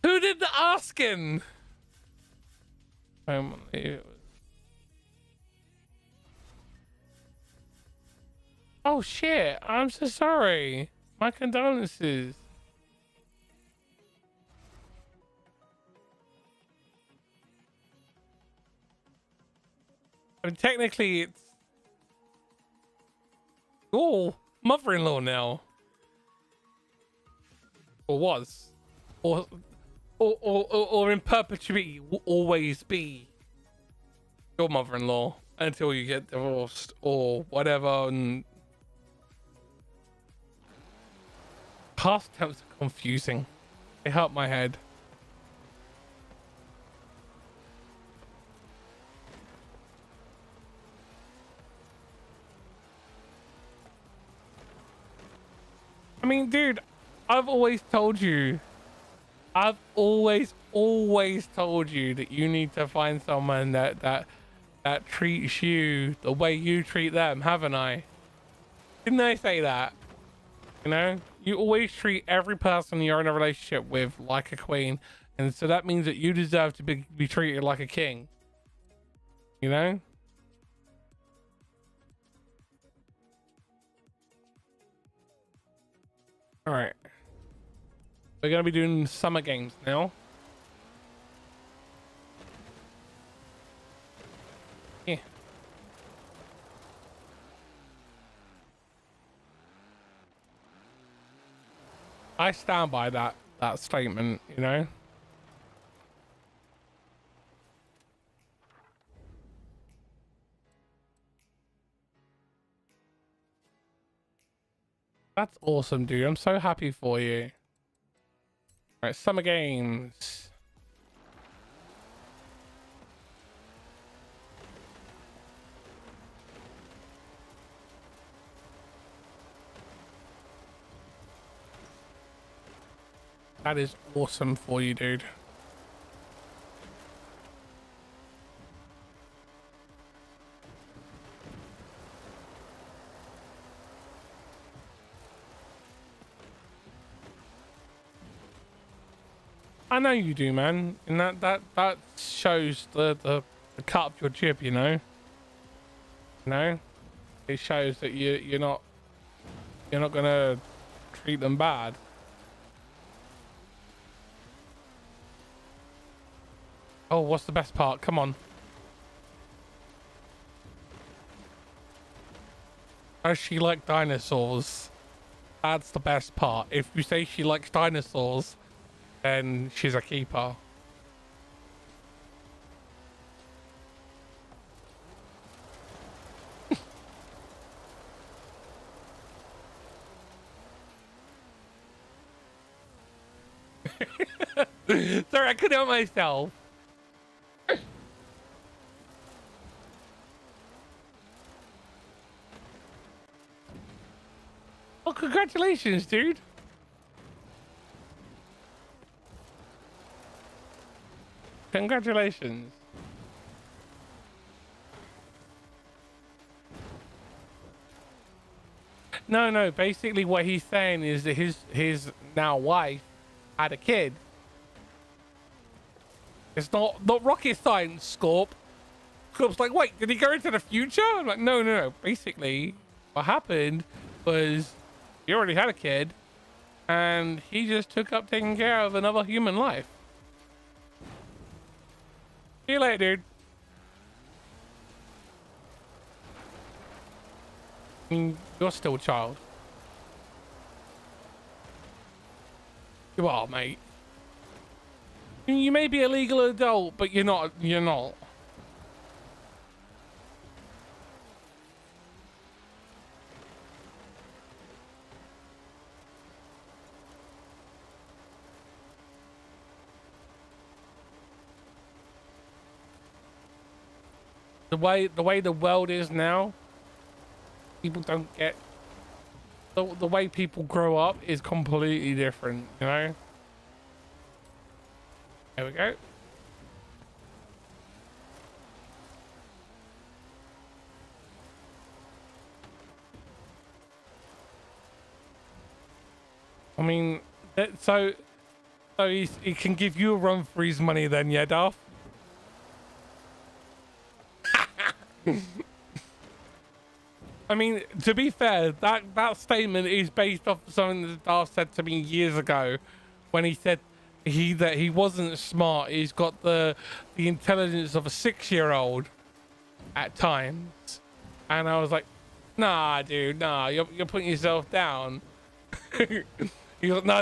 Who did the asking? Oh shit, I'm so sorry. My condolences. I mean, technically it's your mother-in-law now. Or was. Or in perpetuity will always be your mother-in-law until you get divorced or whatever. And past tense are confusing. They hurt my head. I mean, dude, I've always told you. I've always told you that you need to find someone that treats you the way you treat them, haven't I? Didn't I say that? You know, you always treat every person you're in a relationship with like a queen, and so that means that you deserve to be treated like a king. You know? All right. We're gonna be doing summer games now. Yeah. I stand by that statement, you know. That's awesome, dude. I'm so happy for you. All right, summer games. That is awesome for you, dude. I know you do, man, and that shows the cut of your jib, you know. You know, it shows that you're not gonna treat them bad. Oh, what's the best part? Come on. Does she like dinosaurs? That's the best part. If you say she likes dinosaurs, then she's a keeper. Sorry, I couldn't help myself. Oh, congratulations, dude. Congratulations. No, basically what he's saying is that his now wife had a kid. It's not rocket science, Scorp. Scorp's like, wait, did he go into the future? I'm like, no. Basically, what happened was he already had a kid, and he just took up taking care of another human life. See you later, dude. I mean, you're still a child. You are, mate. You may be a legal adult, but you're not. You're not. The way the world is now, people don't get the way people grow up is completely different, you know. There we go. I mean, so he can give you a run for his money then, yeah, Darth? I mean, to be fair, that statement is based off of something that Darth said to me years ago, when he said that he wasn't smart. He's got the intelligence of a 6-year-old at times, and I was like, nah, dude, nah, you're putting yourself down. He's like, no.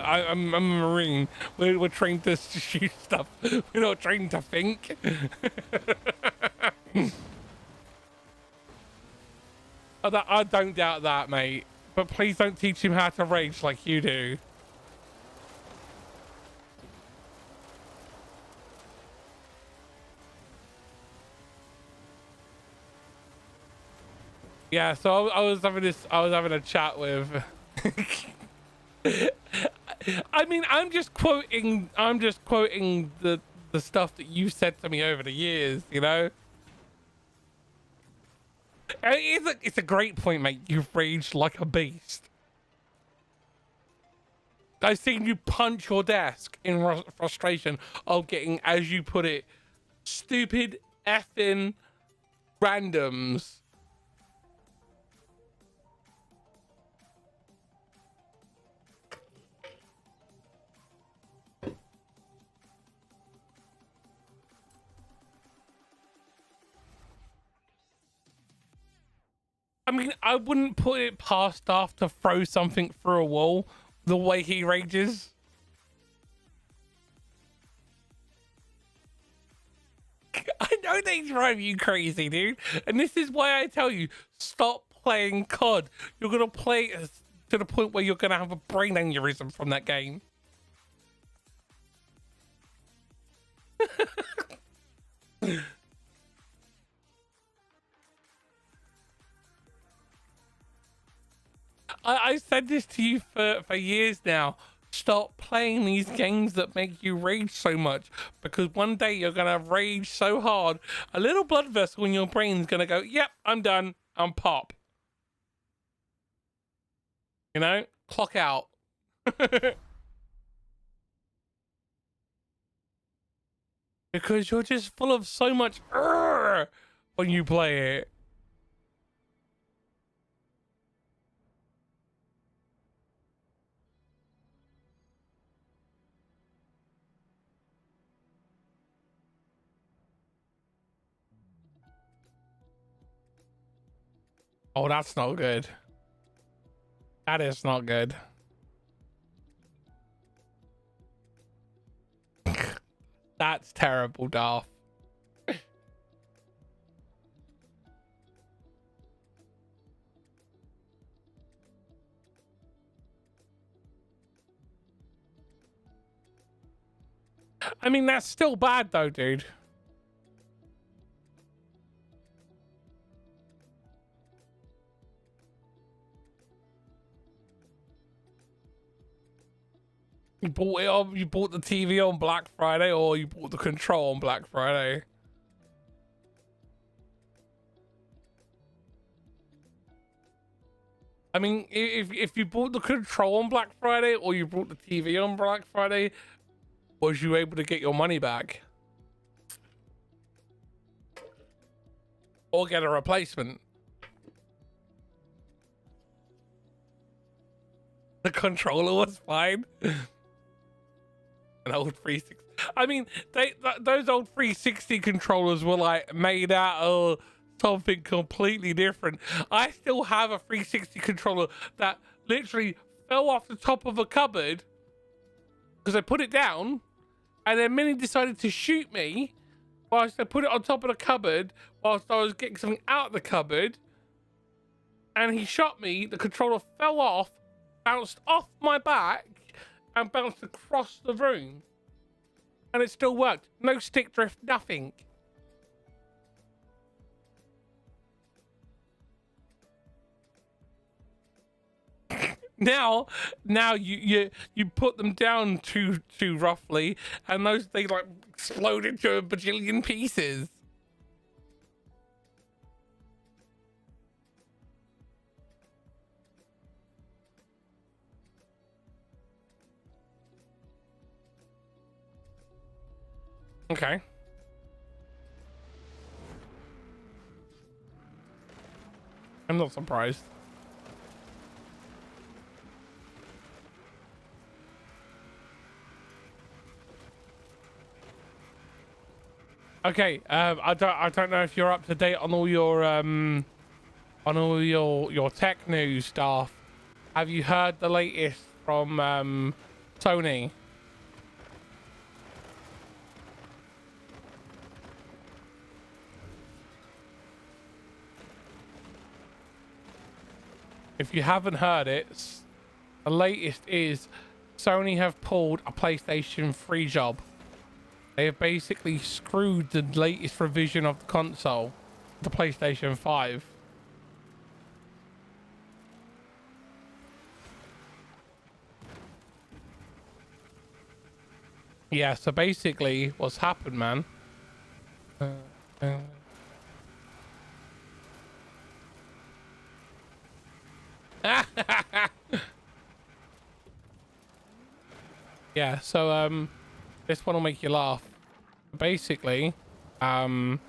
I'm a Marine. We're trained to shoot stuff. We're not trained to think. I don't doubt that, mate. But please don't teach him how to rage like you do. Yeah, so I was having a chat with. I mean, I'm just quoting the stuff that you said to me over the years, you know. It's a great point, mate. You've raged like a beast. I've seen you punch your desk in frustration of getting, as you put it, stupid effing randoms. I mean, I wouldn't put it past Darth to throw something through a wall the way he rages. I know they drive you crazy, dude. And this is why I tell you, stop playing COD. You're going to play to the point where you're going to have a brain aneurysm from that game. I said this to you for years now. Stop playing these games that make you rage so much, because one day you're gonna rage so hard, a little blood vessel in your brain's gonna go, yep, I'm done, I'm pop. You know, clock out. Because you're just full of so much when you play it. Oh, that's not good. That is not good. That's terrible, Darth. I mean, that's still bad though, dude. You bought it on, you bought the TV on Black Friday, or you bought the control on Black Friday. I mean, if you bought the control on Black Friday, or you bought the TV on Black Friday, was you able to get your money back? Or get a replacement? The controller was fine. An old 360. I mean, those old 360 controllers were like made out of something completely different. I still have a 360 controller that literally fell off the top of a cupboard because I put it down, and then Minnie decided to shoot me whilst I put it on top of the cupboard whilst I was getting something out of the cupboard, and he shot me. The controller fell off, bounced off my back, and bounced across the room, and it still worked. No stick drift, nothing. Now you put them down too roughly, and those things like explode into a bajillion pieces. Okay. I'm not surprised. Okay, I don't know if you're up to date on all your tech news stuff. Have you heard the latest from Sony? If you haven't heard it, the latest is Sony have pulled a PlayStation 3 job. They have basically screwed the latest revision of the console, the PlayStation 5. Yeah, so basically what's happened, man. Yeah, so this one will make you laugh. Basically, PlayStation,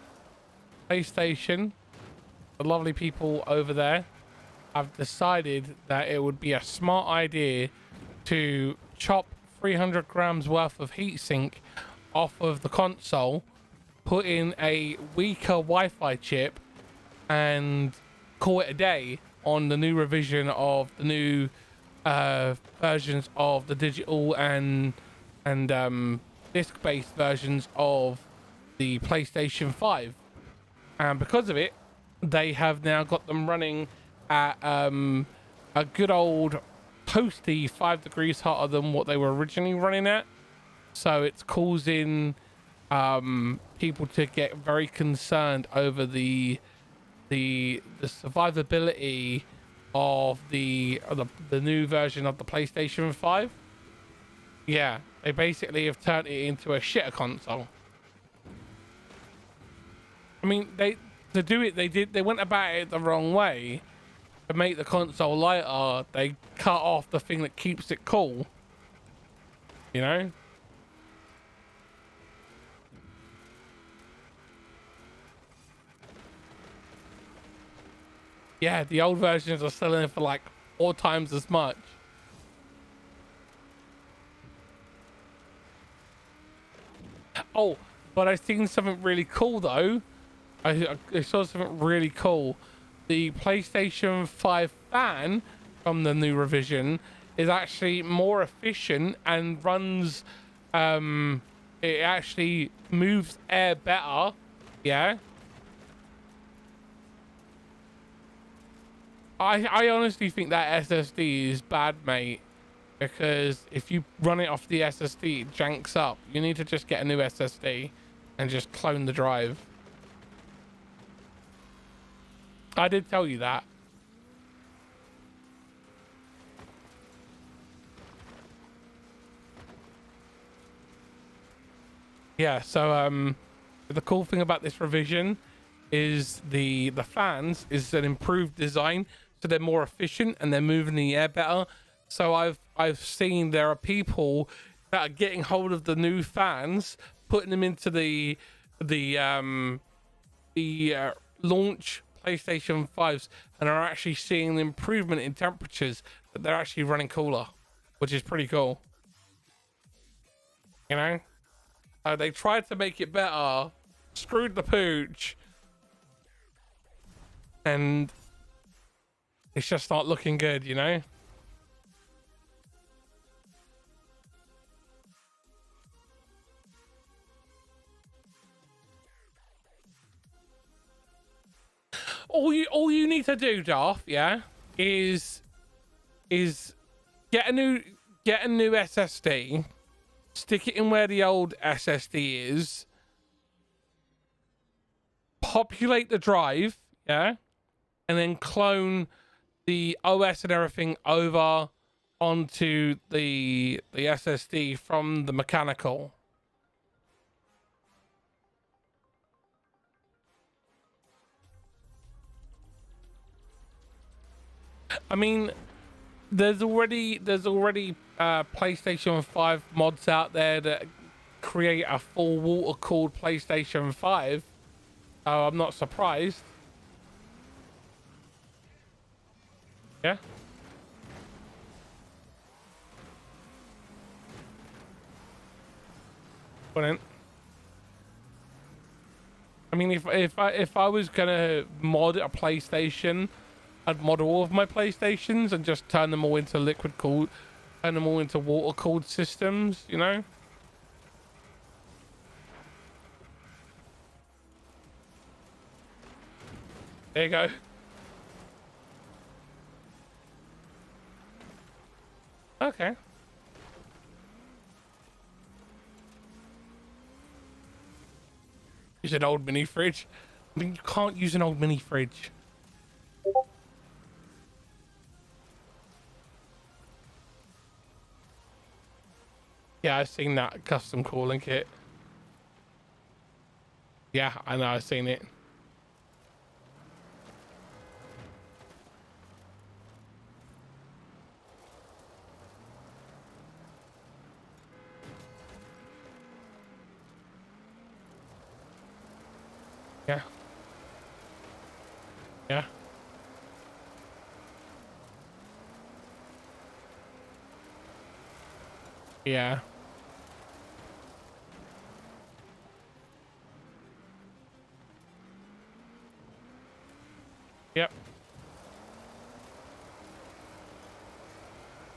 the lovely people over there, have decided that it would be a smart idea to chop 300 grams worth of heatsink off of the console, put in a weaker Wi-Fi chip, and call it a day on the new revision of the new versions of the digital and disc-based versions of the PlayStation 5. And because of it, they have now got them running at a good old toasty 5 degrees hotter than what they were originally running at. So it's causing people to get very concerned over the survivability of the new version of the PlayStation 5. Yeah, they basically have turned it into a shitter console. I mean, they went about it the wrong way. To make the console lighter, they cut off the thing that keeps it cool. You know? Yeah, the old versions are selling for like 4 times as much. Oh, but I've seen something really cool though. I saw something really cool. The PlayStation 5 fan from the new revision is actually more efficient and runs it actually moves air better. Yeah. I honestly think that SSD is bad, mate, because if you run it off the SSD, it janks up. You need to just get a new SSD and just clone the drive. I did tell you that. Yeah, so the cool thing about this revision is the fans is an improved design, so they're more efficient and they're moving the air better. So I've seen there are people that are getting hold of the new fans, putting them into the launch PlayStation 5s, and are actually seeing an improvement in temperatures, that they're actually running cooler, which is pretty cool. You know, they tried to make it better, screwed the pooch, and it's just not looking good, you know. All you need to do, Darth, yeah, is get a new SSD, stick it in where the old SSD is, populate the drive, yeah, and then clone the OS and everything over onto the SSD from the mechanical. I mean, there's already PlayStation 5 mods out there that create a full water-cooled PlayStation 5. I'm not surprised. Yeah. Wouldn't. I mean, if I was gonna mod a PlayStation, I'd mod all of my PlayStations and just turn them all into liquid cooled, turn them all into water cooled systems, you know? There you go. Okay. Use an old mini fridge. I mean, you can't use an old mini fridge. Yeah, I've seen that custom cooling kit. Yeah, I know, I've seen it. Yeah. Yeah. Yeah. Yep.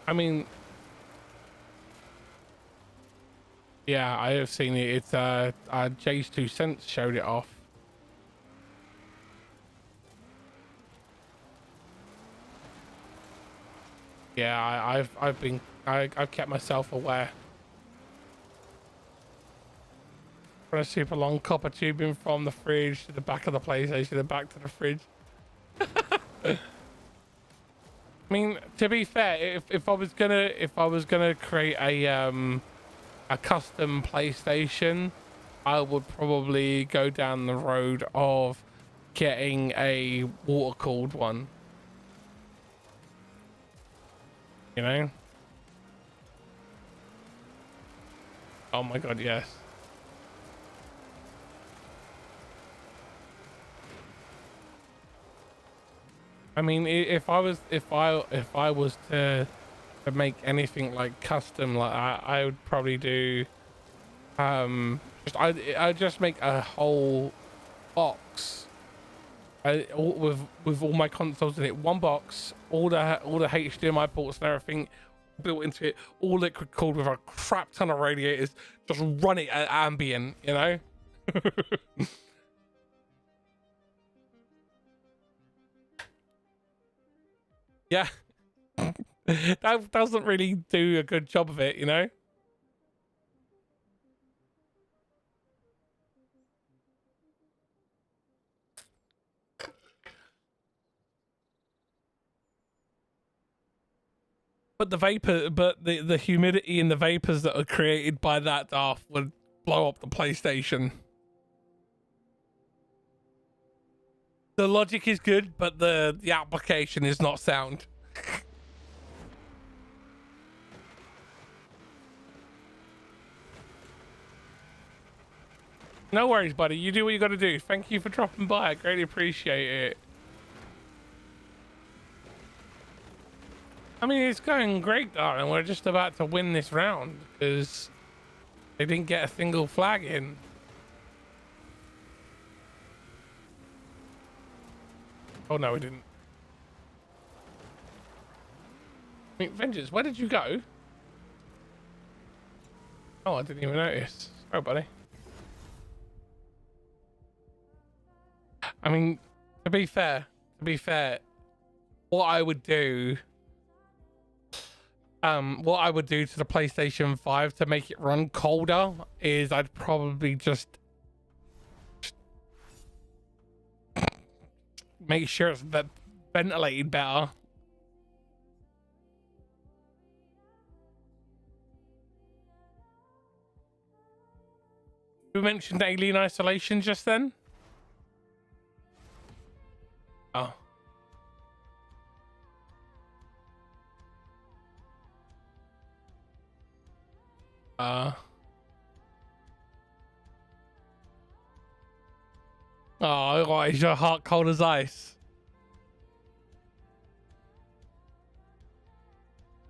I mean, yeah, I have seen it. It's Jay's 2 cents showed it off. Yeah, I've kept myself aware. Run a super long copper tubing from the fridge to the back of the PlayStation and back to the fridge. I mean, to be fair, if I was gonna create a custom PlayStation, I would probably go down the road of getting a water cooled one. You know? Oh my god, yes. I mean, if I was to make anything like custom like that, I would probably do I'd just make a whole box with all my consoles in it, one box, all the HDMI ports and everything, built into it, all liquid cooled with a crap ton of radiators. Just run it at ambient, you know. Yeah. That doesn't really do a good job of it, you know. But the humidity and the vapors that are created by that stuff would blow up the PlayStation. The logic is good, but the application is not sound. No worries, buddy. You do what you got to do. Thank you for dropping by. I greatly appreciate it. I mean, it's going great, darling. We're just about to win this round because they didn't get a single flag in. Oh, no, we didn't. I mean, Vengeance, where did you go? Oh, I didn't even notice. Sorry, buddy. I mean, to be fair, what I would do to the PlayStation 5 to make it run colder is I'd probably just make sure it's ventilated better. We mentioned alien isolation just then. Oh. Oh, why is your heart cold as ice?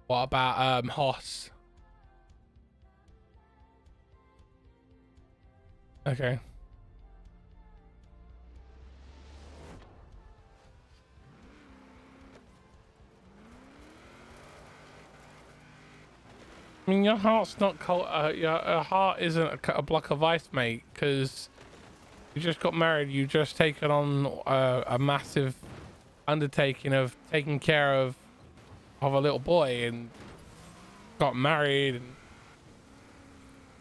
What about Hoss? Okay. I mean, your heart's not cold. Your heart isn't a block of ice, mate, because you just got married. You just taken on a massive undertaking of taking care of a little boy and got married and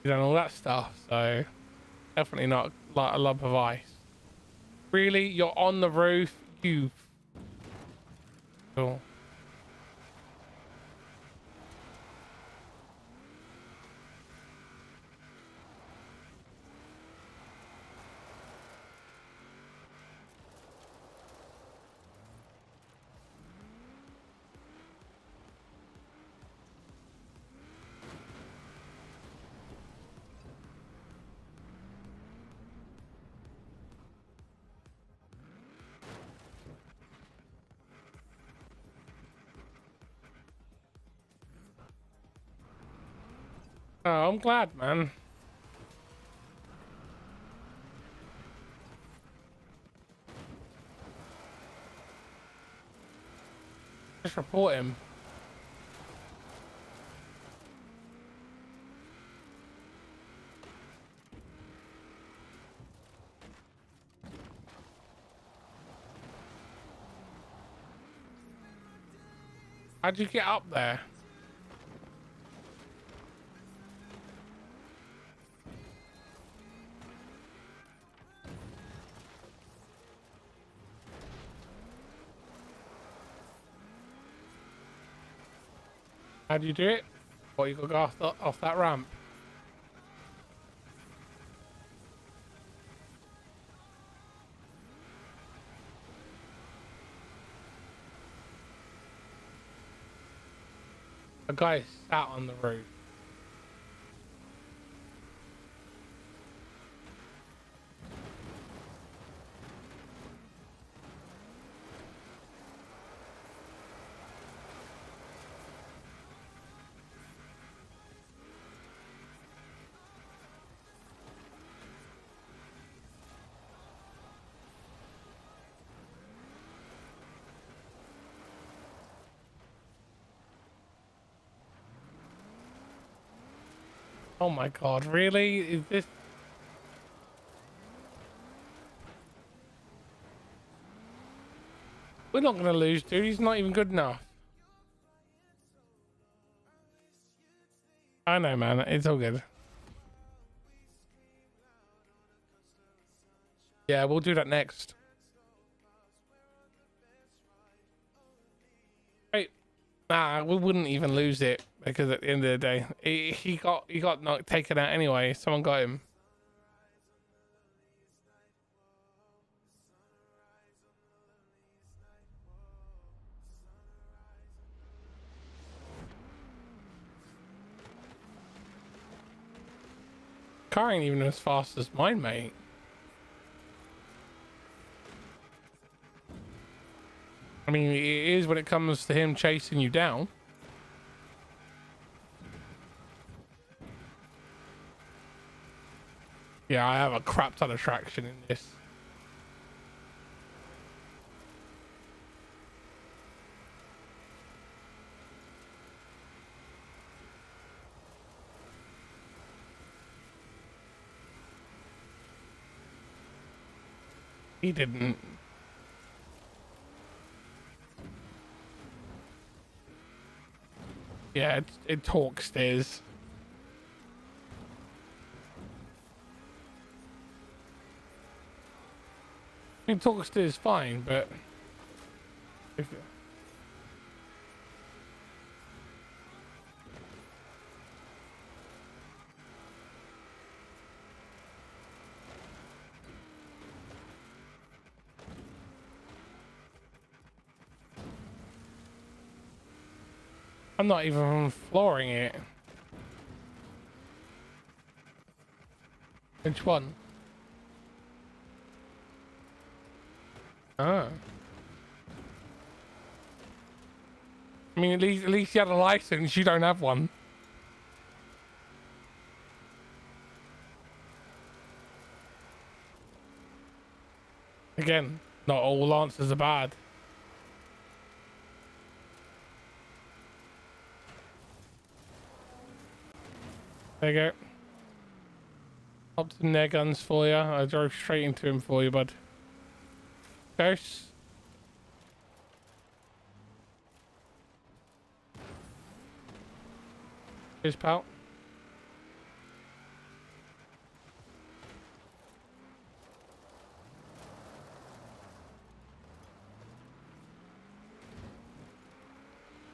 you know all that stuff. So definitely not like a lump of ice. Really, you're on the roof. You. Cool. Oh, I'm glad, man. Just report him. How'd you get up there? How'd you do it? What, you got to go off that ramp? A guy sat on the roof. Oh my god, really? Is this... We're not gonna lose, dude. He's not even good enough. I know, man. It's all good. Yeah, we'll do that next. Wait, nah, we wouldn't even lose it because at the end of the day, he got not taken out anyway. Someone got him. Car ain't even as fast as mine, mate. I mean, it is when it comes to him chasing you down. Yeah, I have a crap ton of traction in this. He didn't. Yeah, it talks stairs. I mean, talk stairs fine, but if I'm not even flooring it. Which one? Ah. I mean, at least you had a license. You don't have one. Again, not all answers are bad. There you go. Popped in their guns for you. I drove straight into him for you, bud. Ghost. Cheers, pal.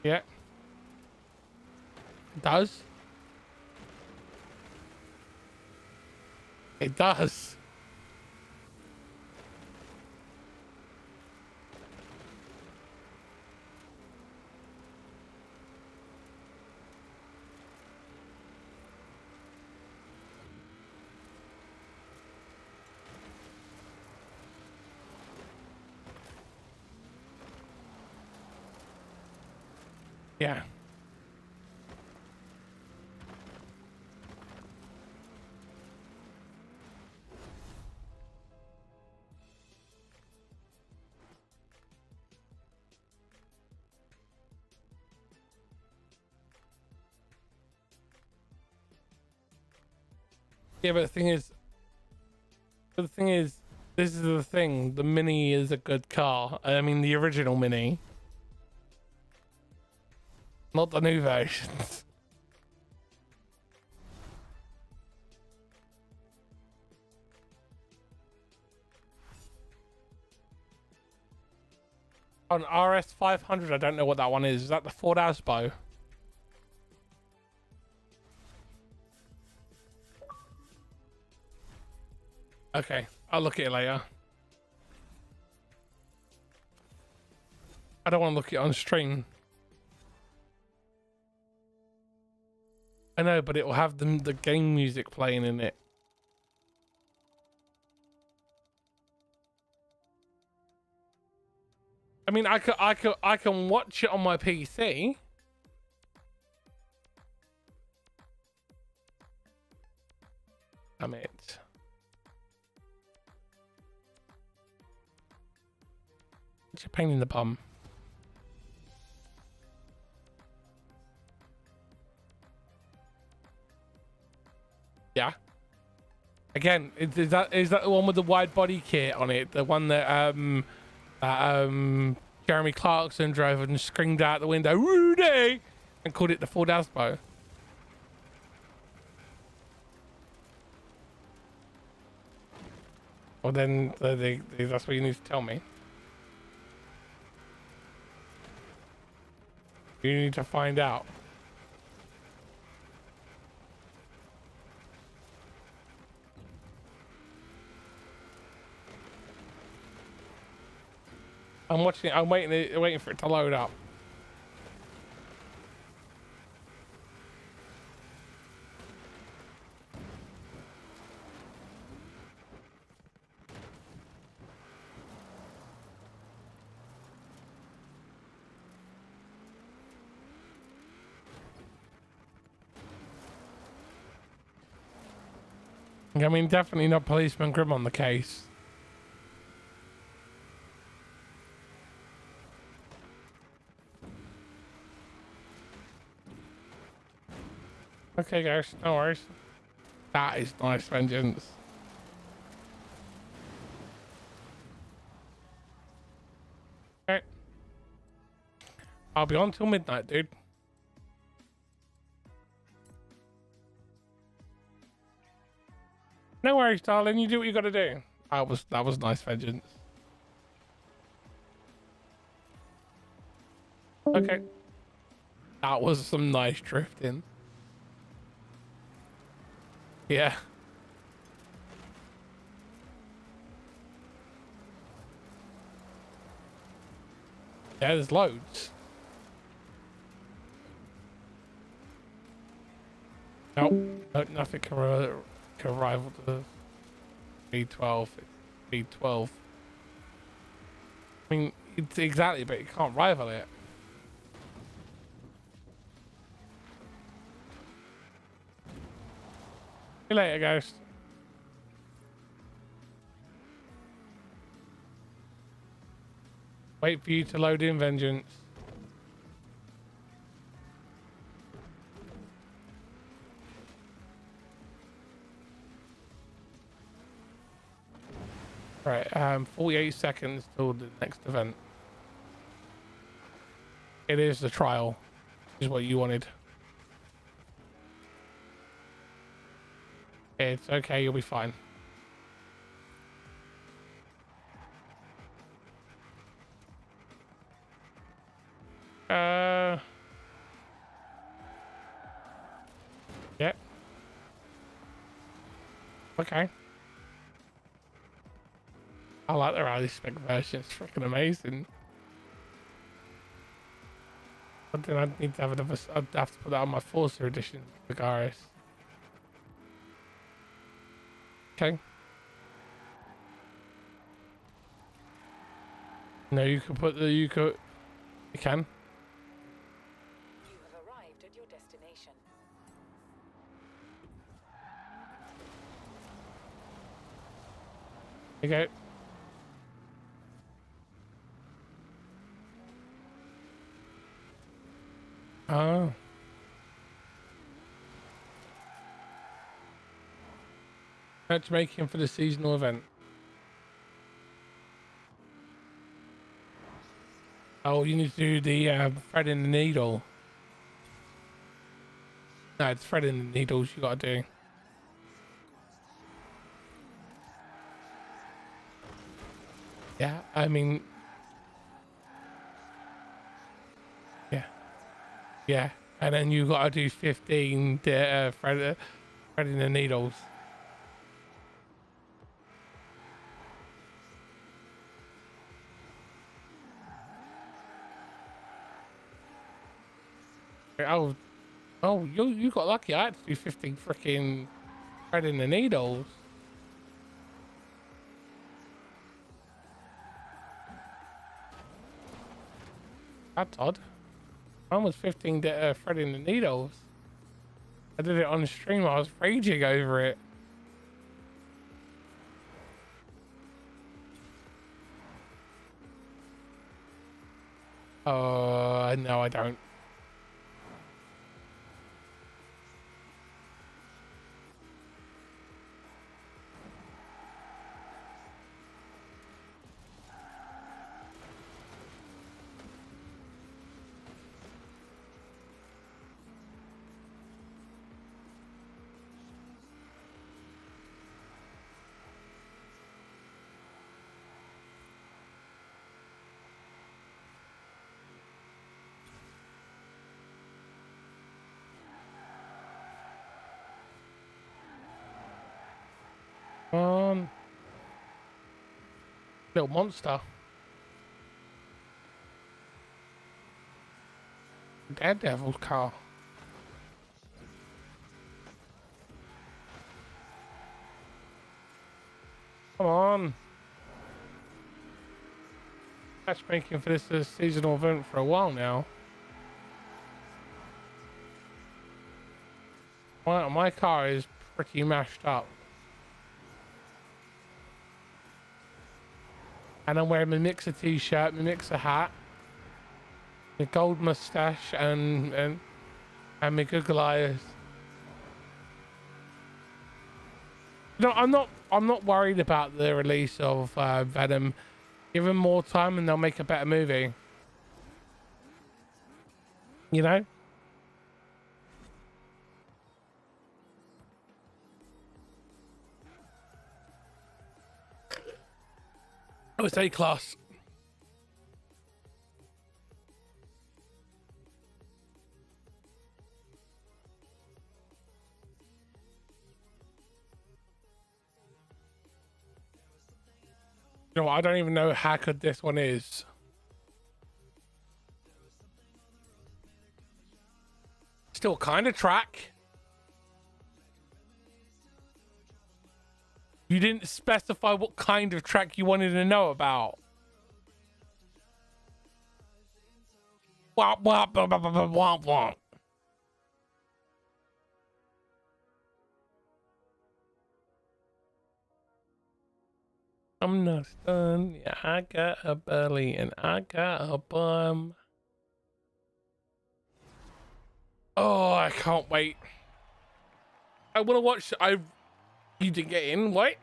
Yeah. It does. It does. Yeah. Yeah, but the thing is, this is the thing. The Mini is a good car. I mean, the original Mini, not the new versions. On RS 500, I don't know what that one is. Is that the Ford Asbo? Okay, I'll look at it later. I don't want to look at it on stream. I know, but it will have the game music playing in it. I mean, I can watch it on my PC. Damn it. It's a pain in the bum. Yeah. Again, is that the one with the wide body kit on it? The one that Jeremy Clarkson drove and screamed out the window, Rudy, and called it the Ford Aspo. Well, then that's what you need to tell me. You need to find out. I'm watching. I'm waiting for it to load up. I mean, definitely not Policeman Grim on the case. Okay, guys, no worries. That is nice vengeance. Okay. I'll be on till midnight, dude. No worries, darling. You do what you gotta do. That was nice vengeance. Okay. That was some nice drifting. Yeah. Yeah, there's loads. Nope. Nothing can rival the B12. B12. I mean, it's exactly, but you can't rival it. See you later, Ghost. Wait for you to load in, Vengeance. Right, 48 seconds till the next event. It is the trial, is what you wanted. It's okay, you'll be fine. Yeah. Okay. I like the rally spec version, it's freaking amazing. But then I'd need to have another, I'd have to put that on my Forza edition, the Garis. Okay. No, you can put the, you can. You have arrived at your destination. You go. Oh. Matchmaking for the seasonal event. Oh, you need to do the thread in the needle. No, it's thread in the needles you gotta do. Yeah, I mean... Yeah. Yeah, and then you gotta do 15 thread in the needles. Oh, you got lucky. I had to do 15 freaking thread in the needles. That's odd. Mine was 15 thread in the needles. I did it on stream. I was raging over it. Oh, no, I don't. Come on. Little monster. Daredevil's car. Come on. Matchmaking for this seasonal event for a while now. My car is pretty mashed up. And I'm wearing my Mixer t-shirt, my Mixer hat, my gold mustache, and my Google eyes. No, I'm not worried about the release of Venom. Give them more time and they'll make a better movie. You know? Oh, it's A-class. You know what? I don't even know how good this one is. Still kind of track. You didn't specify what kind of track you wanted to know about. Womp womp womp womp womp womp. I'm not done. Yeah, I got a belly and I got a bum. Oh, I can't wait. I want to watch. You didn't get in. Wait.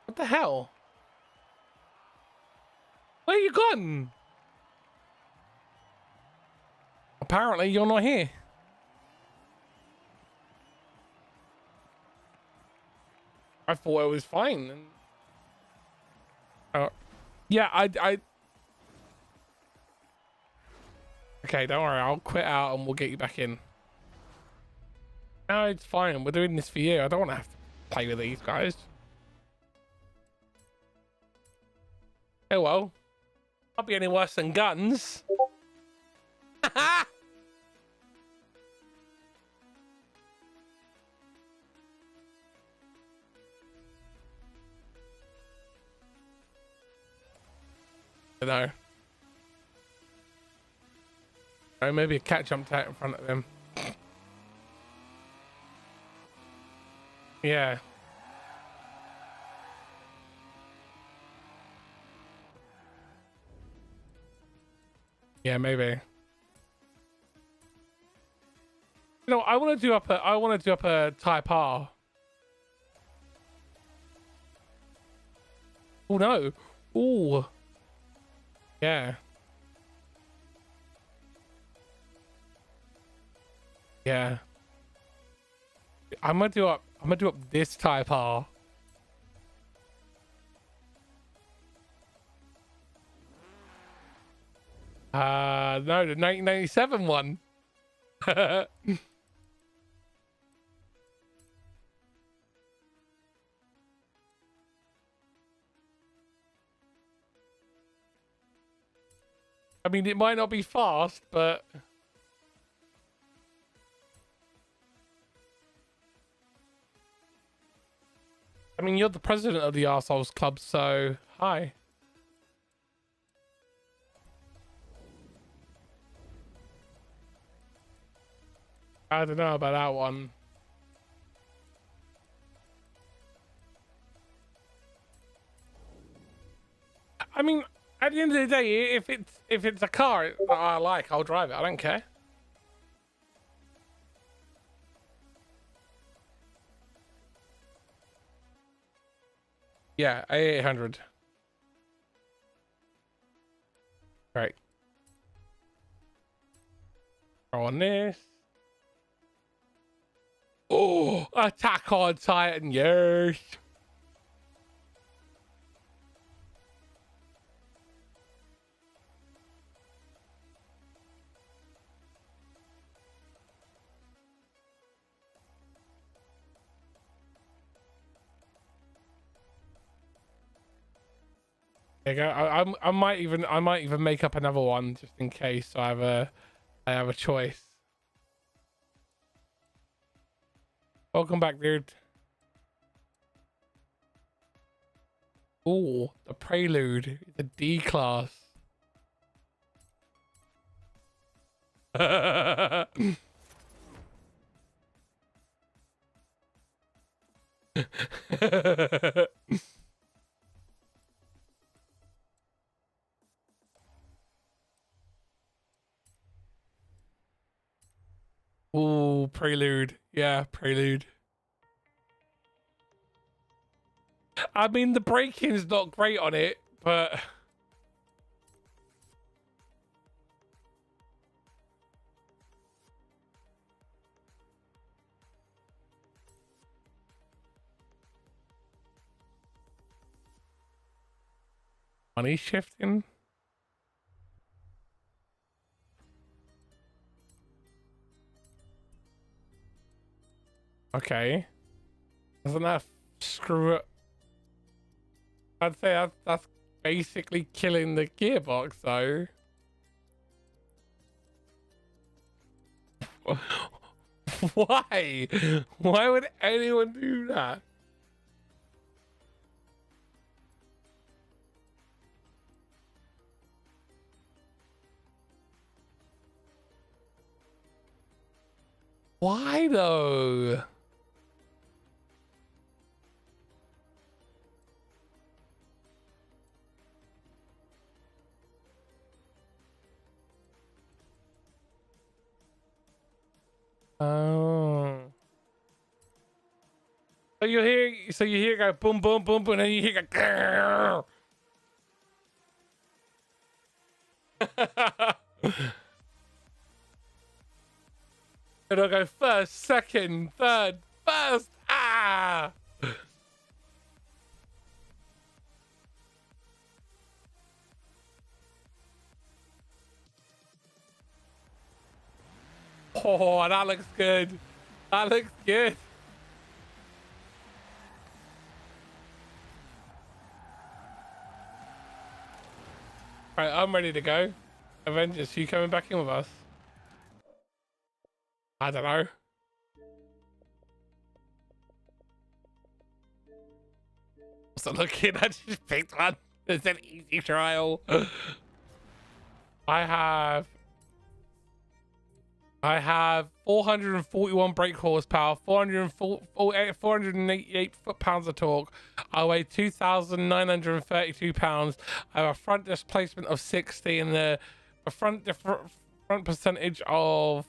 What the hell? Where you gone? Apparently, you're not here. I thought it was fine. Yeah, I. Okay, don't worry. I'll quit out and we'll get you back in. No, it's fine. We're doing this for you. I don't want to have to play with these guys. Oh well. Can't be any worse than guns. I know. Or maybe a catch-up tag in front of him. Yeah. Yeah, maybe. You know, I want to do up a Type R. Oh no. Ooh. Yeah. Yeah. I'm gonna do up this Type R. No, the 1997 one. I mean, it might not be fast, but I mean, you're the president of the Arseholes Club, so hi. I don't know about that one. I mean, at the end of the day, if it's a car that I like, I'll drive it. I don't care. Yeah, A800. Right. Throw on this. Oh, Attack on Titan, yes. There you go. I might even make up another one just in case, so I have a choice. Welcome back, dude. Ooh, the Prelude, the D class. Ooh, Prelude. Yeah, Prelude. I mean, the break-in's not great on it, but... money shifting? Okay. Doesn't that screw it? I'd say that's basically killing the gearbox, though. Why? Why would anyone do that? Why though? Oh. So you hear go boom boom boom boom and then you hear go it'll go first, second, third, first. Ah! Oh, that looks good. That looks good. Right, I'm ready to go. Avengers, you coming back in with us? I don't know. So looking, I just picked one. It's an easy trial. I have 441 brake horsepower, 488 foot-pounds of torque. I weigh 2,932 pounds. I have a front displacement of 60 and the front percentage of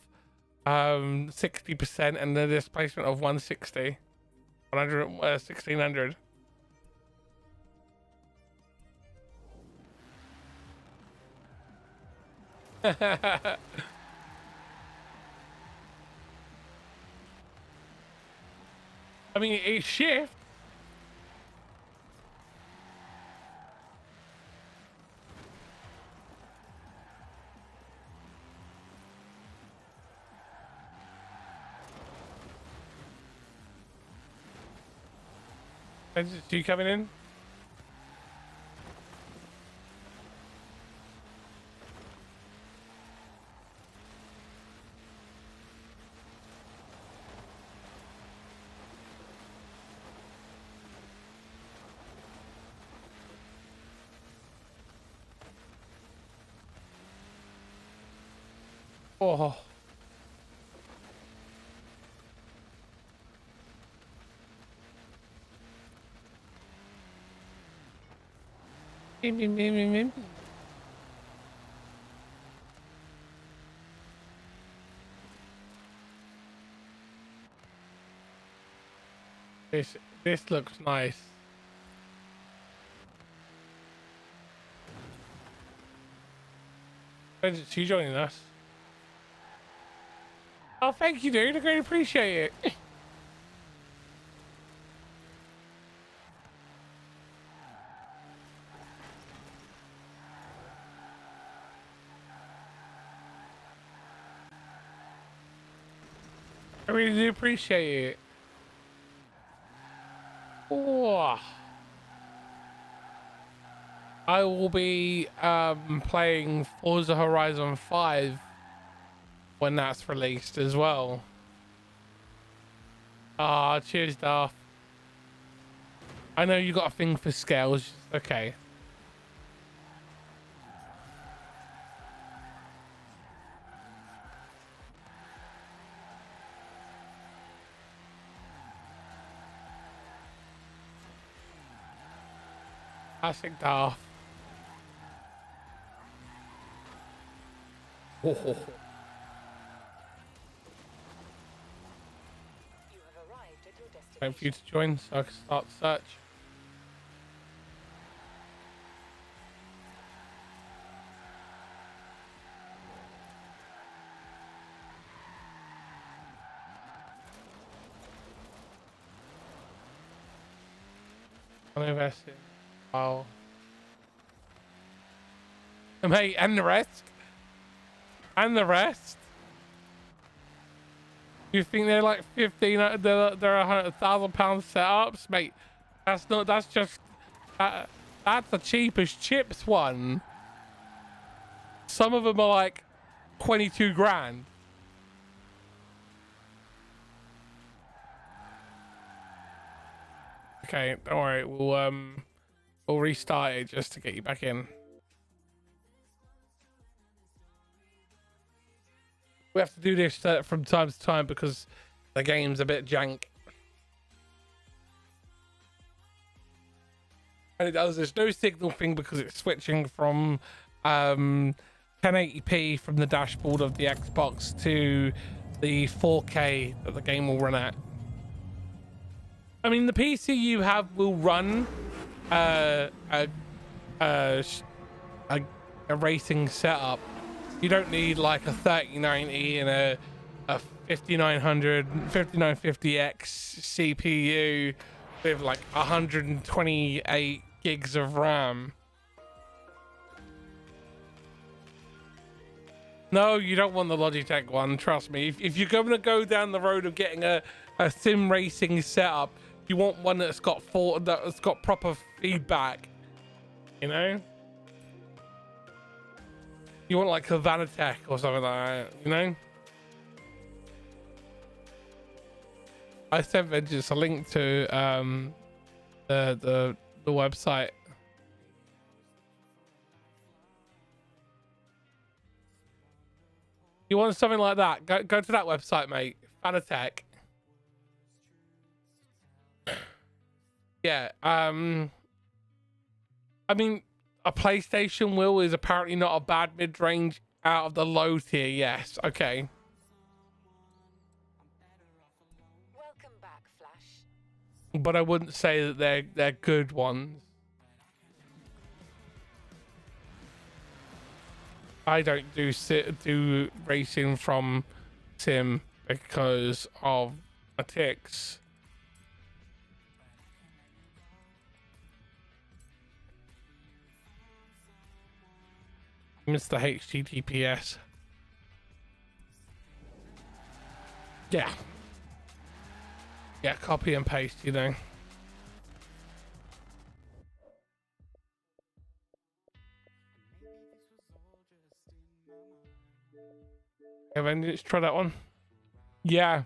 60% and the displacement of 160. 1600. I mean, it's shift. Is you coming in? Oh. This looks nice. Is she joining us? Oh, thank you, dude. I greatly appreciate it. I really do appreciate it. Oh. I will be playing Forza Horizon 5 when that's released as well. Ah, cheers, Darth. I know you got a thing for scales. Okay. Classic Darth. Oh. You have arrived at your destination. Wait for you to join so I can start the search. Invested. Oh. Mate, and the rest. And the rest. You think they're like 15? They're £100,000 setups, mate. That's not. That's just. That's the cheapest chips one. Some of them are like 22 grand. Okay, don't worry. We'll restart it just to get you back in. We have to do this from time to time because the game's a bit jank. And it does. There's no signal thing because it's switching from 1080p from the dashboard of the Xbox to the 4K that the game will run at. I mean, the PC you have will run a racing setup. You don't need like a 3090 and a 5950X CPU with like 128 gigs of RAM. No, you don't want the Logitech one, trust me. If you're going to go down the road of getting a sim racing setup, you want one that's got proper feedback, you know? You want like a Vanatech or something like that, you know? I sent Vengeance a link to the website. You want something like that? Go to that website, mate. Vanatech. Yeah. I mean, a PlayStation will is apparently not a bad mid-range out of the low tier. Yes. Okay. Welcome back, Flash. But I wouldn't say that they're good ones. I don't do racing from sim because of my ticks. Mr. HTTPS. Yeah. Yeah, copy and paste, you know. Have I just try that one? Yeah.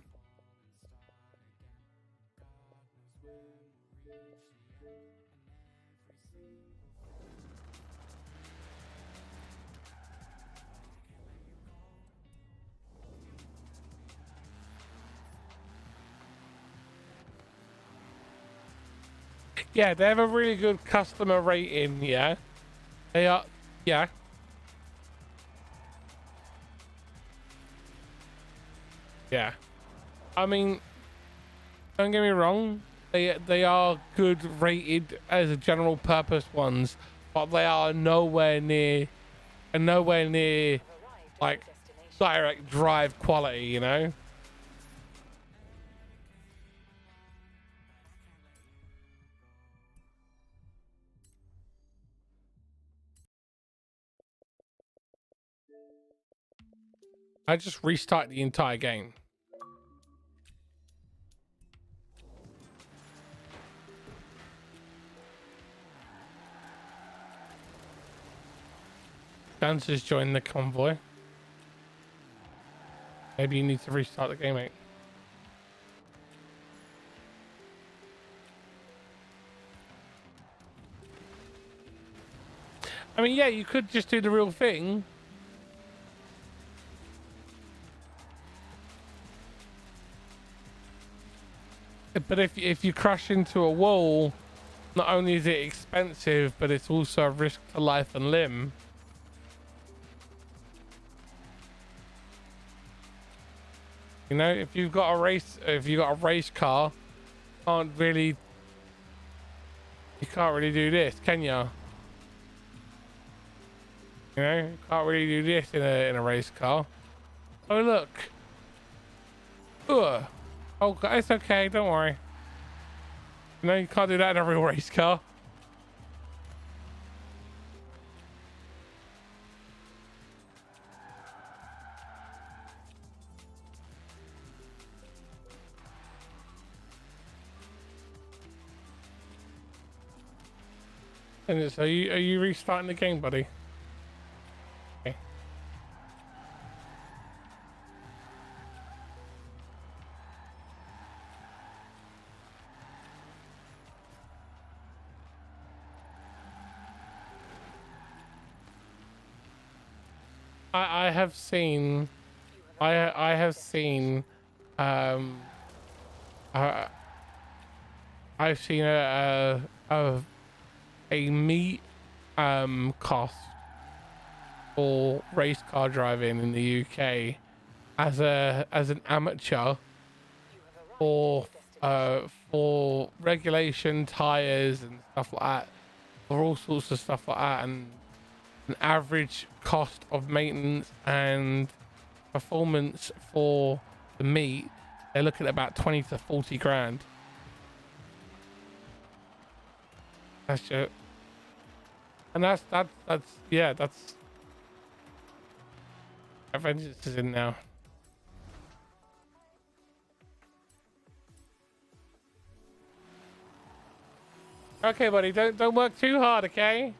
Yeah, they have a really good customer rating, yeah. They are, yeah. Yeah. I mean, don't get me wrong, they are good rated as a general purpose ones, but they are nowhere near like direct drive quality, you know? I just restart the entire game. Dan's just joined the convoy. Maybe you need to restart the game, mate. I mean, yeah, you could just do the real thing. But if you crash into a wall, not only is it expensive, but it's also a risk to life and limb. You know, if you've got a race car, you can't really do this, can you? You know, you can't really do this in a race car. Oh look. Ugh. Oh, it's okay, don't worry. No, you can't do that in a real race car. And so are you restarting the game, buddy? Okay. I have seen I've seen a meat cost for race car driving in the UK as an amateur for regulation tires and stuff like that, for all sorts of stuff like that, and an average cost of maintenance and performance for the meat, they're looking at about 20 to 40 grand. That's just, and that's yeah, that's Avengers is in now. Okay, buddy, don't work too hard, okay?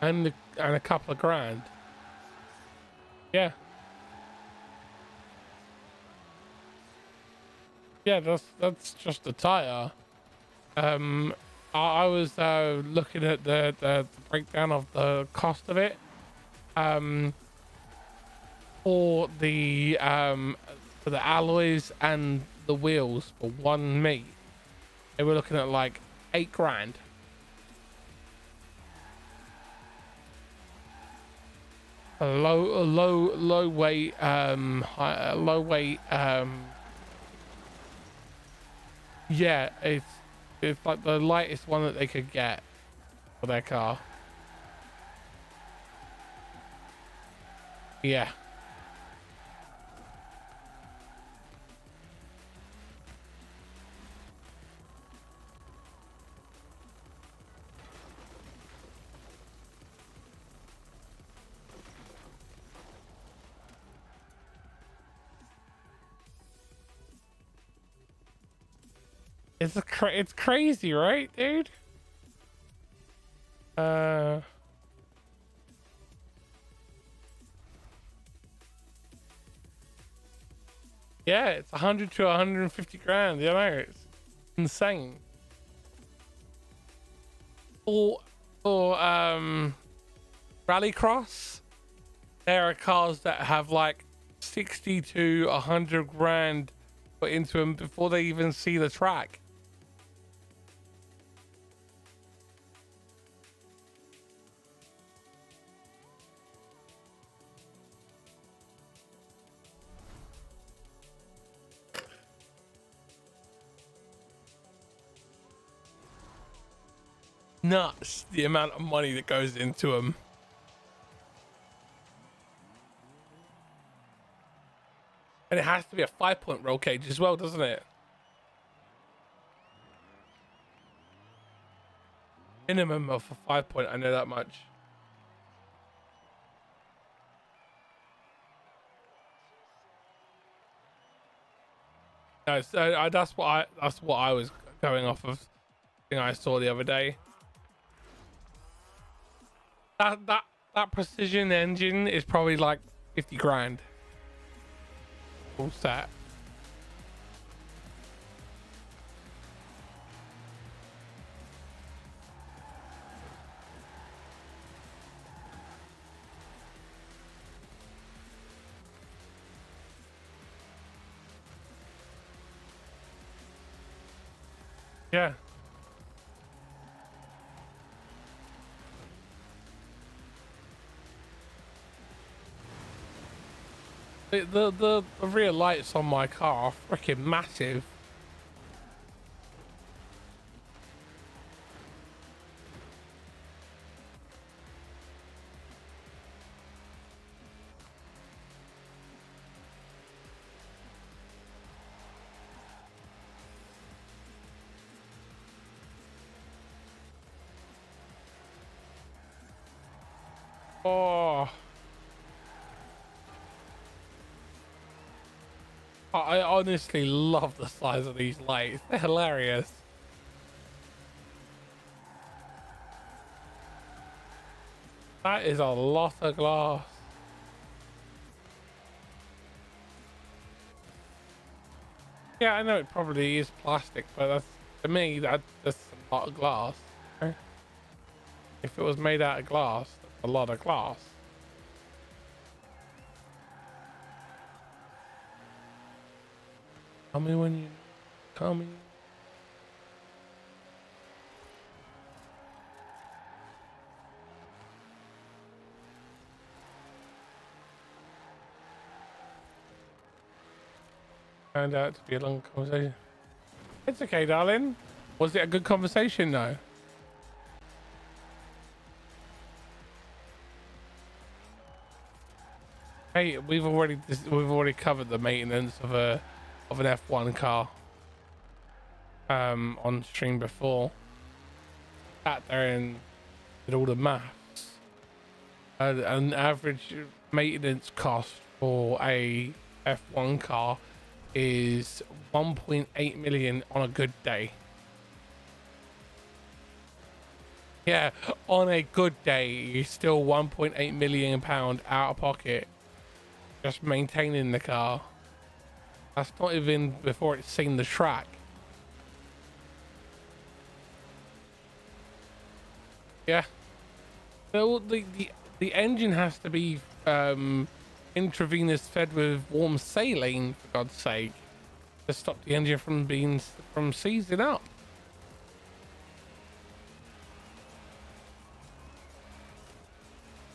And a couple of grand. Yeah. Yeah, that's just a tire. I was looking at the breakdown of the cost of it. For the alloys and the wheels for one meat, they were looking at like 8 grand. A low weight yeah, it's like the lightest one that they could get for their car. Yeah. It's crazy, right, dude? Yeah, it's 100 to 150 grand. You know, it's insane. For rallycross, there are cars that have like 60 to 100 grand put into them before they even see the track. Nuts, the amount of money that goes into them. And it has to be a 5-point roll cage as well, doesn't it? Minimum of a 5-point, I know that much. No, so that's what I was going off of. Thing I saw the other day. That precision engine is probably like 50 grand. All set. Yeah. The rear lights on my car are freaking massive. Oh, I honestly love the size of these lights. They're hilarious. That is a lot of glass. Yeah, I know it probably is plastic, but that's, to me, that's a lot of glass. Okay? If it was made out of glass, that's a lot of glass. Tell me when you tell me. Turned out to be a long conversation. It's okay, darling. Was it a good conversation though? Hey, we've already covered the maintenance of an F1 car on stream before. Sat there and did all the maths. An average maintenance cost for a F1 car is 1.8 million on a good day. Yeah, on a good day, you're still 1.8 million pound out of pocket just maintaining the car. That's not even before it's seen the track. Yeah. No, the engine has to be intravenous fed with warm saline, for God's sake, to stop the engine from seizing up.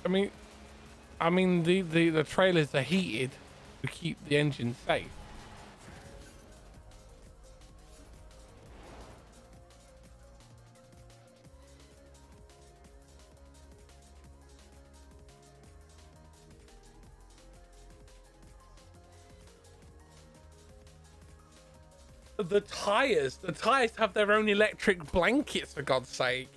I mean the trailers are heated to keep the engine safe. The tires have their own electric blankets, for God's sake.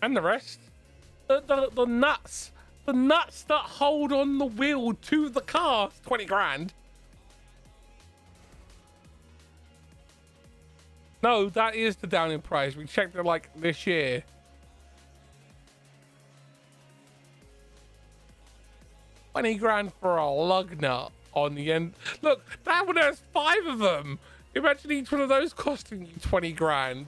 And the rest, the nuts that hold on the wheel to the car, 20 grand. No, that is the down in price. We checked it like this year. $20 grand for a lug nut on the end. Look, that one has 5 of them. Imagine each one of those costing you 20 grand.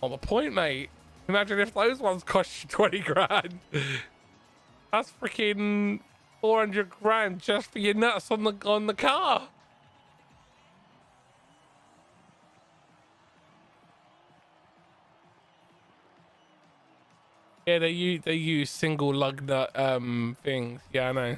On the point, mate. Imagine if those ones cost you 20 grand. That's freaking 400 grand just for your nuts on the car. Yeah, they use single lug nut things. Yeah, I know.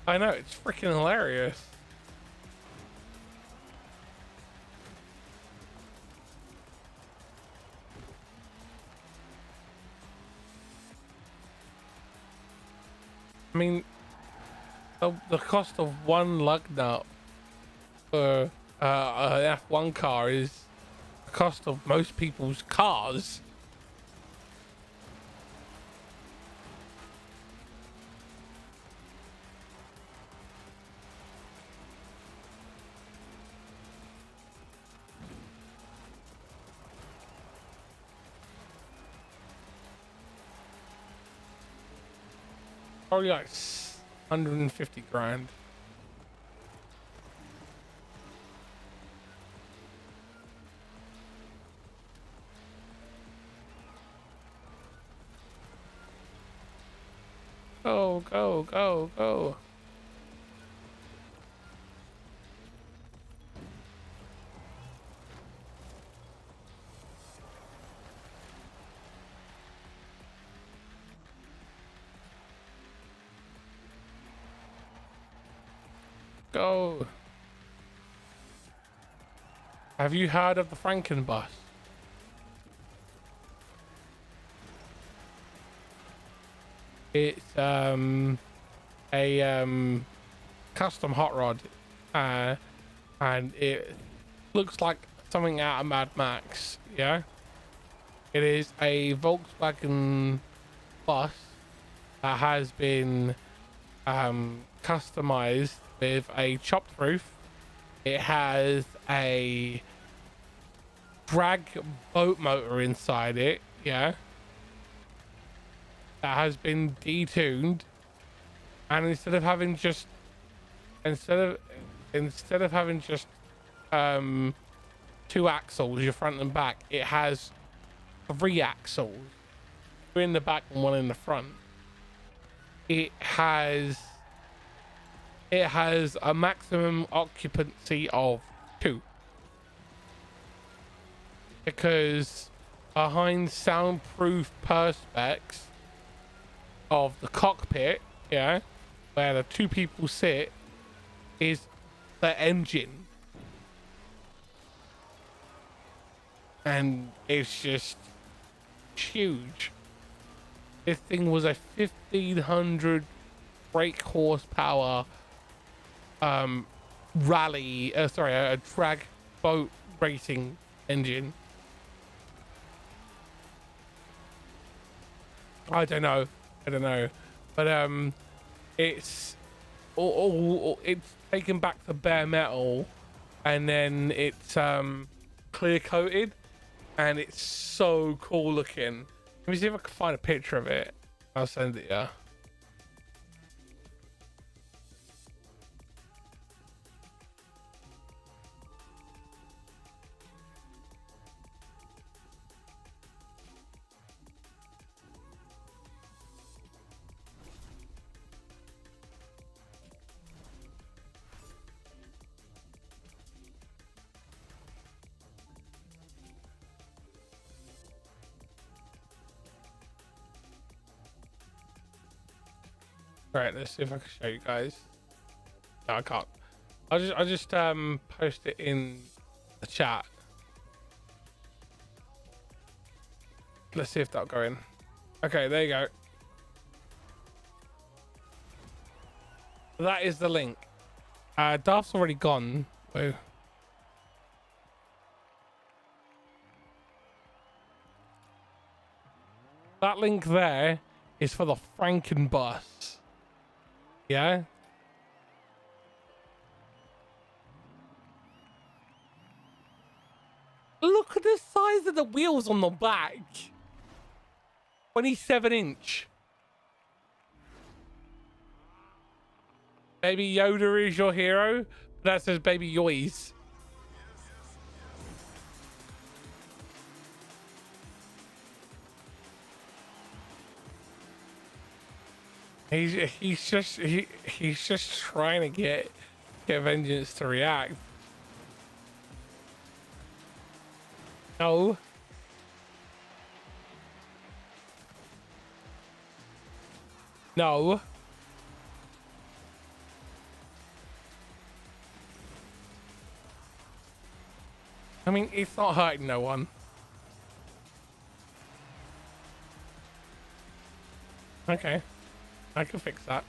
I know, it's freaking hilarious. I mean, the cost of one lug nut for an F1 car is the cost of most people's cars. Probably like 150 grand. Go, go, go, go. Go. Have you heard of the Frankenbus? It's a custom hot rod, and it looks like something out of Mad Max. Yeah, it is a Volkswagen bus that has been customized with a chopped roof. It has a drag boat motor inside it. Yeah. That has been detuned, and instead of having just two axles, your front and back, it has 3 axles, 2 in the back and 1 in the front. It has a maximum occupancy of 2, because behind soundproof perspex of the cockpit, yeah, where the 2 people sit, is the engine, and it's just huge. This thing was a 1500 brake horsepower a drag boat racing engine. I don't know, but it's it's taken back to bare metal, and then it's clear coated, and it's so cool looking. Let me see if I can find a picture of it. I'll send it, yeah. Right, let's see if I can show you guys. No, I can't. I'll just post it in the chat. Let's see if that'll go in. Okay, there you go. That is the link. Darth's already gone. Whoa. That link there is for the Frankenbus. Yeah. Look at the size of the wheels on the back. 27-inch. Baby Yoda is your hero, but that says Baby Yoys. He's just trying to get Vengeance to react. No. No. I mean, it's not hurting no one. Okay. I can fix that.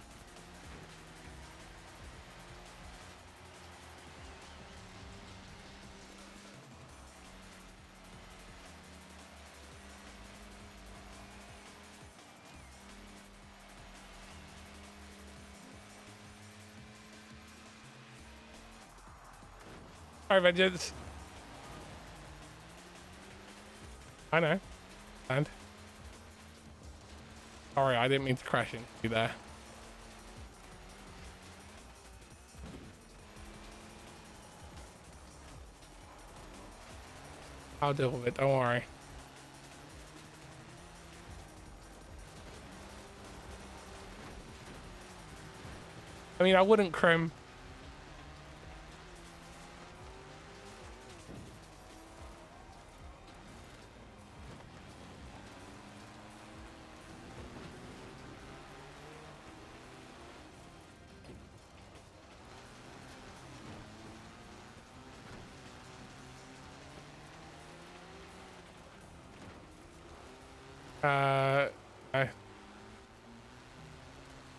Sorry, Vengeance. I know. And sorry, I didn't mean to crash into you there. I'll deal with it, don't worry. I mean, I wouldn't crim. No.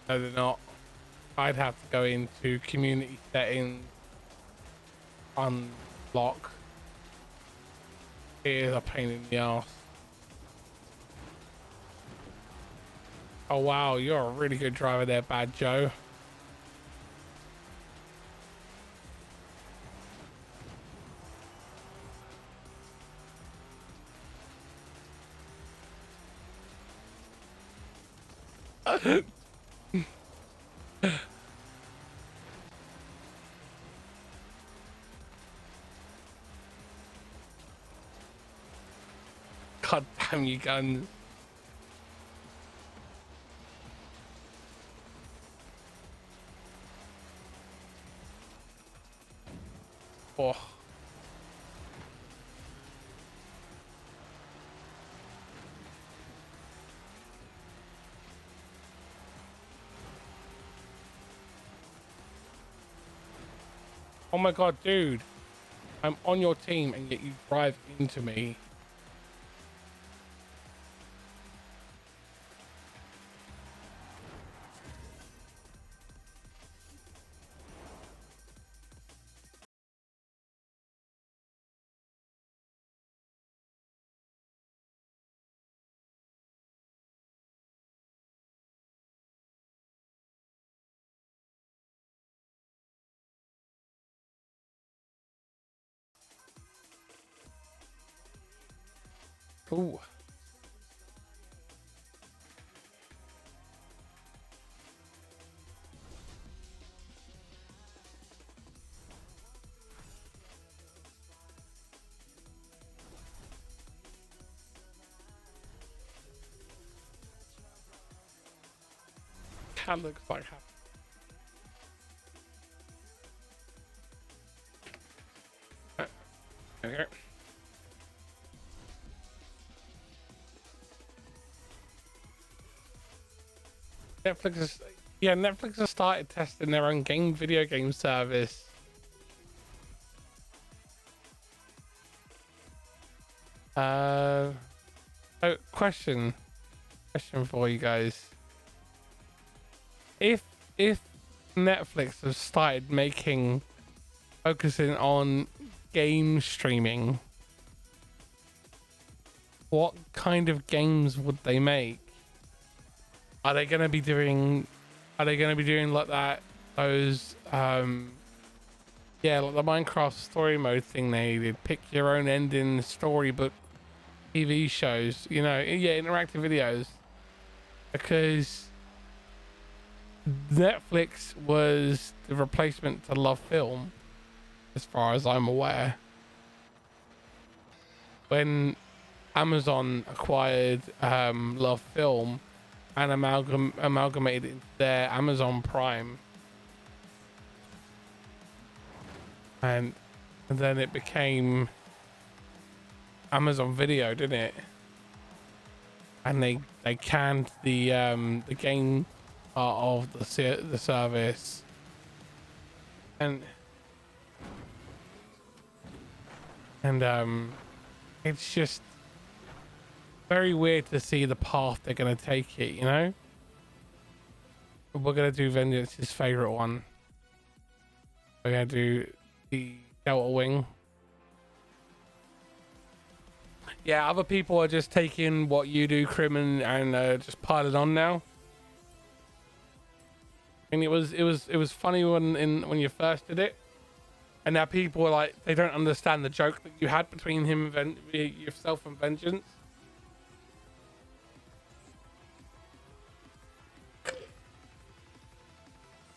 No, they're not. I'd have to go into community settings, unlock. It is a pain in the ass. Oh wow, you're a really good driver there, Bad Joe. God damn you guns. Oh. Oh my god, dude. I'm on your team and yet you drive into me. Ooh. That looks like okay. Netflix has started testing their own video game service. Oh, question for you guys. If Netflix has started focusing on game streaming, what kind of games would they make? Are they going to be doing like that, those like the Minecraft story mode thing they did, pick your own ending storybook TV shows, you know, interactive videos? Because Netflix was the replacement to Love Film, as far as I'm aware. When Amazon acquired Love Film and amalgamated it into their Amazon Prime, and then it became Amazon Video, didn't it? And they canned the game part of the service, and it's just very weird to see the path they're gonna take it, you know. We're gonna do Vengeance's favorite one. We're gonna do the Delta Wing. Yeah, other people are just taking what you do, Crim, and just pile it on now. I mean, it was funny when you first did it, And now people are like, they don't understand the joke that you had between him and yourself and Vengeance.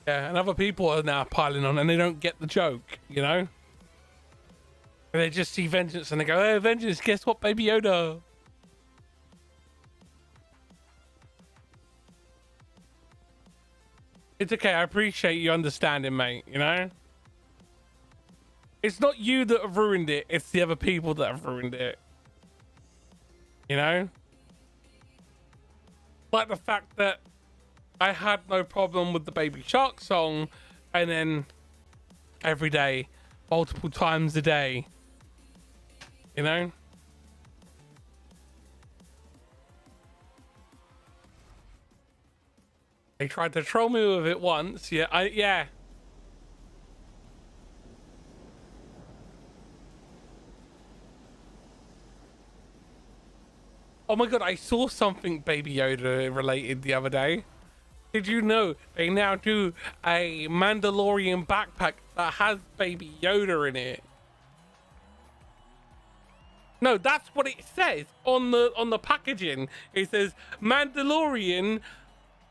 Yeah, and other people are now piling on and they don't get the joke, you know? And they just see Vengeance and they go, "Hey, Vengeance, guess what, Baby Yoda?" It's okay, I appreciate you understanding, mate, you know? It's not you that have ruined it, it's the other people that have ruined it. You know? Like the fact that I had no problem with the Baby Shark song, and then every day, multiple times a day, you know? They tried to troll me with it once, yeah. Oh my god, I saw something Baby Yoda related the other day. Did you know they now do a Mandalorian backpack that has Baby Yoda in it? No, that's what it says on the packaging. It says Mandalorian,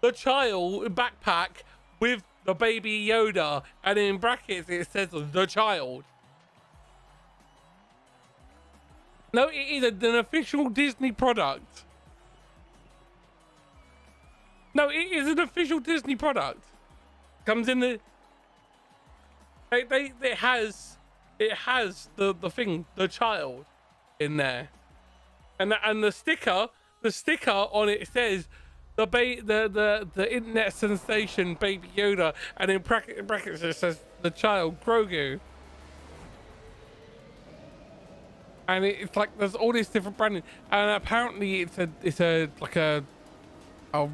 the child backpack with the Baby Yoda, and in brackets it says the child. No, it is an official Disney product. No, it is an official Disney product. Comes in the. It has the thing, the child, in there, and the sticker on it says the internet sensation Baby Yoda, and in brackets it says the child Grogu. And it's like there's all this different branding, and apparently it's a like a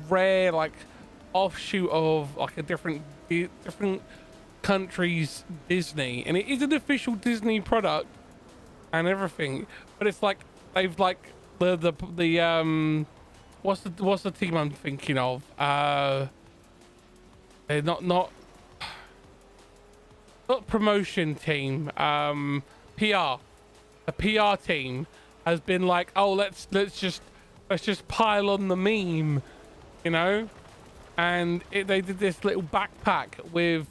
rare like offshoot of like a different country's Disney, and it is an official Disney product and everything. But it's like they've like the what's the team I'm thinking of? They're not promotion team. PR. The PR team has been like, oh, let's just pile on the meme, you know, and they did this little backpack with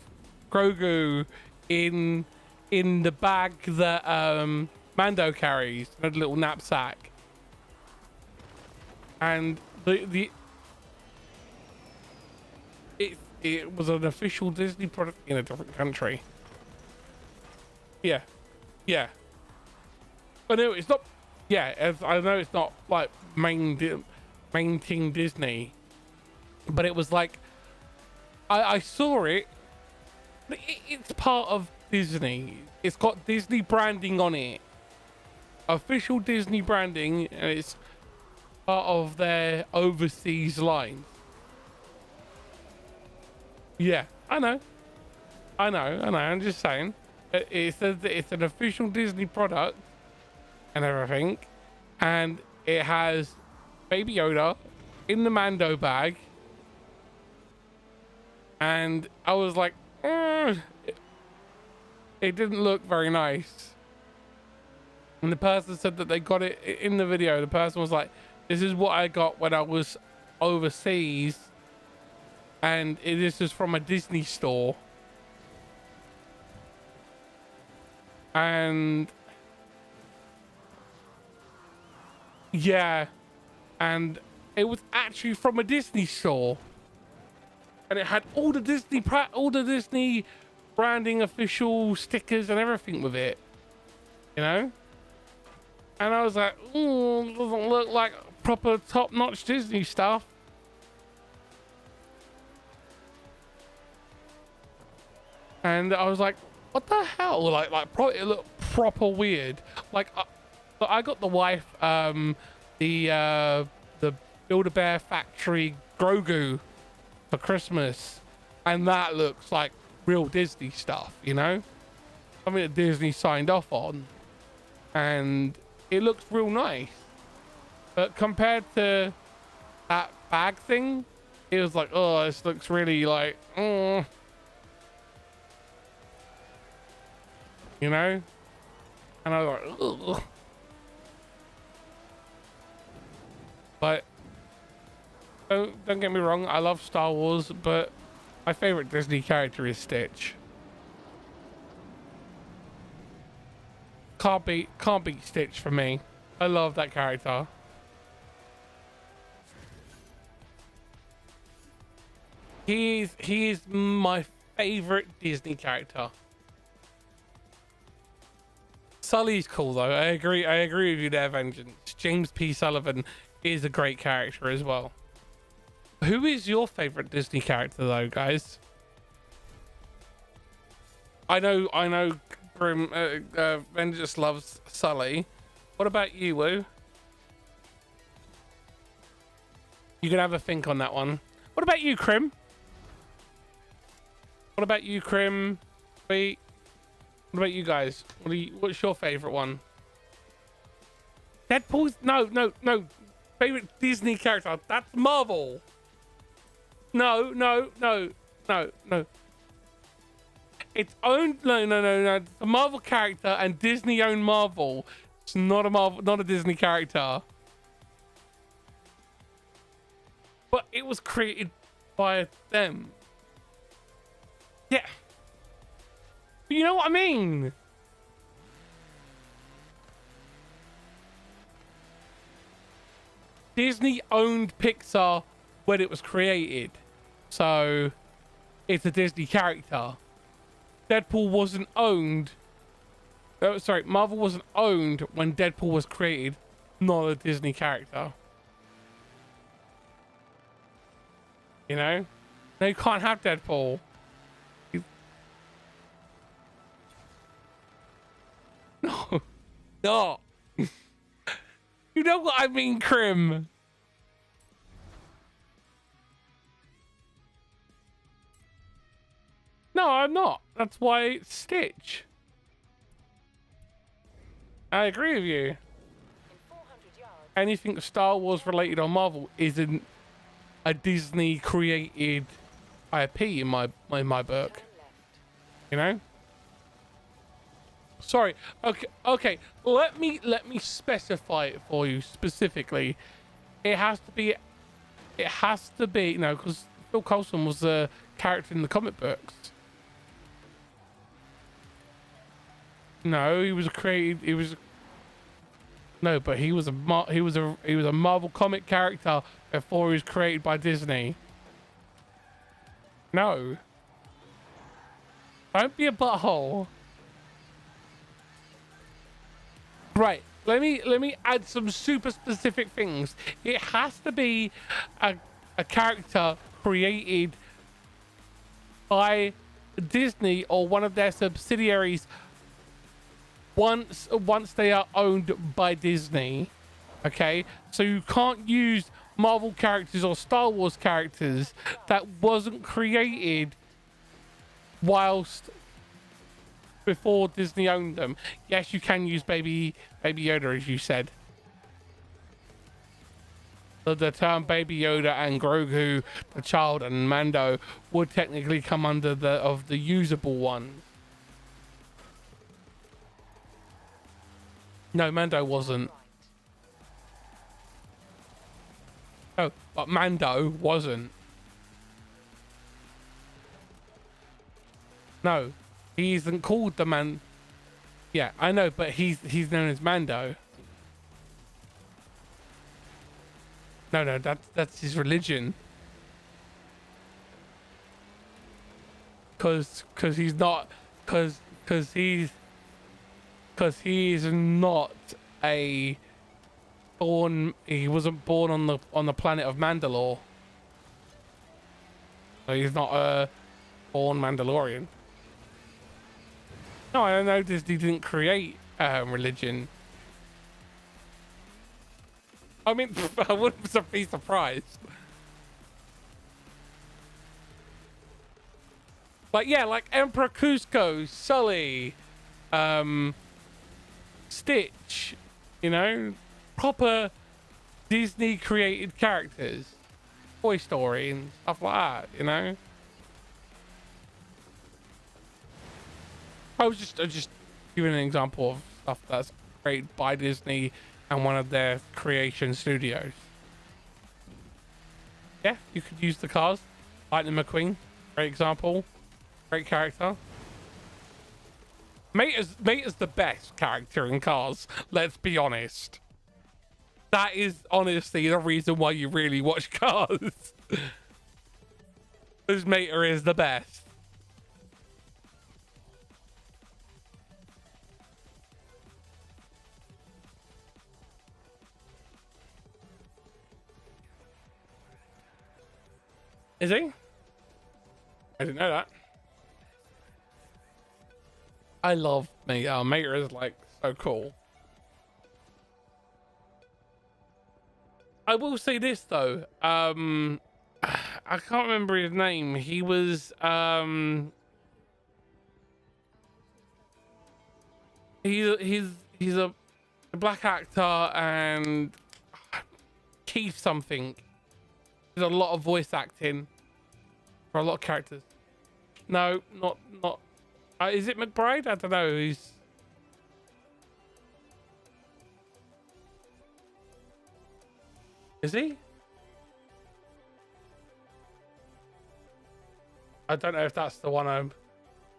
Grogu in the bag that Mando carries, a little knapsack, and it was an official Disney product in a different country. Yeah. I know it's not. Yeah, I know it's not like main team Disney, but it was like I saw it. It's part of Disney. It's got Disney branding on it, official Disney branding, and it's part of their overseas line. Yeah, I know. I'm just saying. It says that it's an official Disney product and everything, and it has Baby Yoda in the Mando bag, and I was like, it didn't look very nice. And the person said that they got it in the video. The person was like, this is what I got when I was overseas, and this is from a Disney store. And yeah, and it was actually from a Disney store, and it had all the Disney branding, official stickers and everything with it, you know. And I was like, ooh, doesn't look like proper top-notch Disney stuff. And I was like, what the hell? Like it looked proper weird. Like I got the wife the Build-A-Bear Factory Grogu for Christmas, and that looks like real Disney stuff, you know, something that Disney signed off on, and it looks real nice. But compared to that bag thing, it was like, oh, this looks really like you know? And I was like, ugh. But don't get me wrong, I love Star Wars, but my favorite Disney character is Stitch. Can't beat Stitch for me. I love that character. He is my favorite Disney character. Sully's cool though. I agree with you there, Vengeance. James P. Sullivan is a great character as well. Who is your favorite Disney character though, guys? I know Vengeance loves Sully. What about you, Woo? You can have a think on that one. What about you, Crim? What about you, Crim? Wait. What about you guys? What's your favorite one? Deadpool's no. Favorite Disney character. That's Marvel. No. It's owned. No. It's a Marvel character, and Disney owned Marvel. It's not a Disney character. But it was created by them. Yeah. You know what I mean? Disney owned Pixar when it was created. So it's a Disney character. Deadpool wasn't owned. Oh, sorry, Marvel wasn't owned when Deadpool was created. Not a Disney character. You know? No, you can't have Deadpool. No. You know what I mean, Crim? No, I'm not. That's why it's Stitch. I agree with you. Anything Star Wars related on Marvel isn't a Disney created IP in my book. You know? Sorry. Okay. Let me specify it for you specifically. It has to be, you know, because Phil Coulson was a character in the comic books. No, he was but he was a Marvel comic character before he was created by Disney. No. Don't be a butthole. Right, let me add some super specific things. It has to be a character created by Disney or one of their subsidiaries once they are owned by Disney. Okay, so you can't use Marvel characters or Star Wars characters that wasn't created whilst before Disney owned them. Yes, you can use Baby Yoda, as you said. The term Baby Yoda and Grogu, the child, and Mando would technically come under the usable ones. No, Mando wasn't. Oh, but Mando wasn't. No. He isn't called the man. Yeah, I know, but he's known as Mando. No, that's his religion. Cause he's not, cause he's not a born. He wasn't born on the planet of Mandalore. So he's not a born Mandalorian. No, I know Disney didn't create religion. I mean, I wouldn't be surprised. But yeah, like Emperor Cusco, Sully, Stitch, you know, proper Disney created characters, Toy Story and stuff like that, you know. I was just give you an example of stuff that's created by Disney and one of their creation studios. Yeah, you could use the cars. Lightning McQueen, great example, great character. Mater's the best character in Cars. Let's be honest. That is honestly the reason why you really watch Cars. Because Mater is the best. Is he? I didn't know that. I love Mater. Mater is like so cool. I will say this though. I can't remember his name. He was he's a black actor and Keith something. There's a lot of voice acting for a lot of characters. No, not. Is it McBride? I don't know. He's. Is he? I don't know if that's the one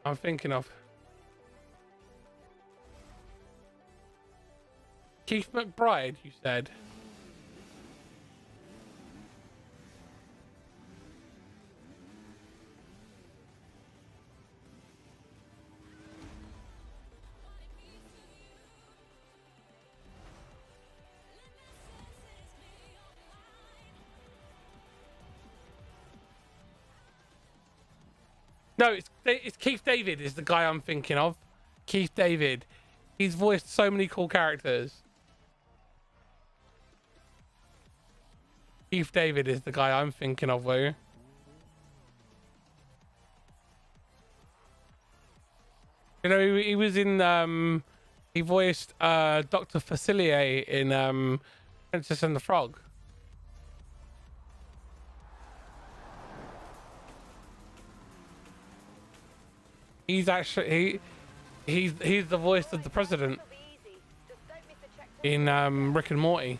I'm thinking of. Keith McBride, you said. No, it's Keith David is the guy I'm thinking of. Keith David. He's voiced so many cool characters. Keith David is the guy I'm thinking of, though. You know, he was in he voiced Dr. Facilier in Princess and the Frog. He's actually he's the voice of the president in Rick and Morty.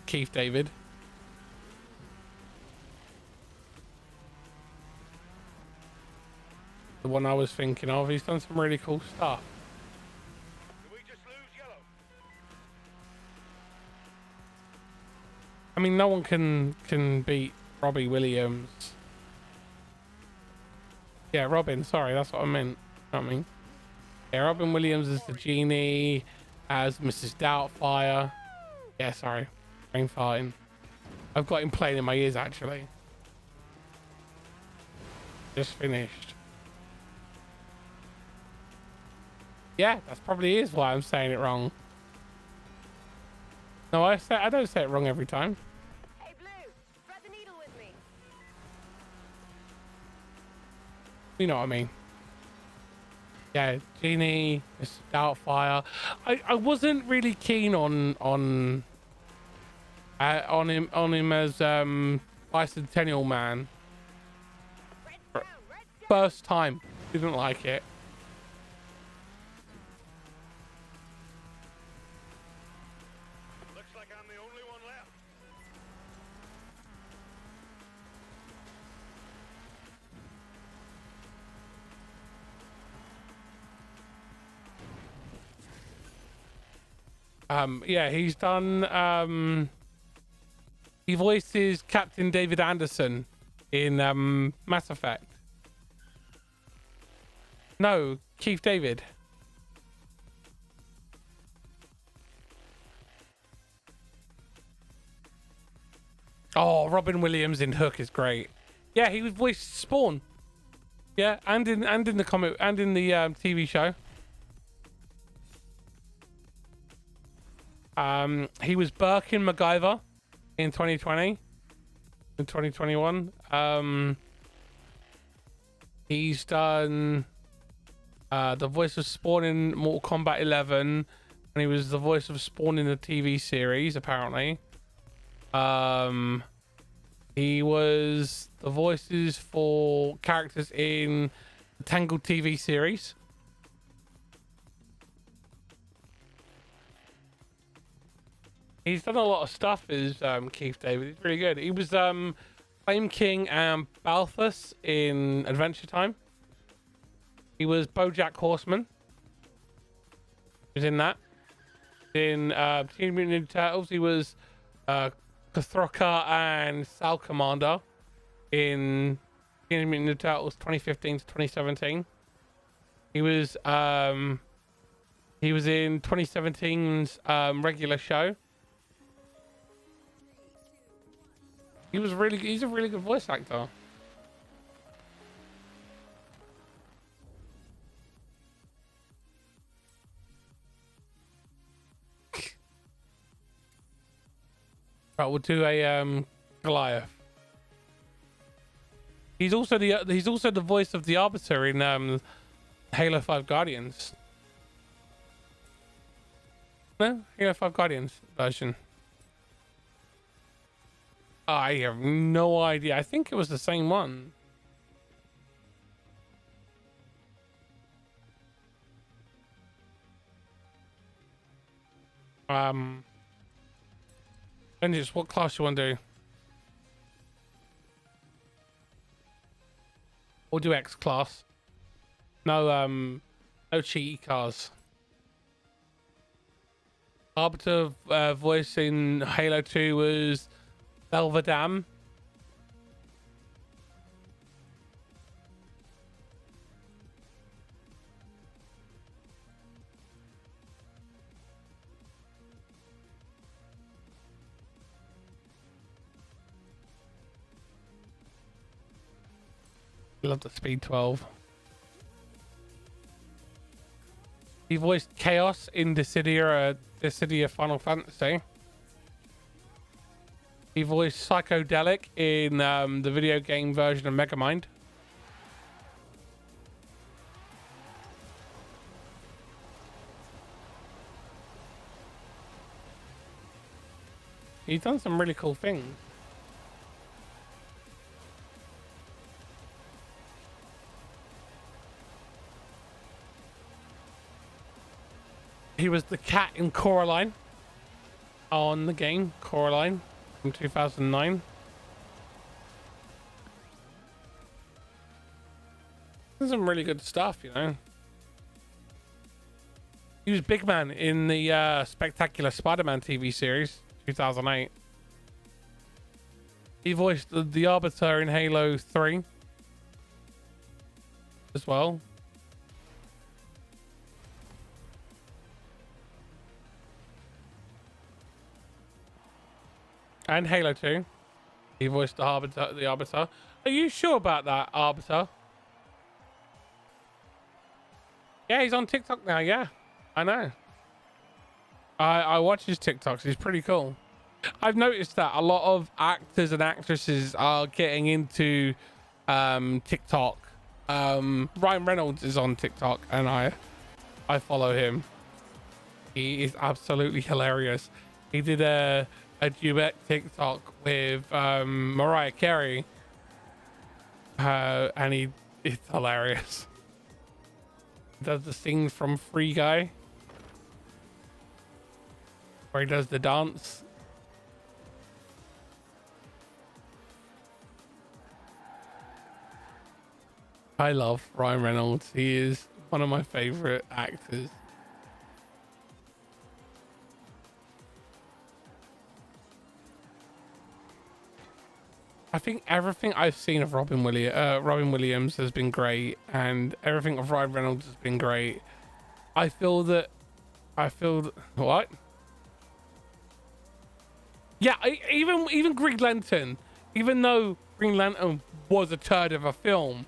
Keith David. The one I was thinking of. He's done some really cool stuff. Did we just lose yellow? I mean, no one can beat Robbie Williams. Yeah, Robin. Sorry, that's what I meant. I mean, yeah, Robin Williams is the genie, as Mrs. Doubtfire. Yeah, sorry, brain farting. I've got him playing in my ears actually. Just finished. Yeah, that's probably is why I'm saying it wrong. No, I don't say it wrong every time. Hey, Blue, thread the needle with me. You know what I mean. Yeah, Genie, Mr. Doubtfire. I wasn't really keen on him as Bicentennial Man. First time, didn't like it. Looks like I'm the only one left. Yeah, he's done he voices Captain David Anderson in Mass Effect. No, Keith David. Oh, Robin Williams in Hook is great. Yeah, he was voiced Spawn. Yeah, and in the comic and in the TV show. He was Burke in MacGyver in 2020. In 2021. He's done the voice of Spawn in Mortal Kombat 11, and he was the voice of Spawn in the TV series, apparently. He was the voices for characters in the Tangled TV series. He's done a lot of stuff as Keith David. He's really good. He was Flame King and Balthus in Adventure Time. He was BoJack Horseman. He was in that. In Teenage Mutant Ninja Turtles, he was Kathroka and Sal Commander in Teenage Mutant Ninja Turtles 2015 to 2017. He was in 2017's regular show. He's a really good voice actor. Right, we'll do a Goliath. He's also the voice of the Arbiter in Halo 5 Guardians. No, Halo 5 Guardians version. I have no idea. I think it was the same one. And just what class you want to do? We'll do X class. No, no cheaty cars. Arbiter voice in Halo 2 was Belvedam. Love the Speed 12. He voiced Chaos in Dissidia Final Fantasy. He voiced Psychedelic in the video game version of Megamind. He's done some really cool things. He was the cat in Coraline on the game Coraline from 2009. There's some really good stuff, you know. He was Big Man in the Spectacular Spider-Man TV series 2008. He voiced the Arbiter in Halo 3 as well. And Halo 2. He voiced the Arbiter. Are you sure about that, Arbiter? Yeah, he's on TikTok now, yeah. I know. I watch his TikToks. He's pretty cool. I've noticed that a lot of actors and actresses are getting into TikTok. Ryan Reynolds is on TikTok, and I follow him. He is absolutely hilarious. He did a duet TikTok with Mariah Carey, and it's hilarious. He does the scene from Free Guy where he does the dance. I love Ryan Reynolds. He is one of my favorite actors. I think everything I've seen of Robin Williams has been great, and everything of Ryan Reynolds has been great. I feel that what? Yeah, even Green Lantern, even though Green Lantern was a turd of a film,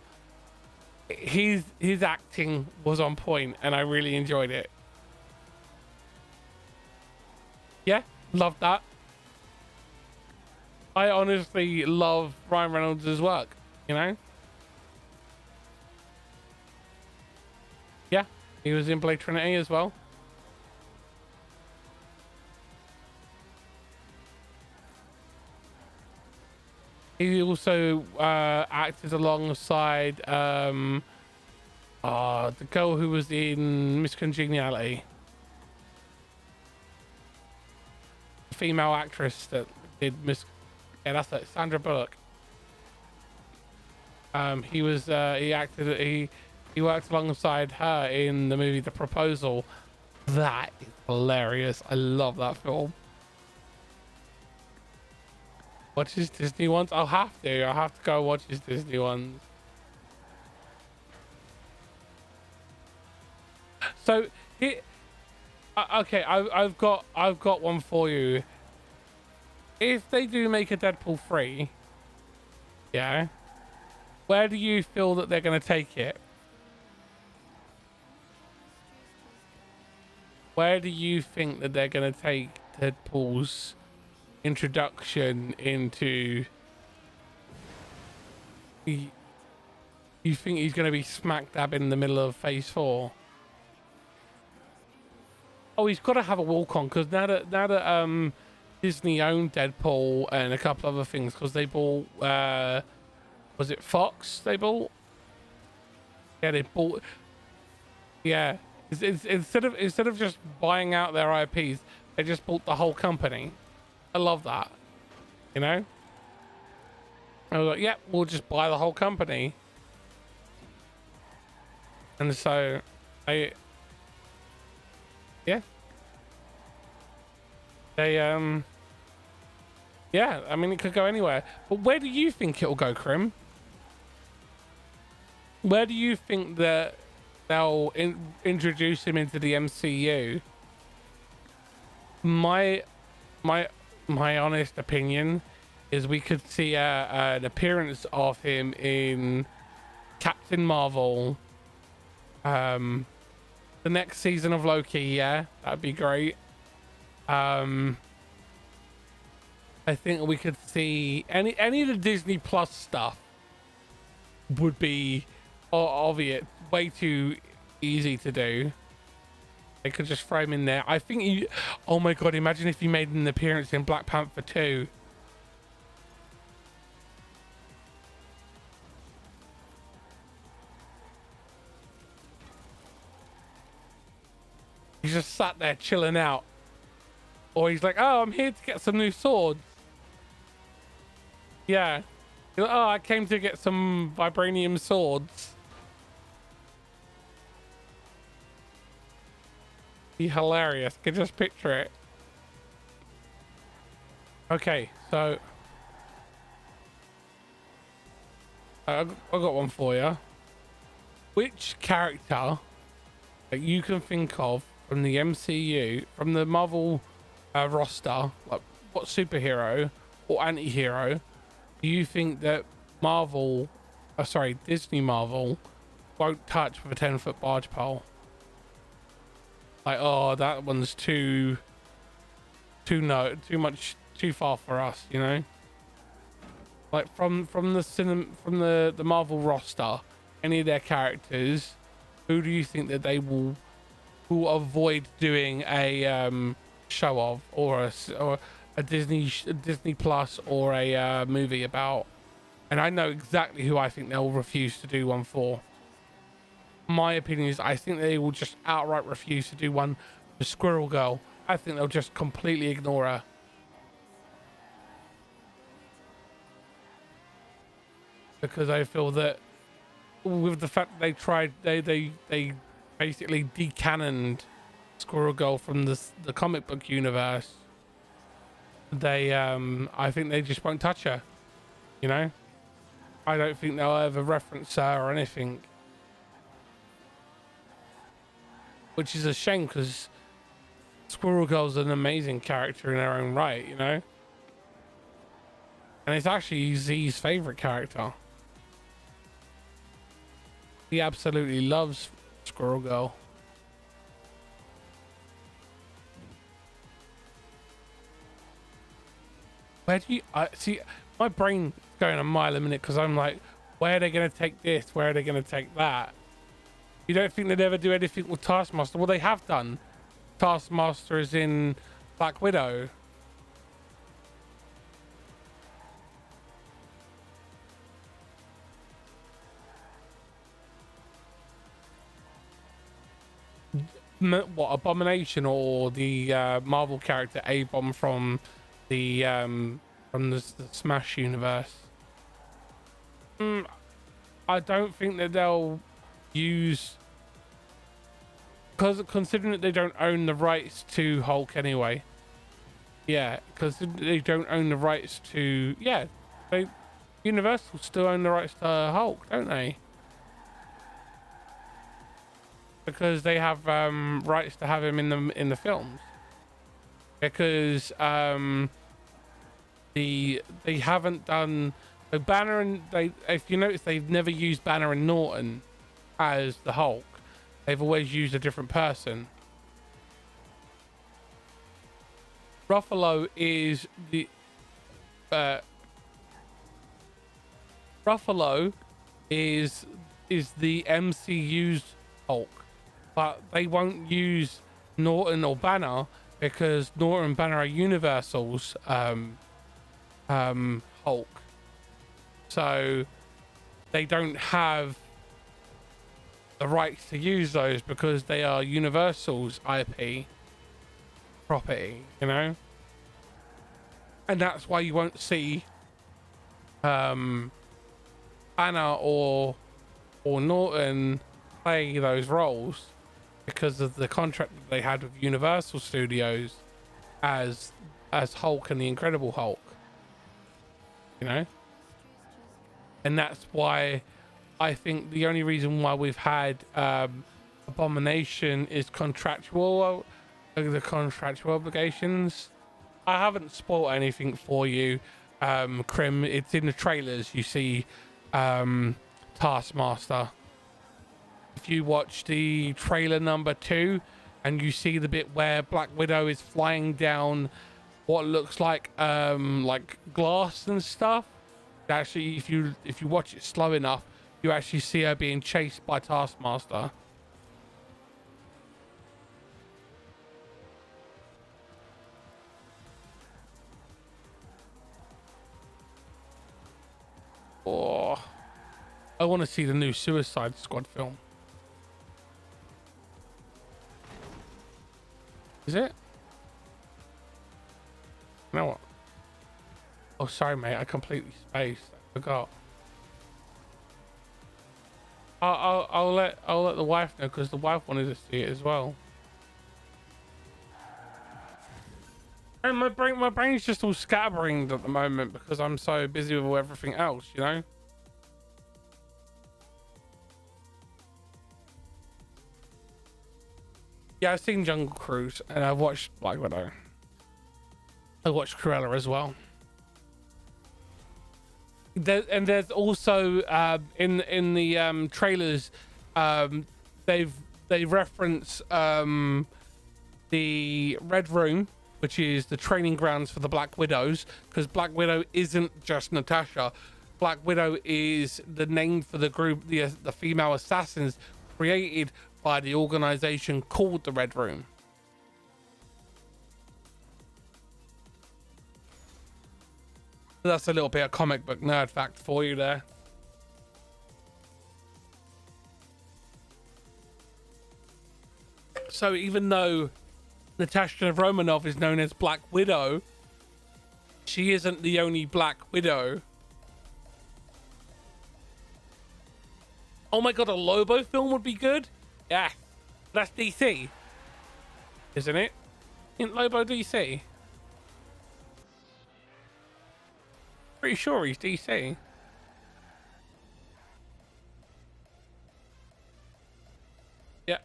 his acting was on point, and I really enjoyed it. Yeah, loved that. I honestly love Ryan Reynolds' work, you know? Yeah, he was in Blade Trinity as well. He also acted alongside the girl who was in Miss Congeniality, the female actress that did Miss. Yeah, that's it, Sandra Bullock. He was he worked alongside her in the movie The Proposal. That is hilarious. I love that film. Watch his Disney ones. I'll have to go watch his Disney ones. So okay, I've got one for you. If they do make a Deadpool 3, yeah, where do you feel that they're going to take it? Where do you think that they're going to take Deadpool's introduction into? You think he's going to be smack dab in the middle of Phase 4? Oh, he's got to have a walk on, because now that Disney owned Deadpool and a couple other things, because they bought was it Fox they bought? Yeah, they bought. Yeah, it's instead of just buying out their IPs, they just bought the whole company. I love that. You know? I was like, yeah, we'll just buy the whole company. And so, yeah, yeah, I mean, it could go anywhere. But where do you think it'll go, Crim? Where do you think that they'll introduce him into the MCU? My honest opinion is we could see an appearance of him in Captain Marvel, the next season of Loki. Yeah, that'd be great. I think we could see any of the Disney Plus stuff would be obvious, way too easy to do. They could just throw him in there. I think oh my god, imagine if he made an appearance in Black Panther 2. He's just sat there chilling out. Or he's like, oh, I'm here to get some new swords. Yeah. He's like, oh, I came to get some vibranium swords. Be hilarious. Can just picture it. Okay, so I got one for you. Which character that you can think of from the MCU, from the Marvel roster, like what superhero or anti-hero do you think that Disney Marvel won't touch with a 10-foot barge pole? Like, oh, that one's too far for us, you know? Like from the Marvel roster, any of their characters, who do you think that they will avoid doing a show of, or a Disney Plus or a movie about? And I know exactly who I think they'll refuse to do one for. My opinion is I think they will just outright refuse to do one for Squirrel Girl. I think they'll just completely ignore her. Because I feel that with the fact that they tried, they basically decannoned Squirrel Girl from the comic book universe. I think they just won't touch her, you know? I don't think they'll ever reference her or anything. Which is a shame, because Squirrel Girl's an amazing character in her own right, you know? And it's actually Z's favorite character. He absolutely loves Squirrel Girl. Where do you see? My brain's going a mile a minute, because I'm like, where are they going to take this? Where are they going to take that? You don't think they'd ever do anything with Taskmaster? Well, they have done. Taskmaster is in Black Widow. what, Abomination or the Marvel character A-Bomb from the Smash universe. I don't think that they'll use, because considering that they don't own the rights to Hulk anyway. Yeah, because they don't own the rights to, yeah, Universal still own the rights to Hulk, don't they? Because they have rights to have him in the films. Because they haven't done Banner, and if you notice, they've never used Banner and Norton as the Hulk. They've always used a different person. Ruffalo is the MCU's Hulk, but they won't use Norton or Banner because Norton and Banner are Universal's Hulk, so they don't have the rights to use those because they are Universal's IP property, you know. And that's why you won't see Banner or Norton play those roles, because of the contract that they had with Universal Studios as Hulk and the Incredible Hulk, you know. And that's why I think the only reason why we've had Abomination is contractual, the contractual obligations. I haven't spoiled anything for you, Crim. It's in the trailers. You see Taskmaster. If you watch the trailer number 2 and you see the bit where Black Widow is flying down what looks like glass and stuff, actually if you watch it slow enough, you actually see her being chased by Taskmaster. Oh, I want to see the new Suicide Squad film. Is it? You know what? Oh, sorry, mate. I completely spaced. I forgot. I'll let the wife know, because the wife wanted to see it as well. And my brain's just all scatterbrained at the moment because I'm so busy with everything else, you know. Yeah, I've seen Jungle Cruise and I've watched Black Widow. I watched Cruella as well. There's also in the trailers, they reference the Red Room, which is the training grounds for the Black Widows, because Black Widow isn't just Natasha. Black Widow is the name for the group, the female assassins created by the organization called the Red Room. That's a little bit of comic book nerd fact for you there. So even though Natasha Romanoff is known as Black Widow, she isn't the only Black Widow. Oh my god, a Lobo film would be good? Yeah, that's DC, isn't it? Isn't Lobo DC? Pretty sure he's DC. Yeah.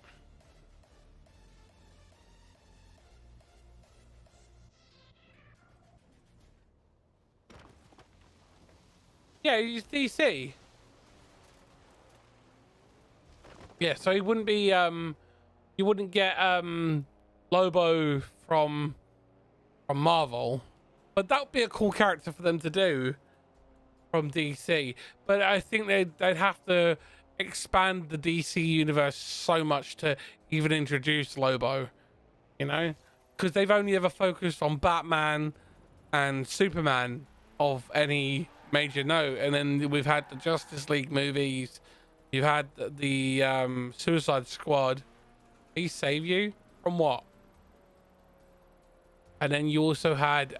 Yeah, he's DC. Yeah, so he wouldn't be you wouldn't get Lobo from Marvel, but that would be a cool character for them to do from DC. But I think they'd have to expand the DC universe so much to even introduce Lobo, you know, because they've only ever focused on Batman and Superman of any major note, and then we've had the Justice League movies. You've had the Suicide Squad, Please save you from what? And then you also had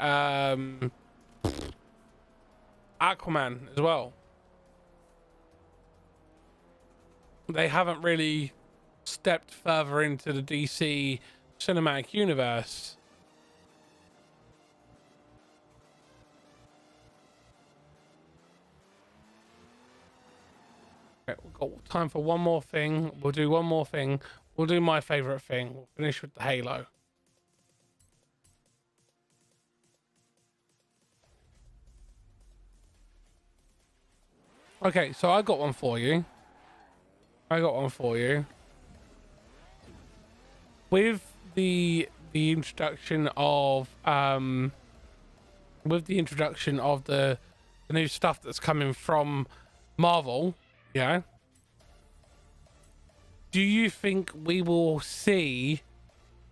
Aquaman as well. They haven't really stepped further into the DC cinematic universe. Okay, we've got time for one more thing. We'll do one more thing. We'll do my favorite thing. We'll finish with the Halo. Okay, so I got one for you. With the introduction of the new stuff that's coming from Marvel, yeah. Do you think we will see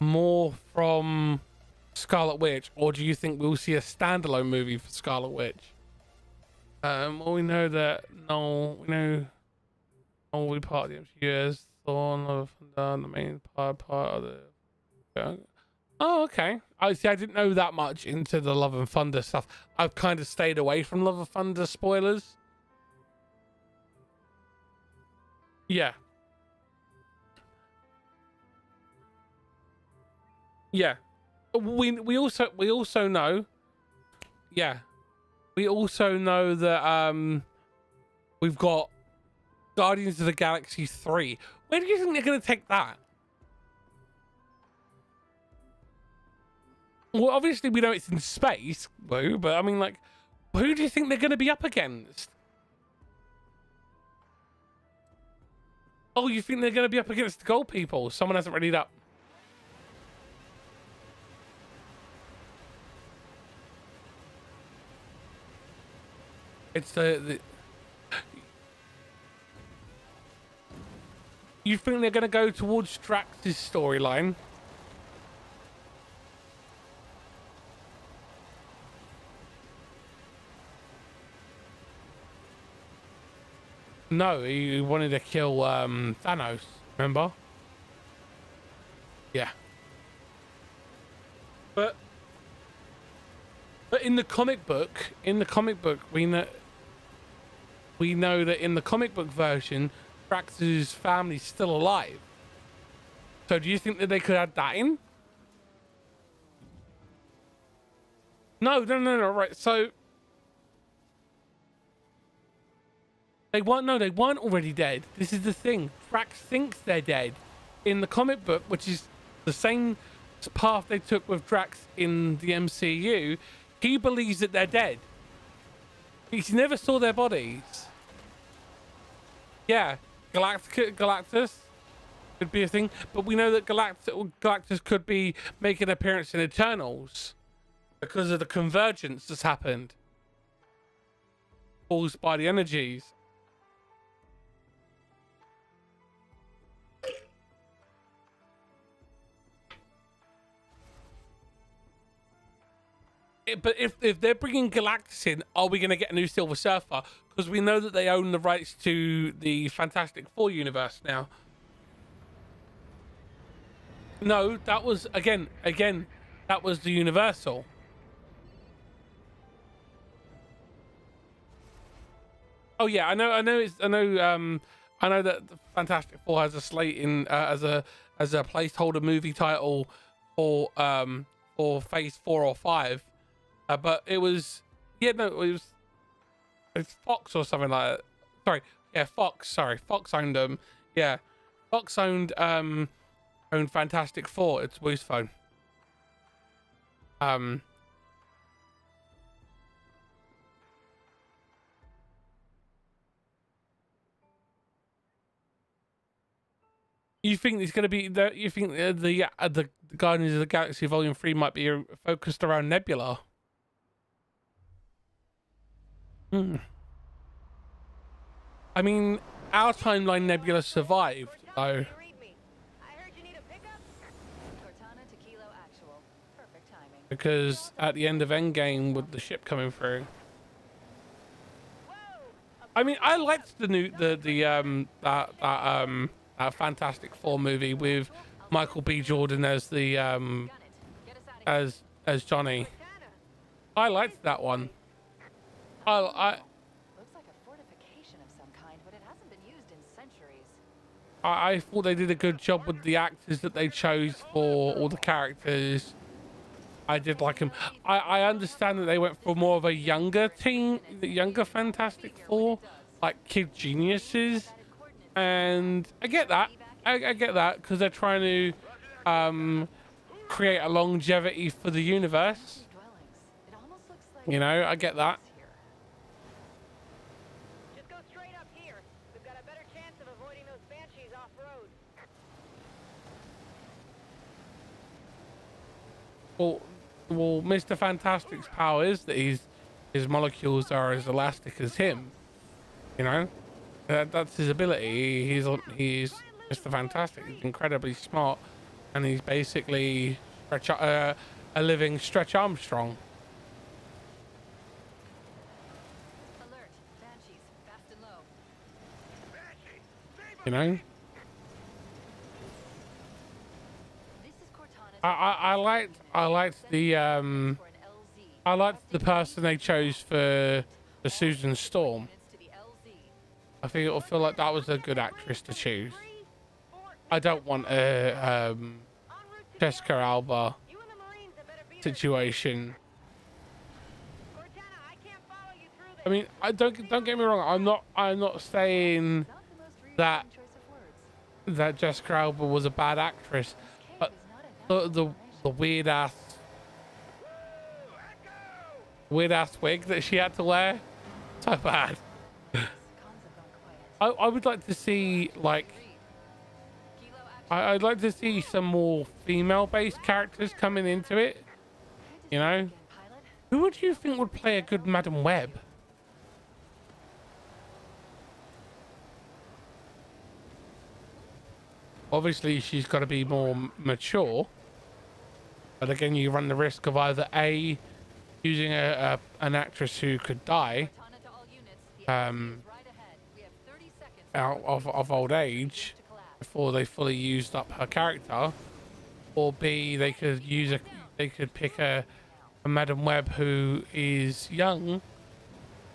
more from Scarlet Witch, or do you think we'll see a standalone movie for Scarlet Witch? Well, we know that Noel will be part of the MCU as Thorn of the main part of the. Yeah. Oh, okay. I see. I didn't know that much into the Love and Thunder stuff. I've kind of stayed away from Love and Thunder spoilers. Yeah. Yeah. We also know. Yeah. We also know that we've got Guardians of the Galaxy 3. Where do you think they're going to take that? Well, obviously we know it's in space, Boo, but I mean, like, who do you think they're going to be up against? Oh, you think they're going to be up against the Gold People? Someone hasn't read it up. It's the You think they're going to go towards Drax's storyline? No, he wanted to kill Thanos, remember? Yeah. But in the comic book, we know that in the comic book version, Drax's family's still alive. So do you think that they could add that in? No, right. So they weren't already dead. This is the thing. Drax thinks they're dead. In the comic book, which is the same path they took with Drax in the MCU, he believes that they're dead. He never saw their bodies. Yeah, Galactus could be a thing, but we know that Galactus could be making an appearance in Eternals because of the convergence that's happened caused by the energies. But if they're bringing Galactus in, are we going to get a new Silver Surfer? Because we know that they own the rights to the Fantastic Four universe now. No, that was again, that was the Universal. Oh yeah, I know that the Fantastic Four has a slate in as a placeholder movie title for Phase 4 or 5. But it was, it's Fox or something like that. Sorry, yeah, Fox. Sorry, Fox owned them. Yeah, Fox owned Fantastic Four. It's Woo's phone. You think it's going to be you think the Guardians of the Galaxy Volume 3 might be focused around Nebula? I mean, our timeline Nebula survived, though. Because at the end of Endgame, with the ship coming through. I mean, I liked the Fantastic Four movie with Michael B. Jordan as the as Johnny. I liked that one. I Looks like a fortification of some kind, but it hasn't been used in centuries. I thought they did a good job with the actors that they chose for all the characters. I did like them. I understand that they went for more of a younger team, the younger Fantastic Four, like kid geniuses, and I get that. I get that because they're trying to create a longevity for the universe. It almost looks like You know, I get that. Just go straight up here. We've got a better chance of avoiding those banshees off-road. Well, Mr. Fantastic's power is that his molecules are as elastic as him. You know, that's his ability. He's Mr. Fantastic. He's incredibly smart, and he's basically a living Stretch Armstrong. alert. Banshees, fast and low. You know, This is Cortana. I liked the For an LZ. I liked the person they chose for the Susan Storm. Units to the LZ. I think it'll feel like that was a good actress to choose. I don't want a Jessica Alba You and the Marines had better be situation. Cortana, I can't follow you through this. I mean, I don't get me wrong. I'm not saying Not the most that reassuring choice of words. that Jessica Alba was a bad actress, Cave but is not a the weird ass wig that she had to wear, so bad. Comms have gone quiet. I would like to see like Kilo action. I'd like to see some more female-based characters coming into it. You know, Again, pilot. who would you think would play a good Madam Web? Obviously, she's got to be more mature. But again, you run the risk of either A, using an actress who could die Cortana to all units. The LZ is right ahead. We have 30 seconds out of old age to collapse. before they fully used up her character, or B, they could pick a Madam Web who is young,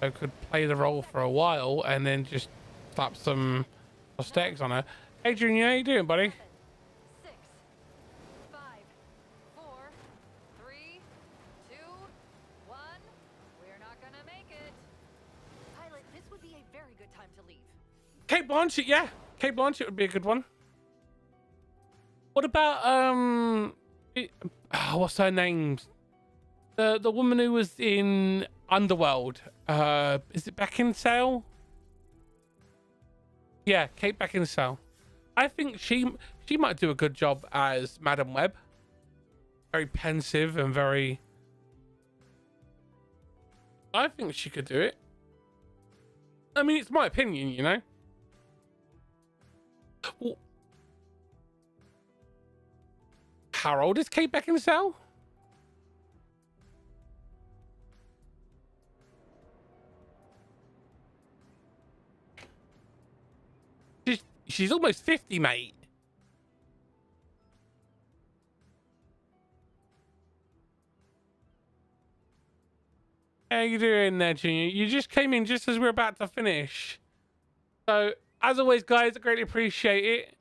who could play the role for a while, and then just slap some prosthetics on her. Adrian, how you doing, buddy? 6, 5, 4, 3, 2, 1. We're not gonna make it. Pilot, this would be a very good time to leave. Kate Blanchett, yeah. Kate Blanchett would be a good one. What about what's her name? The woman who was in Underworld. Is it Beckinsale? Yeah, Kate Beckinsale. I think she might do a good job as Madam Web. Very pensive and very. I think she could do it. I mean, it's my opinion, you know. Well, how old is Kate Beckinsale? She's almost 50, mate. How you doing there, Junior? You just came in just as we're about to finish. So, as always, guys, I greatly appreciate it.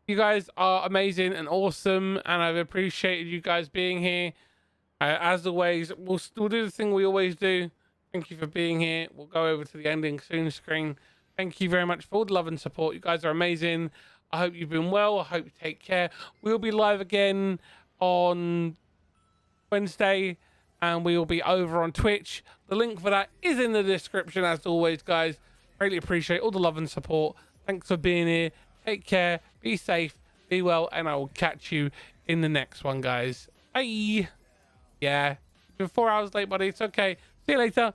You guys are amazing and awesome, and I've appreciated you guys being here. As always, we'll do the thing we always do. Thank you for being here. We'll go over to the ending soon screen. Thank you very much for all the love and support. You guys are amazing. I hope you've been well. I hope you take care. We'll be live again on Wednesday, and we will be over on Twitch. The link for that is in the description, as always, guys. Greatly appreciate all the love and support. Thanks for being here. Take care. Be safe. Be well. And I will catch you in the next one, guys. Bye. Yeah. You're 4 hours late, buddy. It's okay. See you later.